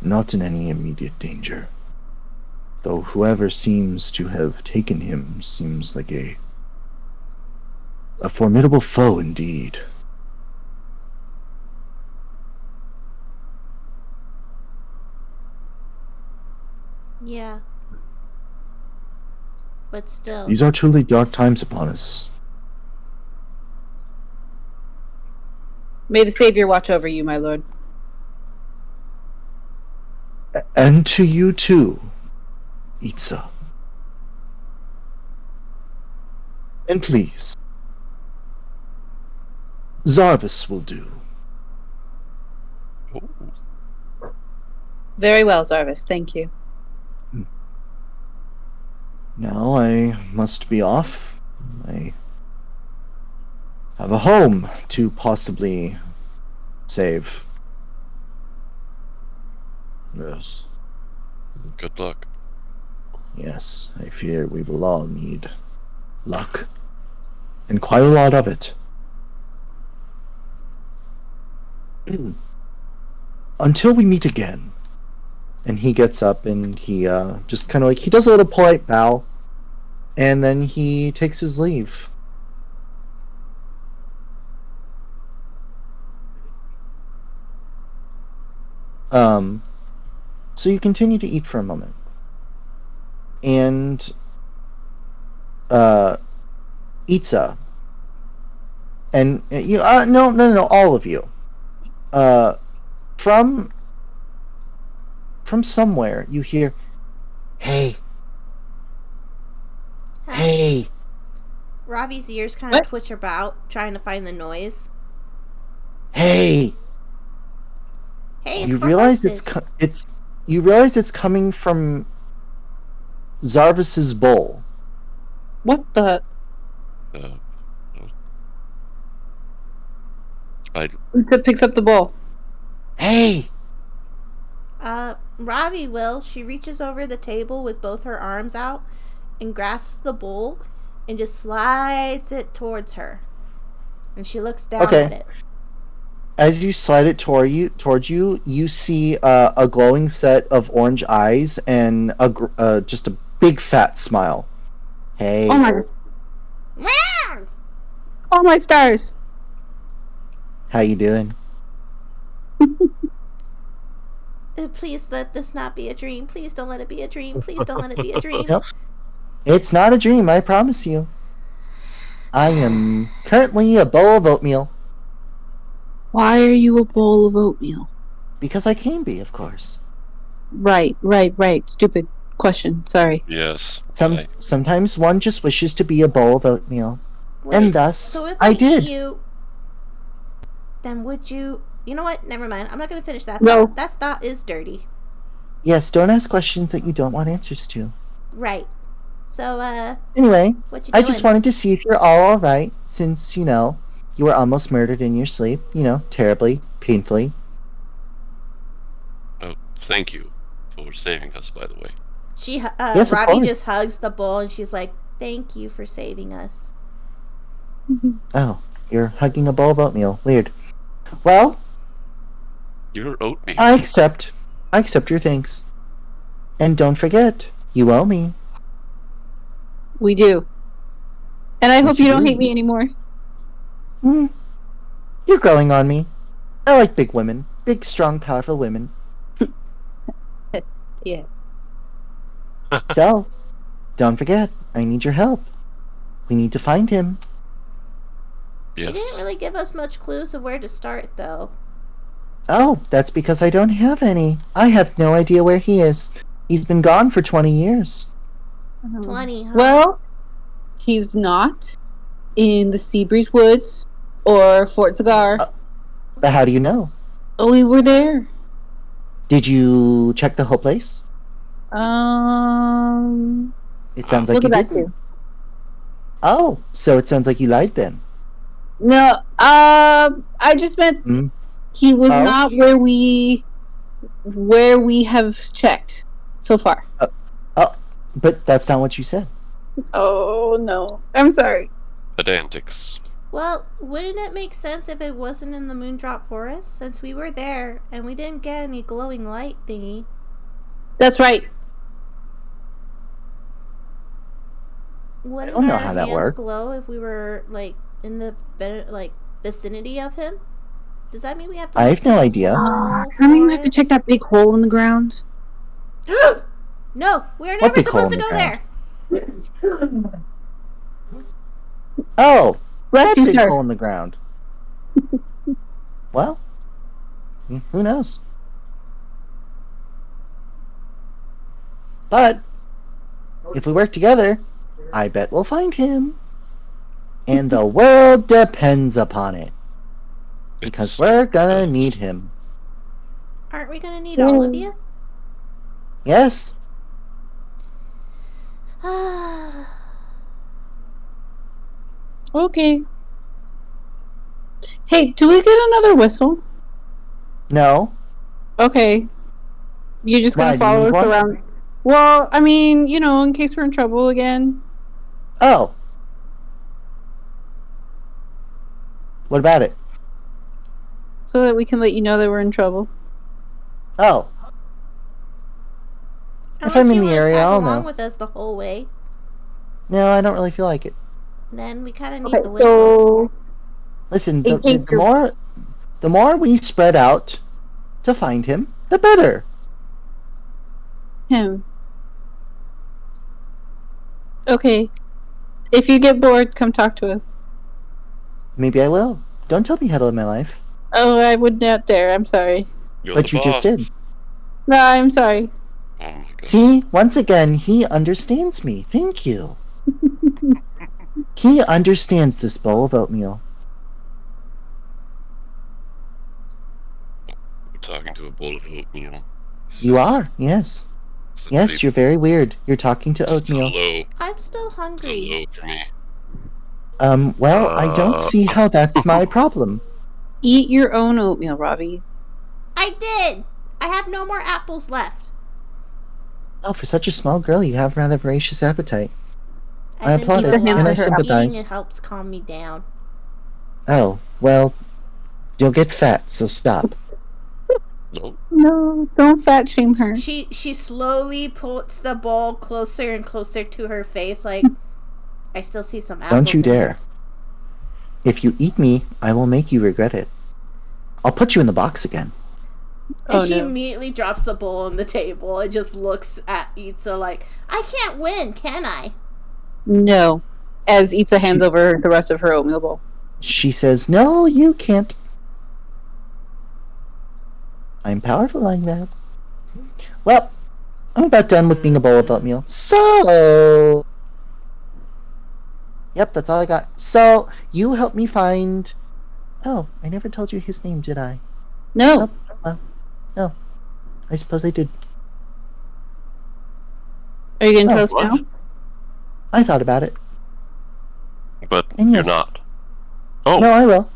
not in any immediate danger. Though whoever seems to have taken him seems like a formidable foe indeed. Yeah. But still. These are truly dark times upon us. May the Savior watch over you, my lord. And to you too, Itza. And please, Zarvis will do. Very well, Zarvis. Thank you. Now I must be off. I have a home to possibly save. Yes. Good luck. Yes, I fear we will all need luck. And quite a lot of it. Until we meet again. And he gets up and he just kind of like, he does a little polite bow. And then he takes his leave. So you continue to eat for a moment. And Itza and you no, all of you. From somewhere you hear, hey. Hey. Robbie's ears kind of twitch about, trying to find the noise. Hey. Hey, it's You for realize horses. you realize it's coming from Zarvis's bowl. What the? Uh, I Who picks up the bowl? Hey! Ravi will. She reaches over the table with both her arms out and grasps the bowl and just slides it towards her. And she looks down at it. As you slide it towards you, you see a glowing set of orange eyes and just a big fat smile. Hey. Oh my! Oh my stars! How you doing? Please let this not be a dream. Please don't let it be a dream. Please don't let it be a dream. Nope. It's not a dream, I promise you. I am currently a bowl of oatmeal. Why are you a bowl of oatmeal? Because I can be, of course. Right. Stupid question. Sorry. yes. Sometimes one just wishes to be a bowl of oatmeal. Wait, And thus, so if I did. Eat you, then would you... You know what? Never mind. I'm not going to finish that No. thought. That thought is dirty. Yes, don't ask questions that you don't want answers to. Right. So, Anyway, what you I doing? just wanted to see if you're all alright, since, you were almost murdered in your sleep. Terribly, painfully. Oh, thank you for saving us, by the way. Yes, of Robbie course. just hugs the bowl and she's like, "Thank you for saving us." Oh, you're hugging a bowl of oatmeal. Weird. Well, You're oatmeal. I accept your thanks. And don't forget, you owe me. We do. And I hope you don't hate me anymore. You're growing on me. I like big women. Big, strong, powerful women. Yeah. So, don't forget, I need your help. We need to find him. Yes. You didn't really give us much clues of where to start, though. Oh, that's because I don't have any. I have no idea where he is. He's been gone for 20 years. 20, huh? Well, he's not in the Seabreeze Woods or Fort Cigar. But how do you know? Oh, we were there. Did you check the whole place? It sounds like you didn't. Oh, so it sounds like you lied then. No, I just meant he was not where we have checked so far. But that's not what you said. Oh no, I'm sorry. Pedantics. Well, wouldn't it make sense if it wasn't in the Moondrop Forest, since we were there and we didn't get any glowing light thingy? That's right. Wouldn't I don't know our how that hands worked. glow if we were in the vicinity of him? Does that mean we have to? I have no idea. I mean, we have to check that big hole in the ground. No, we're What never big hole supposed in to the go ground? there. Oh, Bless that you, big sir. hole in the ground. Well, who knows? But if we work together, I bet we'll find him. And the world depends upon it. Because we're gonna need him. Aren't we gonna need all of you? Yes. Okay. Hey, do we get another whistle? No. Okay. You're just gonna follow us around? Well, I mean, in case we're in trouble again. Oh. What about it? So that we can let you know that we're in trouble. Oh. Unless if I'm in you the want area, to tag I'll along know. with us the whole way. No, I don't really feel like it. Then we kind of need the whistle. Listen, the more we spread out to find him, the better. Him. Okay. If you get bored, come talk to us. Maybe I will. Don't tell me how to live my life. Oh, I would not dare. I'm sorry. But you just did. No, I'm sorry. Oh my god. See, once again, he understands me. Thank you. He understands this bowl of oatmeal. We're talking to to a bowl of oatmeal. You are, yes. Yes, you're very weird. You're talking to oatmeal. Low. I'm still hungry. Low for me. Well, I don't see how that's my problem. Eat your own oatmeal, Ravi. I did! I have no more apples left. Oh, for such a small girl, you have rather voracious appetite. I I've been applaud eating it, a lot. and I sympathize. Eating it helps calm me down. Oh, well, you'll get fat, so stop. No, don't fat shame her. She slowly puts the bowl closer and closer to her face, like, I still see some apples. Don't you in dare. there. If you eat me, I will make you regret it. I'll put you in the box again. And she immediately drops the bowl on the table and just looks at Itza like, I can't win, can I? No. As Itza hands over the rest of her oatmeal bowl. She says, no, you can't. I'm powerful like that. Well, I'm about done with being a bowl of oatmeal. So... Yep, that's all I got. So, you help me find... Oh, I never told you his name, did I? No. Oh, well, no. I suppose I did. Are you going to tell us now? I thought about it. But And yes. you're not. Oh. No, I will.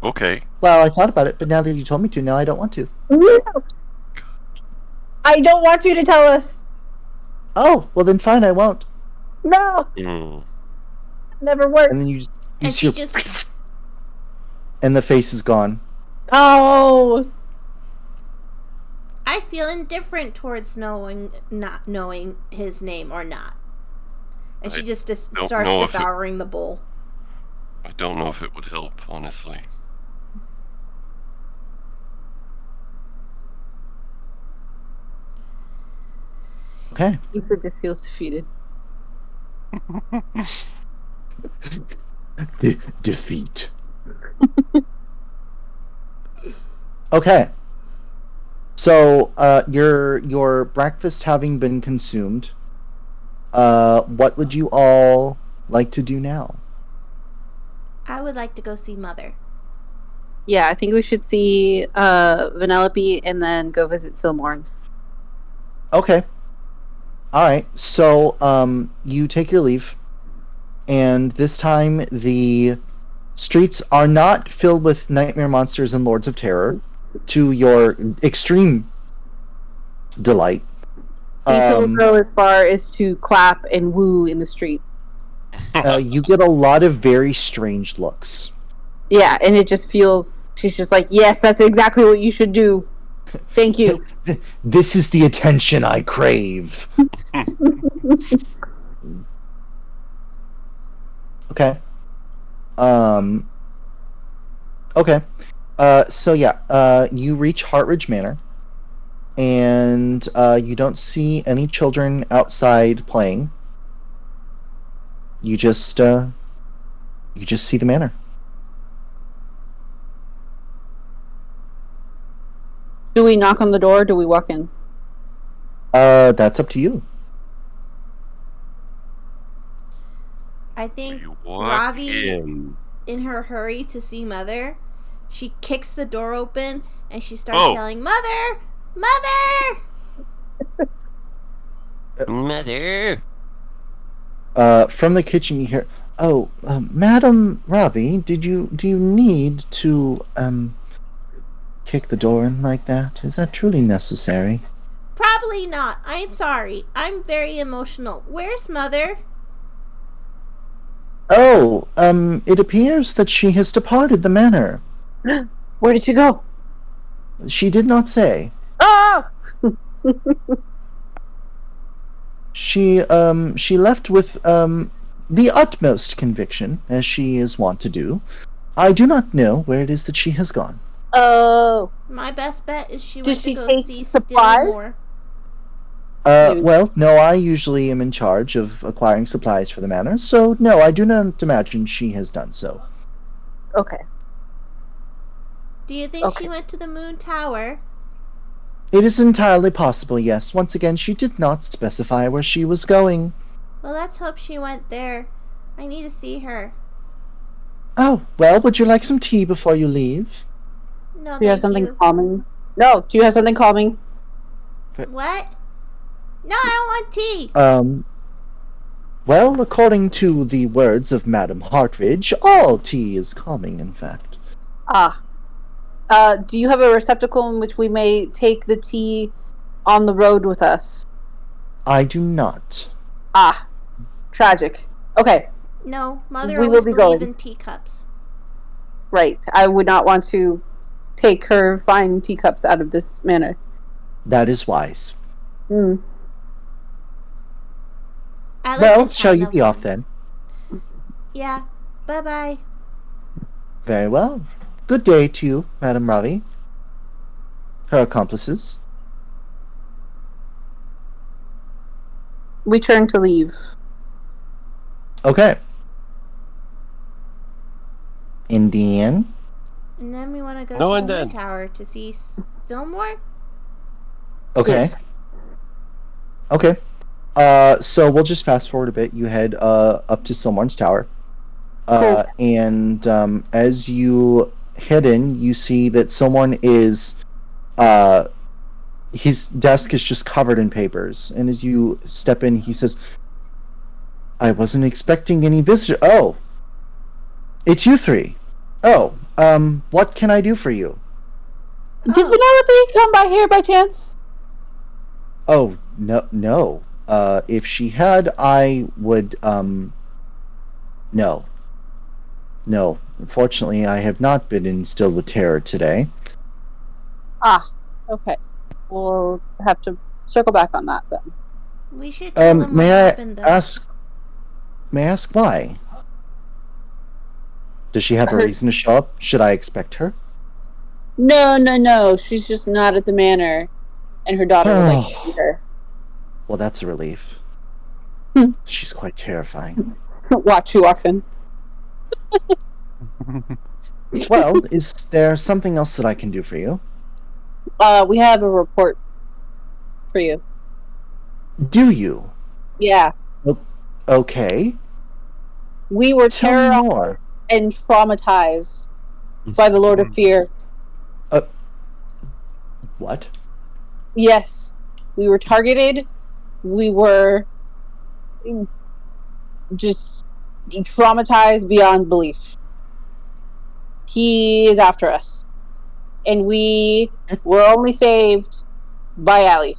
Okay. Well, I thought about it, but now that you told me to, now I don't want to. No. I don't want you to tell us. Oh, well then fine, I won't. No. Never works. And then you and she just... And the face is gone. Oh. I feel indifferent towards not knowing his name or not. And she just starts devouring the bowl. I don't know if it would help, honestly. Okay. Ethan just feels defeated. Defeat. Okay. So, your breakfast having been consumed, what would you all like to do now? I would like to go see Mother. Yeah, I think we should see Vanellope and then go visit Silmorn. Okay. Alright, so, you take your leave, and this time the streets are not filled with nightmare monsters and lords of terror, to your extreme delight. Pizza will go as far as to clap and woo in the street. You get a lot of very strange looks. Yeah, and it just feels... She's just like, yes, that's exactly what you should do. Thank you. This is the attention I crave. Okay. Okay. So yeah, you reach Hartridge Manor, and you don't see any children outside playing. You just see the manor. Do we knock on the door or do we walk in? That's up to you. I think Ravi, in her hurry to see Mother, she kicks the door open and she starts yelling, Mother! Mother! Mother! From the kitchen you hear, oh, Madam Ravi, do you need to, kick the door in like that? Is that truly necessary? Probably not. I'm sorry. I'm very emotional. Where's Mother? Oh, it appears that she has departed the manor. Where did she go? She did not say. Oh! She left with, the utmost conviction, as she is wont to do. I do not know where it is that she has gone. Oh. My best bet is she Did went she to go take see supplies? Stillmore. Well, no, I usually am in charge of acquiring supplies for the manor, so no, I do not imagine she has done so. Okay. Do you think she went to the Moon Tower? It is entirely possible, yes. Once again, she did not specify where she was going. Well, let's hope she went there. I need to see her. Oh, well, would you like some tea before you leave? No, Do you have something calming? No, do you have something calming? What? No, I don't want tea. Well, according to the words of Madam Hartridge, all tea is calming, in fact. Do you have a receptacle in which we may take the tea on the road with us? I do not. Tragic. Okay. No, Mother We always will be believed going. in teacups. Right. I would not want to take her fine teacups out of this manner. That is wise. Hmm. Well, shall you be off then? Yeah. Bye-bye. Very well. Good day to you, Madam Ravi. Her accomplices. We turn to leave. Okay. Indian. And then we want to go to the moon tower to see Stillmore. Okay. Yes. Okay. So we'll just fast forward a bit. You head up to Silmarn's tower. Cool. And as you head in, you see that someone is his desk is just covered in papers. And as you step in, he says, I wasn't expecting any visitor. Oh, it's you three. Oh, what can I do for you? Did Penelope come by here by chance? Oh, no. If she had, I would, no. No. Unfortunately, I have not been instilled with terror today. Okay. We'll have to circle back on that then. We should tell him what happened, though. May I ask why? Does she have a reason to show up? Should I expect her? No. She's just not at the manor, and her daughter would like to see her. Well, that's a relief. She's quite terrifying. Watch who walks in. Well, is there something else that I can do for you? We have a report for you. Do you? Yeah. Okay. We were terrorized and traumatized by the Lord of Fear. What? Yes. We were targeted. We were just traumatized beyond belief. He is after us. And we were only saved by Allie.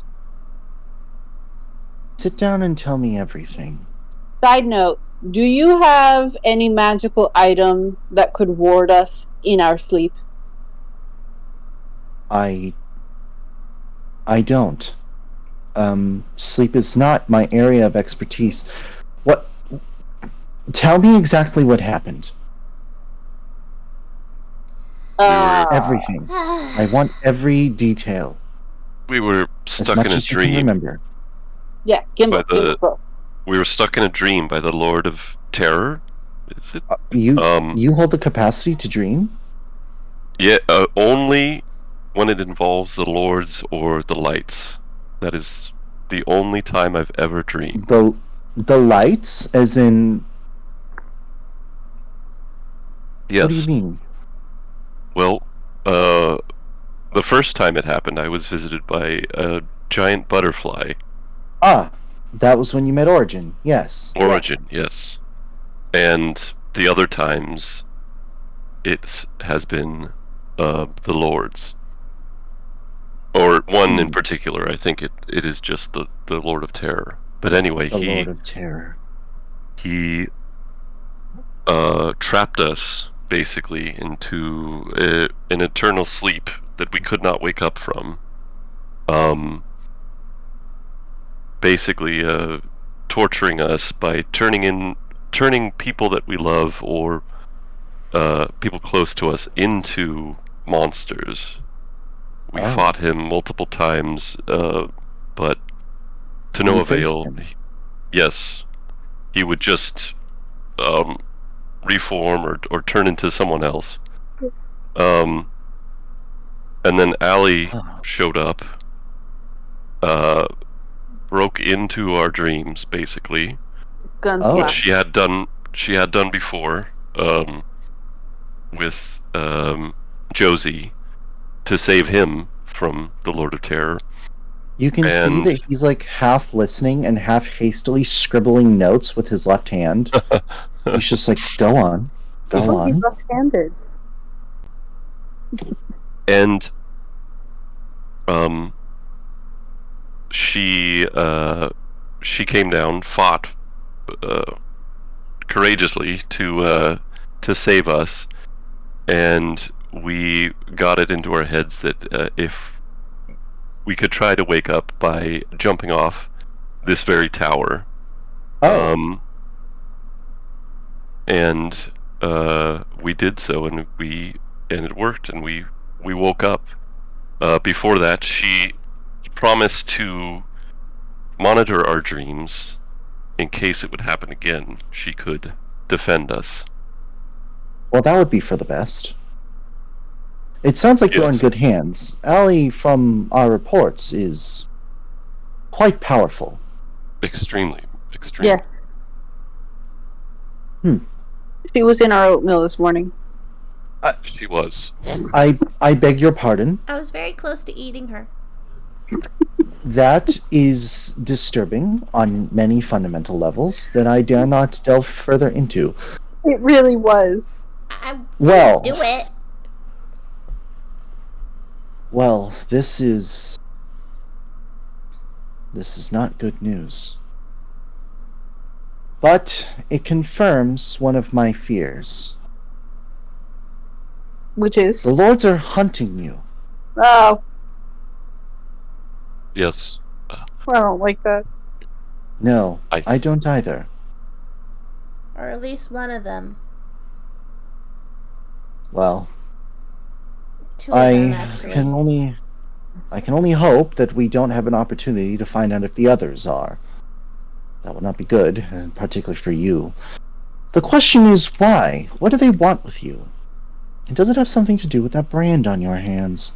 Sit down and tell me everything. Side note, do you have any magical item that could ward us in our sleep? I don't. Sleep is not my area of expertise. What? Tell me exactly what happened. Everything. I want every detail. We were stuck as much in a as dream. You can remember. Yeah, Gimble. We were stuck in a dream by the Lord of Terror. Is it? You hold the capacity to dream? Yeah, only when it involves the lords or the lights. That is the only time I've ever dreamed. The lights, as in. Yes. What do you mean? Well, the first time it happened, I was visited by a giant butterfly. That was when you met Origin, yes. Origin, yes. And the other times, it has been the lords. Or one in particular, I think it is just the Lord of Terror. But anyway, Lord of Terror. He trapped us, basically, into an eternal sleep that we could not wake up from. Basically, torturing us by turning people that we love or people close to us into monsters. We fought him multiple times, but to no avail. Yes, he would just reform or turn into someone else. And then Allie showed up, broke into our dreams, basically, which she had done before, with Josie, to save him from the Lord of Terror. You can see that he's like half listening and half hastily scribbling notes with his left hand. He's just like, go on. He's left-handed. And she came down, fought courageously to save us, and we got it into our heads that if we could try to wake up by jumping off this very tower. And we did so, and it worked, and we woke up. Before that, she promised to monitor our dreams in case it would happen again. She could defend us. Well, that would be for the best. It sounds like you're in good hands. Allie, from our reports, is quite powerful. Extremely. Yeah. She was in our oatmeal this morning. She was. I beg your pardon? I was very close to eating her. That is disturbing on many fundamental levels that I dare not delve further into. It really was. I didn't do it. Well, this is not good news. But it confirms one of my fears. Which is? The lords are hunting you. Oh. Yes. I don't like that. No, I don't either. Or at least one of them. Well, two of them, actually. I can only hope that we don't have an opportunity to find out if the others are. That would not be good, particularly for you. The question is why? What do they want with you? And does it have something to do with that brand on your hands?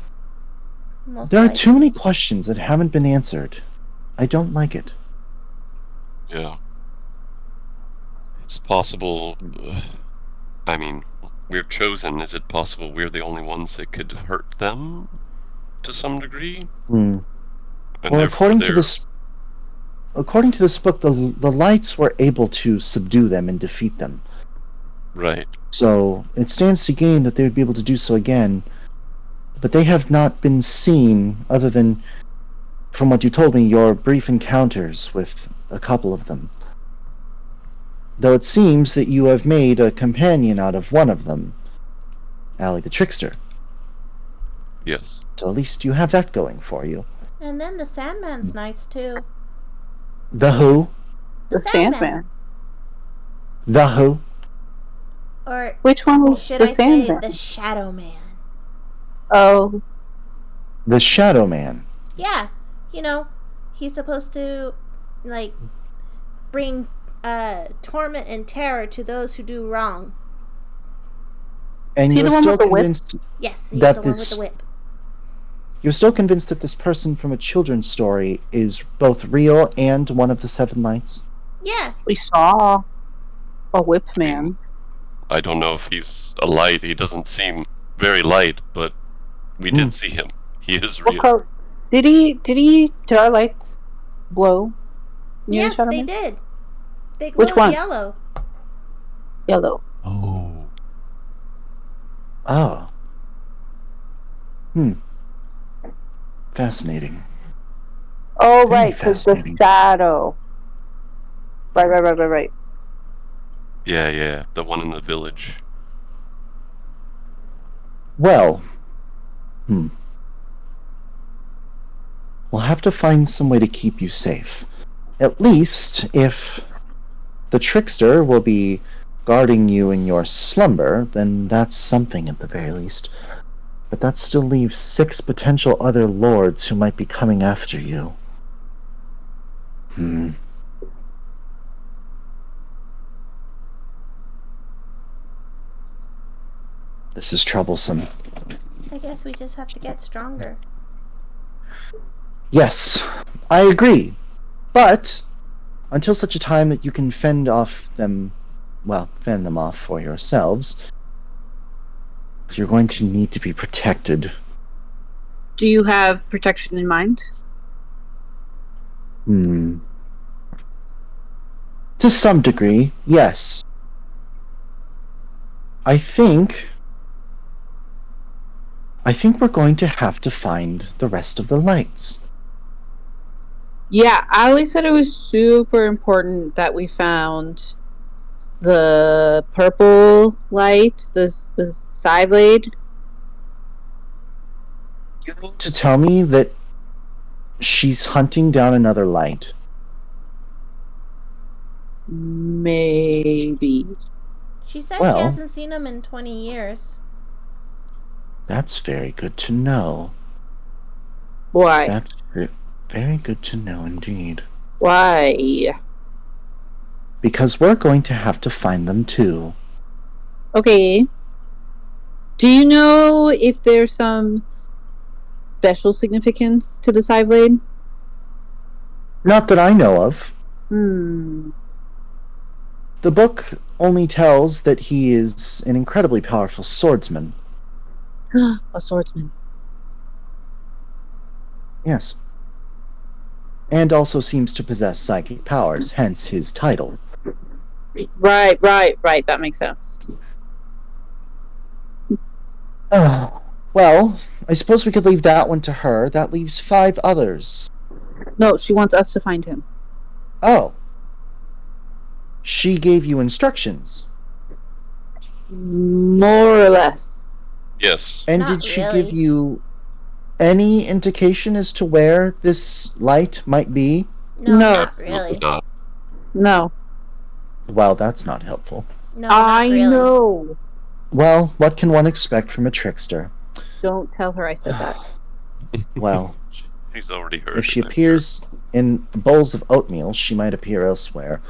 There are too many questions that haven't been answered. I don't like it. Yeah. It's possible. I mean, we're chosen. Is it possible we're the only ones that could hurt them to some degree? Well, according to this book, the lights were able to subdue them and defeat them. Right. So it stands to gain that they would be able to do so again. But they have not been seen, other than, from what you told me, your brief encounters with a couple of them. Though it seems that you have made a companion out of one of them, Allie the Trickster. Yes. So at least you have that going for you. And then the Sandman's nice, too. The who? The Sandman. The who? Or which one was should the I Sandman? say the Shadow Man? Oh. The Shadow Man. Yeah. You know, he's supposed to, like, bring torment and terror to those who do wrong. And you're still convinced Yes, he's the one with the whip. You're still convinced that this person from a children's story is both real and one of the Seven Lights? Yeah. We saw a whip man. I don't know if he's a light. He doesn't seem very light, but we did see him. He is real. Did our lights glow? Yes, they did. They glowed yellow. Yellow. Oh. Oh. Fascinating. Oh, right, because the shadow. Right. Yeah, the one in the village. Well, we'll have to find some way to keep you safe. At least if the trickster will be guarding you in your slumber, then that's something at the very least. But that still leaves 6 potential other lords who might be coming after you. This is troublesome. I guess we just have to get stronger. Yes, I agree. But until such a time that you can fend them off for yourselves, you're going to need to be protected. Do you have protection in mind? To some degree, yes. I think we're going to have to find the rest of the lights. Yeah, Ali said it was super important that we found the purple light, the side blade. You mean to tell me that she's hunting down another light? Maybe. She said she hasn't seen him in 20 years. That's very good to know. Why? That's very good to know indeed. Why? Because we're going to have to find them too. Okay. Do you know if there's some special significance to the side blade? Not that I know of. The book only tells that he is an incredibly powerful swordsman. A swordsman. Yes. And also seems to possess psychic powers, hence his title. Right. That makes sense. Well, I suppose we could leave that one to her. That leaves 5 others. No, she wants us to find him. Oh. She gave you instructions. More or less. Yes. And Not did she really. give you any indication as to where this light might be? No, No. not really. Not. No. Well, that's not helpful. No, not really. I know. Well, what can one expect from a trickster? Don't tell her I said that. Well, She's already heard. if she appears in bowls of oatmeal, she might appear elsewhere.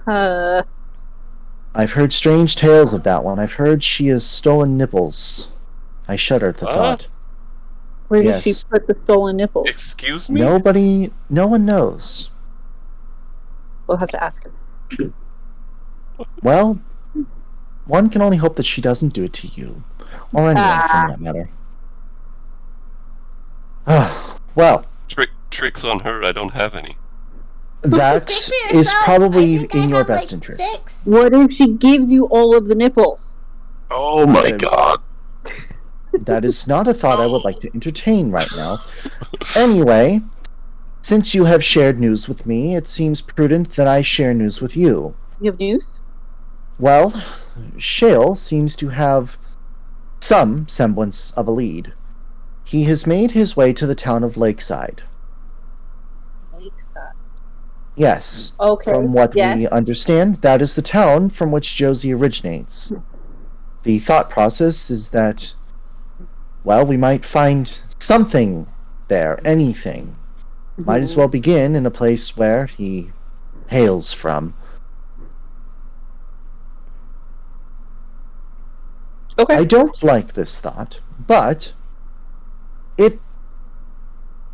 I've heard strange tales of that one. I've heard she has stolen nipples. I shudder at the thought. Where did she put the stolen nipples? Excuse me? No one knows. We'll have to ask her. Well, one can only hope that she doesn't do it to you. Or anyone, for that matter. Well. Tricks on her, I don't have any. That is probably in your best interest. 6. What if she gives you all of the nipples? Oh my god. That is not a thought I would like to entertain right now. Anyway, since you have shared news with me, it seems prudent that I share news with you. You have news? Well, Shale seems to have some semblance of a lead. He has made his way to the town of Lakeside. Lakeside? Yes. Okay. From what we understand, that is the town from which Josie originates. The thought process is that, well, we might find something there, anything. Might as well begin in a place where he hails from. Okay. I don't like this thought, but it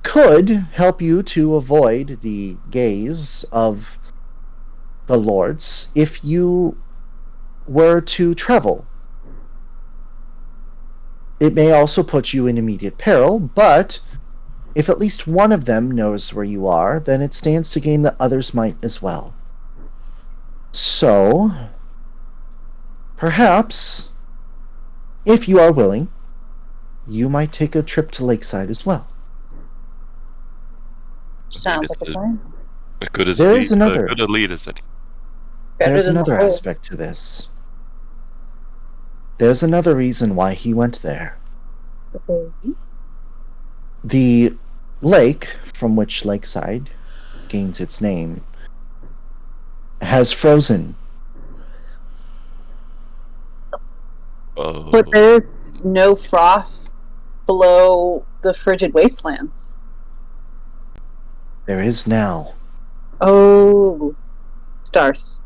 could help you to avoid the gaze of the lords if you were to travel. It may also put you in immediate peril, but if at least one of them knows where you are, then it stands to gain that others might as well. So, perhaps, if you are willing, you might take a trip to Lakeside as well. Sounds like a plan. Good a lead as any. There's another aspect to this. There's another reason why he went there. Okay. The lake from which Lakeside gains its name has frozen. But there's no frost below the frigid wastelands. There is now. Oh, stars.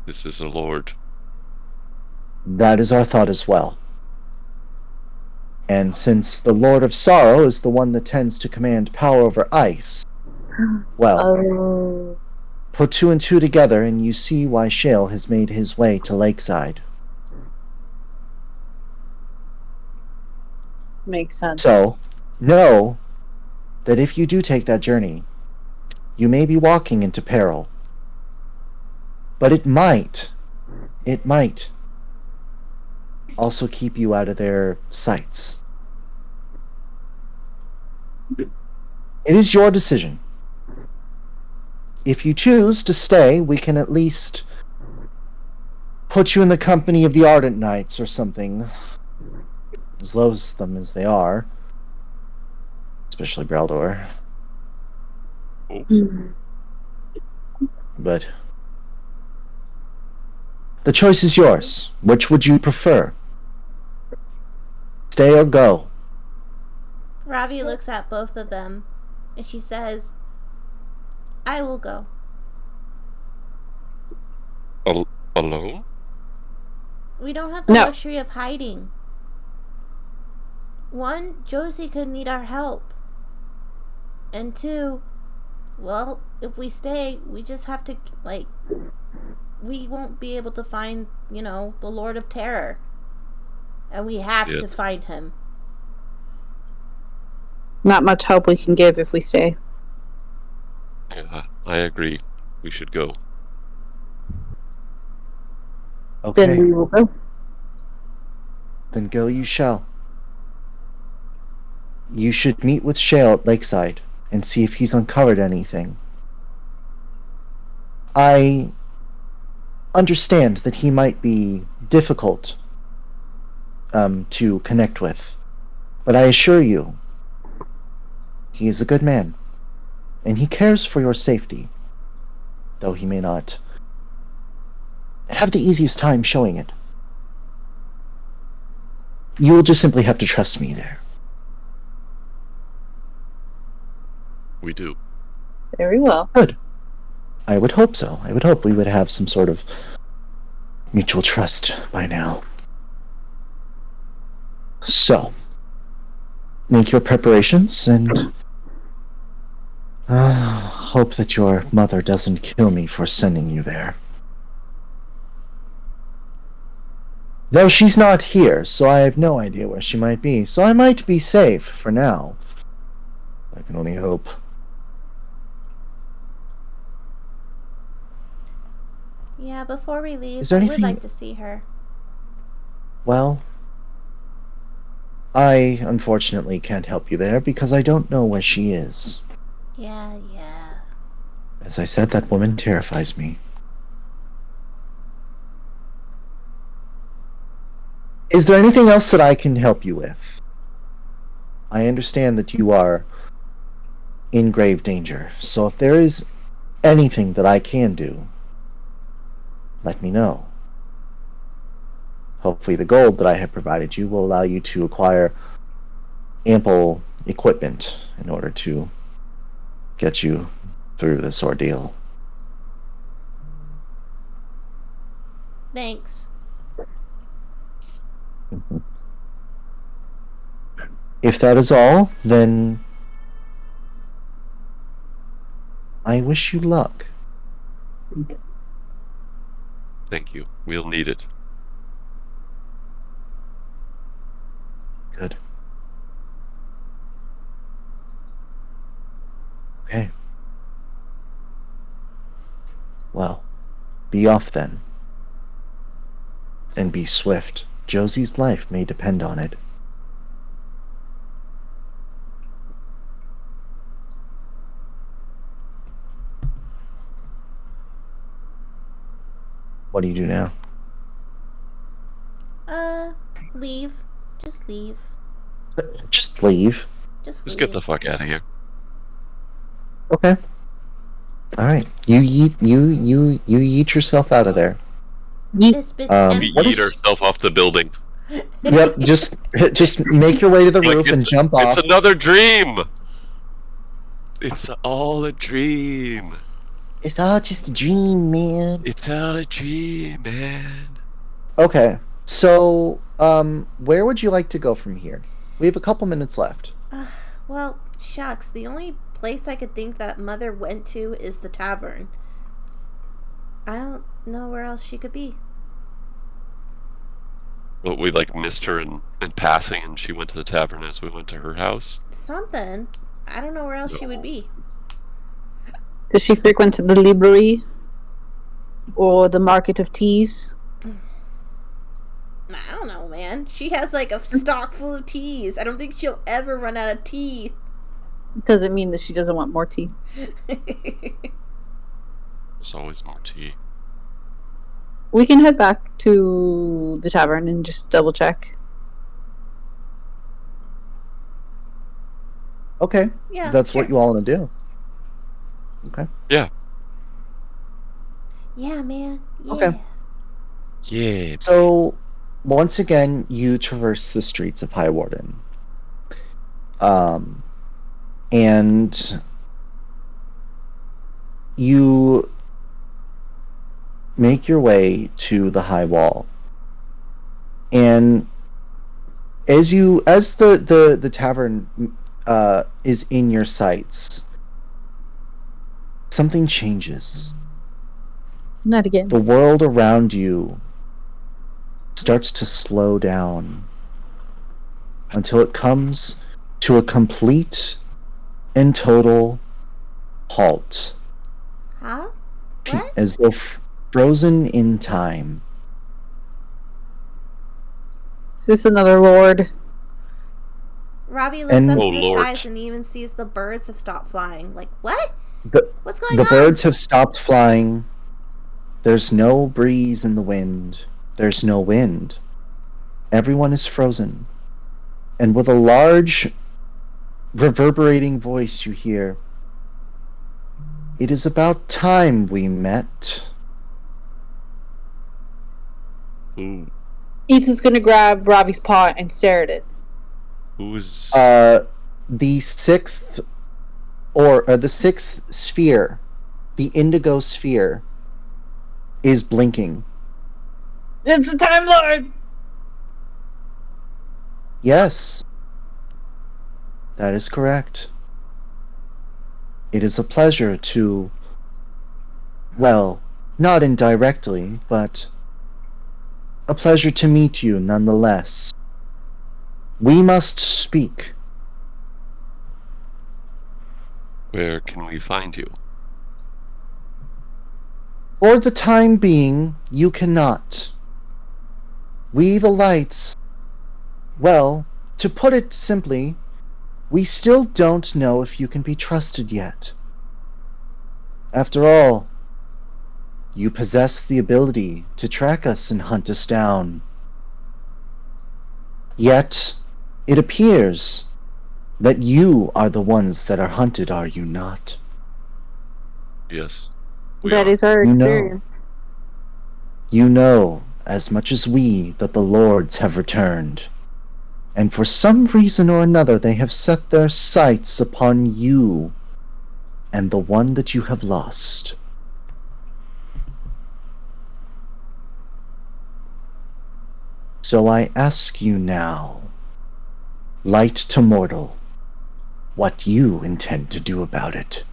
This is a lord. That is our thought as well. And since the Lord of Sorrow is the one that tends to command power over ice, well, put 2 and 2 together and you see why Shale has made his way to Lakeside. Makes sense. So, know that if you do take that journey, you may be walking into peril. But it might also keep you out of their sights. It is your decision. If you choose to stay, we can at least put you in the company of the Ardent Knights or something. As loathsome as they are. Especially Braldor. Mm. But the choice is yours. Which would you prefer? Stay or go? Ravi looks at both of them and she says, I will go. Alone? We don't have the No. luxury of hiding. One, Josie could need our help. And two, well, if we stay, we just have to, we won't be able to find, the Lord of Terror. And we have to find him. Not much help we can give if we stay. Yeah, I agree. We should go. Okay. Then we will go. Then go you shall. You should meet with Shale at Lakeside and see if he's uncovered anything. I understand that he might be difficult to connect with, but I assure you, he is a good man, and he cares for your safety, though he may not have the easiest time showing it. You will just simply have to trust me there. We do. Very well. Good. I would hope so. I would hope we would have some sort of mutual trust by now. So, make your preparations and hope that your mother doesn't kill me for sending you there. Though she's not here, so I have no idea where she might be, so I might be safe for now. I can only hope. Yeah, before we leave, Is there I would anything- like to see her. Well, I unfortunately can't help you there because I don't know where she is. Yeah. As I said, that woman terrifies me. Is there anything else that I can help you with? I understand that you are in grave danger, so if there is anything that I can do, let me know. Hopefully the gold that I have provided you will allow you to acquire ample equipment in order to get you through this ordeal. Thanks. If that is all, then I wish you luck. Thank you. We'll need it. Good. Okay. Well, be off then. And be swift. Josie's life may depend on it. What do you do now? Leave. Just leave. Just leave. Just leave. Get the fuck out of here. Okay. All right. You yeet yourself out of there. This bitch We What eat is- ourselves off the building. Yep. Just make your way to the roof and jump off. It's another dream. It's all a dream. It's all just a dream, man. It's all a dream, man. Okay. So, where would you like to go from here? We have a couple minutes left. Well, shucks. The only place I could think that Mother went to is the tavern. I don't know where else she could be. But we missed her in passing, and she went to the tavern as we went to her house. Something. I don't know where else she would be. Does she frequent the library or the market of teas? I don't know, man. She has a stock full of teas. I don't think she'll ever run out of tea. Doesn't mean that she doesn't want more tea. There's always more tea. We can head back to the tavern and just double check. Okay. Yeah. That's sure. what you all want to do. Okay. Yeah. Yeah, man. Yeah. Okay. Yeah. So, once again, you traverse the streets of Highwarden. And you make your way to the high wall. And as the tavern is in your sights, something changes. Not again. The world around you starts to slow down until it comes to a complete and total halt. Huh? What? As if frozen in time. Is this another lord? Robbie looks up to the Lord. skies and even sees the birds have stopped flying. What? What's going on? on? The birds have stopped flying. There's no breeze in the wind. There's no wind. Everyone is frozen. And with a large, reverberating voice you hear, "It is about time we met." Who? Ethan's gonna grab Ravi's paw and stare at it. Who is? The sixth sphere, the indigo sphere, is blinking. It's the Time Lord! Yes. That is correct. It is a pleasure to, well, not indirectly, but a pleasure to meet you nonetheless. We must speak. Where can we find you? For the time being, you cannot. We, the Lights, well, to put it simply, we still don't know if you can be trusted yet. After all, you possess the ability to track us and hunt us down. Yet, it appears that you are the ones that are hunted, are you not? Yes. That is our experience. You know, as much as we, that the lords have returned. And for some reason or another, they have set their sights upon you and the one that you have lost. So I ask you now, light to mortal, what you intend to do about it.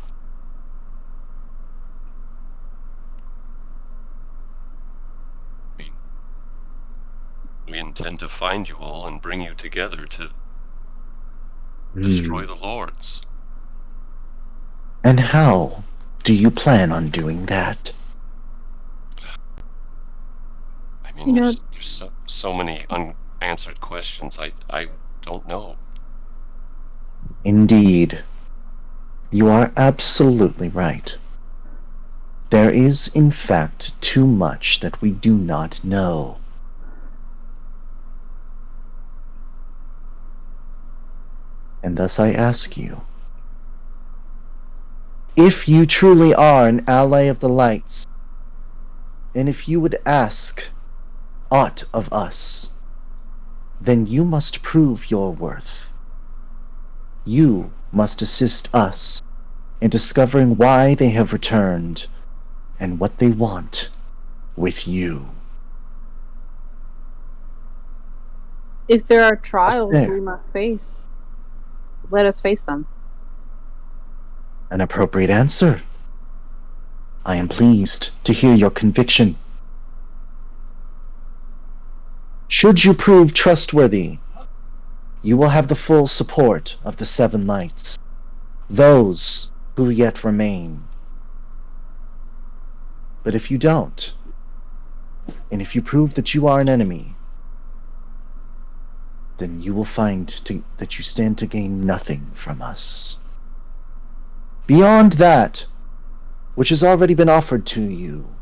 We intend to find you all and bring you together to destroy the lords. And how do you plan on doing that? I mean, there's so many unanswered questions. I don't know. Indeed. You are absolutely right. There is, in fact, too much that we do not know. And thus I ask you, if you truly are an ally of the Lights, and if you would ask aught of us, then you must prove your worth. You must assist us in discovering why they have returned and what they want with you. If there are trials we must face, let us face them. An appropriate answer. I am pleased to hear your conviction. Should you prove trustworthy, you will have the full support of the 7 Knights, those who yet remain. But if you don't, and if you prove that you are an enemy, then you will find that you stand to gain nothing from us. Beyond that, which has already been offered to you,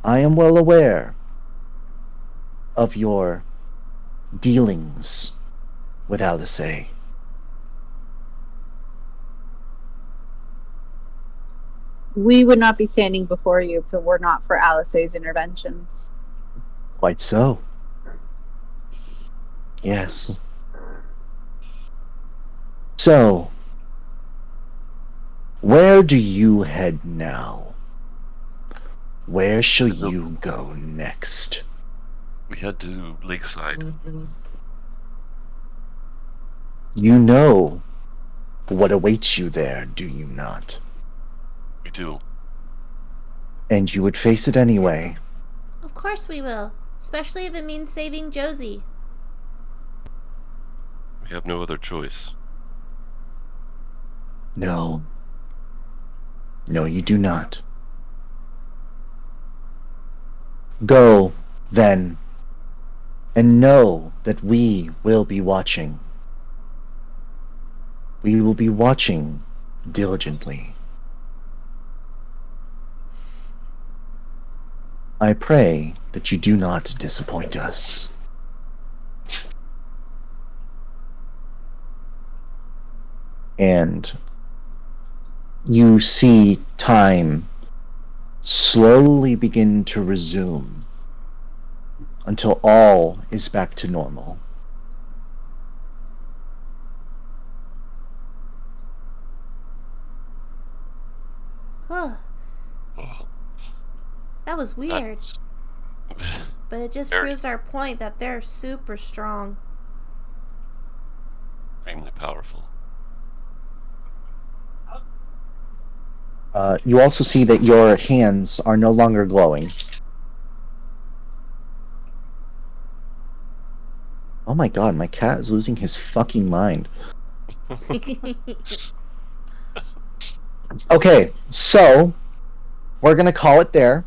I am well aware of your dealings with Alice. We would not be standing before you if it were not for Alice's interventions. Quite so. Yes. So, where do you head now? Where shall you go next? We head to Lakeside. You know what awaits you there, do you not? We do. And you would face it anyway. Of course we will. Especially if it means saving Josie. We have no other choice. No. No, you do not. Go, then, and know that we will be watching. We will be watching diligently. I pray that you do not disappoint us. And you see time slowly begin to resume until all is back to normal. Huh. Oh, That was weird. But it just very proves our point that they're super strong. extremely powerful. You also see that your hands are no longer glowing. Oh my god, my cat is losing his fucking mind. Okay, so we're gonna call it there.